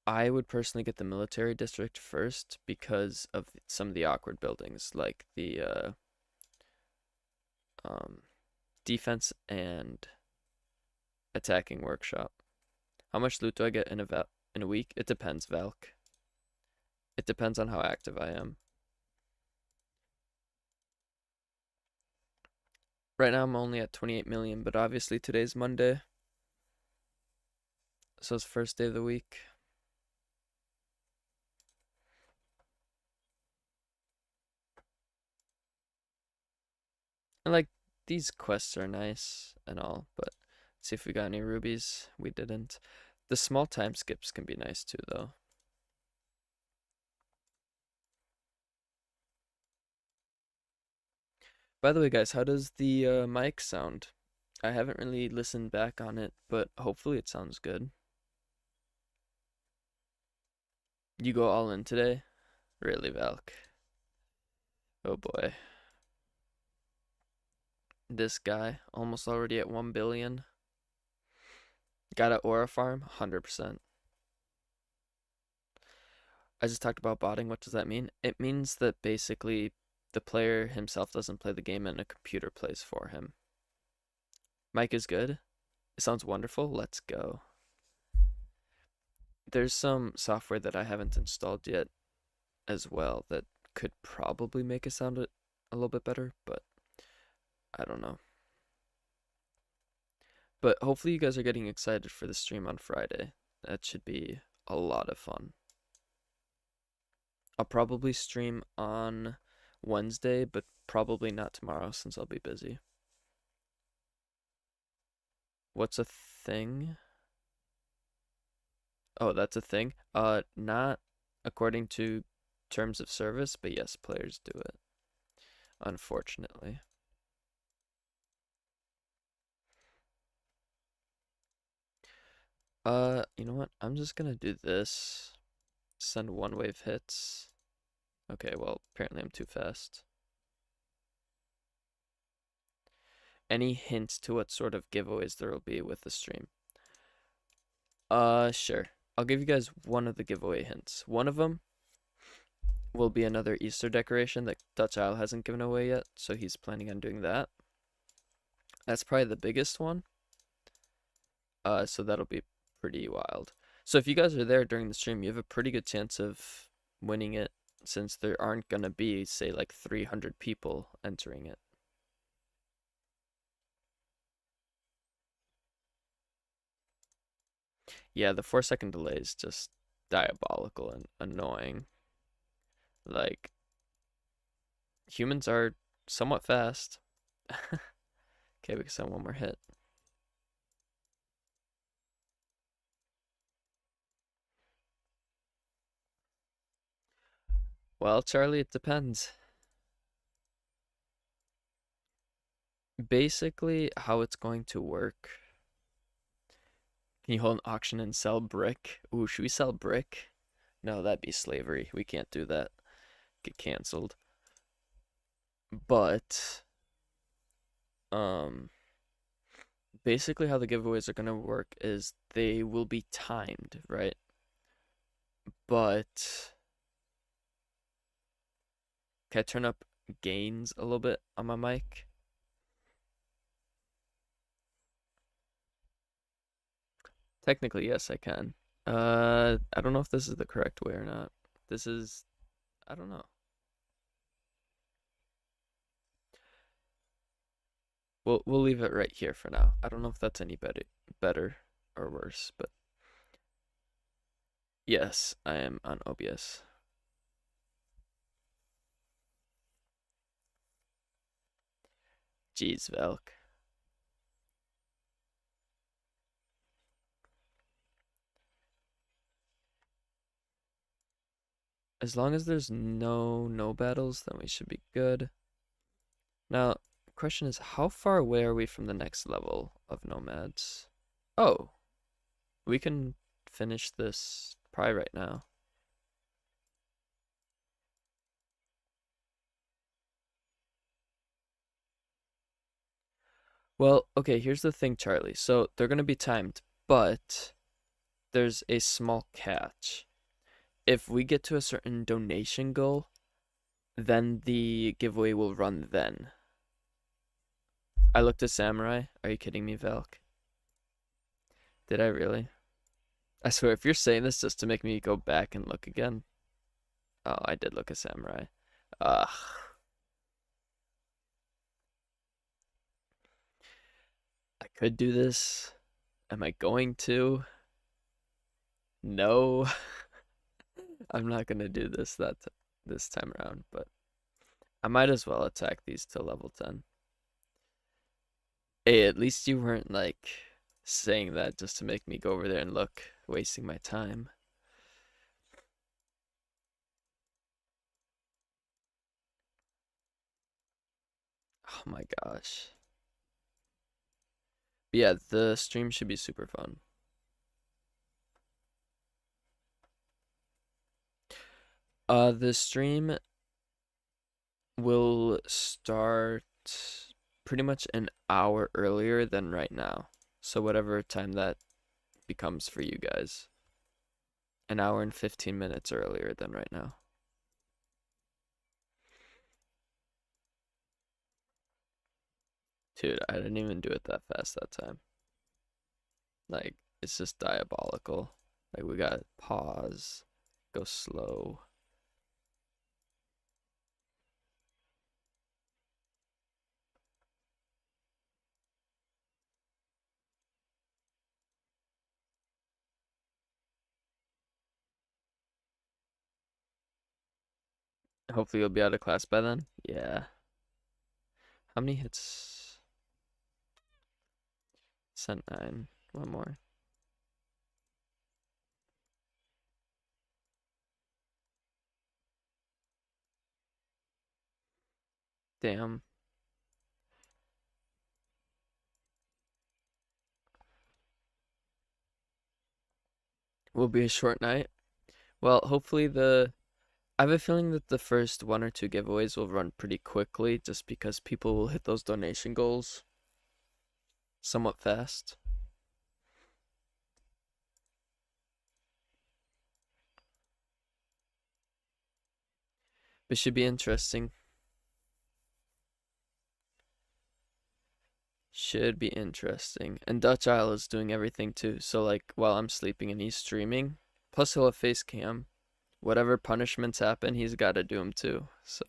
I would personally get the military district first because of some of the awkward buildings, like the um, defense and attacking workshop. How much loot do I get in a week? It depends, Valk. It depends on how active I am. Right now I'm only at 28 million, but obviously today's Monday, so it's first day of the week. And like these quests are nice and all, but let's see if we got any rubies. We didn't. The small time skips can be nice too, though. By the way, guys, how does the mic sound? I haven't really listened back on it, but hopefully it sounds good. You go all in today? Really, Valk? Oh boy. This guy, almost already at 1 billion. Got a aura farm? 100%. I just talked about botting. What does that mean? It means that basically the player himself doesn't play the game and a computer plays for him. Mic is good. It sounds wonderful. Let's go. There's some software that I haven't installed yet as well that could probably make it sound a little bit better, but I don't know. But hopefully you guys are getting excited for the stream on Friday. That should be a lot of fun. I'll probably stream on Wednesday, but probably not tomorrow since I'll be busy. What's a thing? Oh, that's a thing. Not according to terms of service, but yes, players do it, unfortunately. You know what? I'm just gonna do this. Send one wave hits. Okay, well, apparently I'm too fast. Any hints to what sort of giveaways there will be with the stream? Sure. I'll give you guys one of the giveaway hints. One of them will be another Easter decoration that Dutch Isle hasn't given away yet, so he's planning on doing that. That's probably the biggest one. So that'll be pretty wild. So if you guys are there during the stream, you have a pretty good chance of winning it since there aren't gonna be, say, like 300 people entering it. Yeah, the 4 second delay is just diabolical and annoying. Like, humans are somewhat fast. Okay, we can send one more hit. Well, Charlie, it depends. Basically, how it's going to work. Can you hold an auction and sell brick? Ooh, should we sell brick? No, that'd be slavery. We can't do that. Get canceled. But, um, basically how the giveaways are gonna work is they will be timed, right? But can I turn up gains a little bit on my mic? Technically, yes, I can. I don't know if this is the correct way or not. This is, I don't know. We'll leave it right here for now. I don't know if that's any better or worse, but yes, I am on OBS. Jeez, Velk. As long as there's no battles, then we should be good. Now, question is, how far away are we from the next level of nomads? Oh, we can finish this probably right now. Well, okay, here's the thing, Charlie. So they're gonna be timed, but there's a small catch. If we get to a certain donation goal, then the giveaway will run then. I looked at Samurai. Are you kidding me, Valk? Did I really? I swear, if you're saying this just to make me go back and look again. Oh, I did look at Samurai. Ugh. I could do this. Am I going to? No. I'm not gonna do this this time around, but I might as well attack these to level 10. Hey, at least you weren't like saying that just to make me go over there and look, wasting my time. Oh my gosh. But yeah, the stream should be super fun. The stream will start pretty much an hour earlier than right now. So whatever time that becomes for you guys. An hour and 15 minutes earlier than right now. Dude, I didn't even do it that fast that time. Like, it's just diabolical. Like, we got pause, go slow. Hopefully you'll be out of class by then. Yeah. How many hits? Sent 9. One more. Damn. Will be a short night. Well, hopefully I have a feeling that the first one or two giveaways will run pretty quickly just because people will hit those donation goals somewhat fast. But should be interesting. Should be interesting. And Dutch Isle is doing everything too. So like while I'm sleeping and he's streaming, plus he'll have face cam. Whatever punishments happen, he's got to do them too. So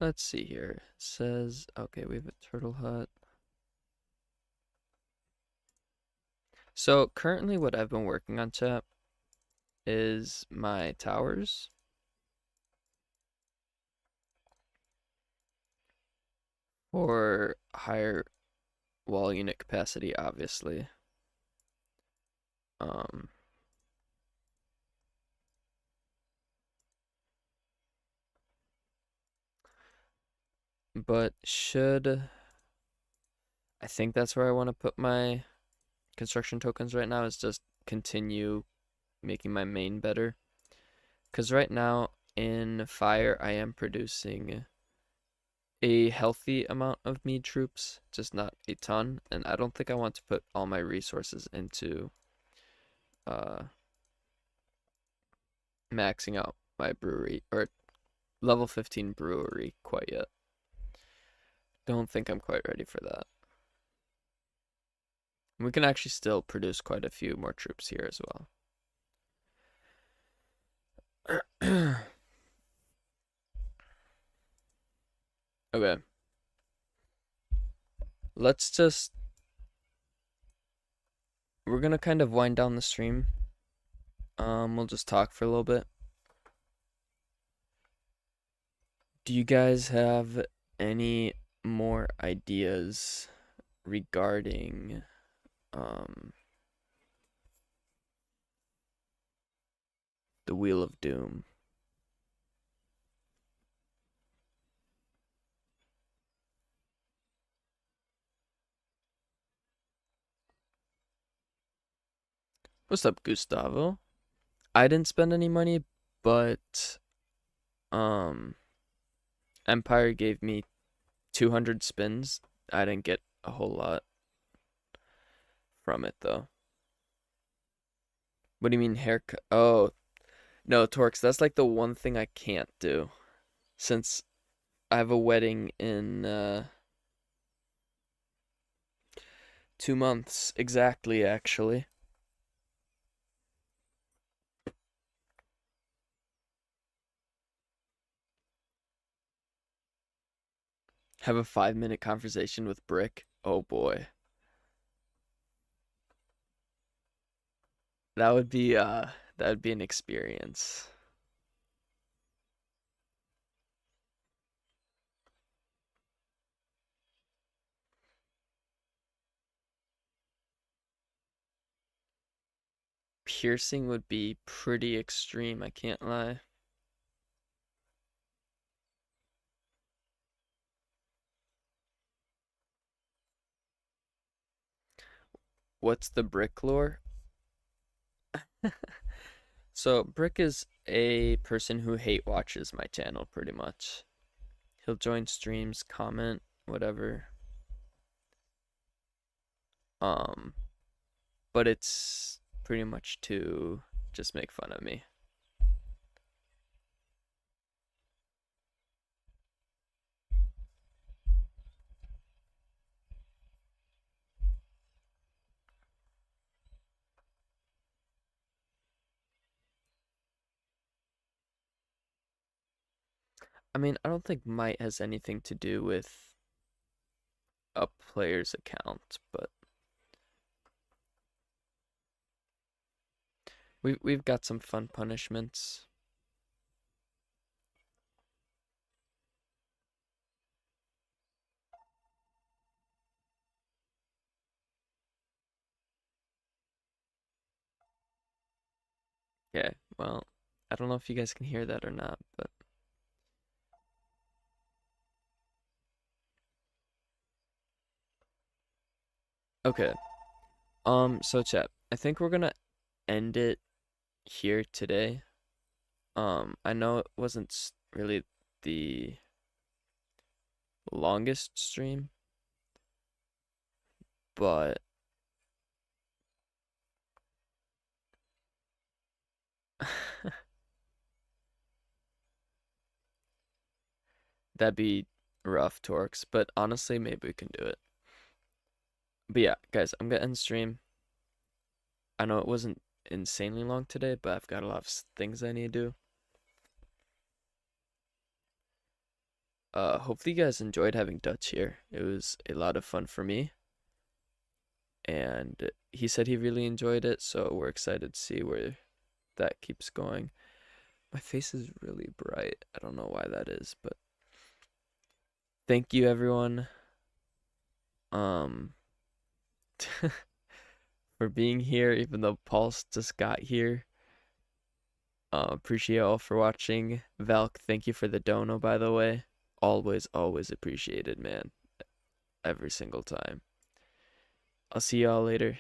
let's see here. It says, okay, we have a turtle hut. So currently what I've been working on, chat, is my towers. For higher wall unit capacity, obviously. Um, but I think that's where I want to put my construction tokens right now is just continue making my main better. Because right now in fire, I am producing a healthy amount of mead troops, just not a ton. And I don't think I want to put all my resources into uh, maxing out my brewery or level 15 brewery quite yet. Don't think I'm quite ready for that. We can actually still produce quite a few more troops here as well. Okay. Let's just we're gonna kind of wind down the stream. We'll just talk for a little bit. Do you guys have any more ideas regarding um the Wheel of Doom? What's up, Gustavo? I didn't spend any money, but um Empire gave me 200 spins. I didn't get a whole lot from it though. What do you mean haircut? Oh, no, Torx, that's like the one thing I can't do since I have a wedding in 2 months exactly, actually. Have a 5 minute conversation with Brick. Oh boy. That would be an experience. Piercing would be pretty extreme, I can't lie. What's the Brick lore? So, Brick is a person who hate watches my channel pretty much. He'll join streams, comment, whatever. Um, but it's pretty much to just make fun of me. I mean, I don't think might has anything to do with a player's account, but we've got some fun punishments. Okay, well, I don't know if you guys can hear that or not, but okay. So chat, I think we're gonna end it here today. I know it wasn't really the longest stream, but that'd be rough, Torx. But honestly, maybe we can do it. But yeah, guys, I'm gonna end stream. I know it wasn't insanely long today, but I've got a lot of things I need to do. Hopefully you guys enjoyed having Dutch here. It was a lot of fun for me, and he said he really enjoyed it, so we're excited to see where that keeps going. My face is really bright. I don't know why that is, but thank you everyone um for being here even though Pulse just got here. Appreciate all for watching. Valk, thank you for the dono, by the way. Always appreciated, man. Every single time. I'll see y'all later.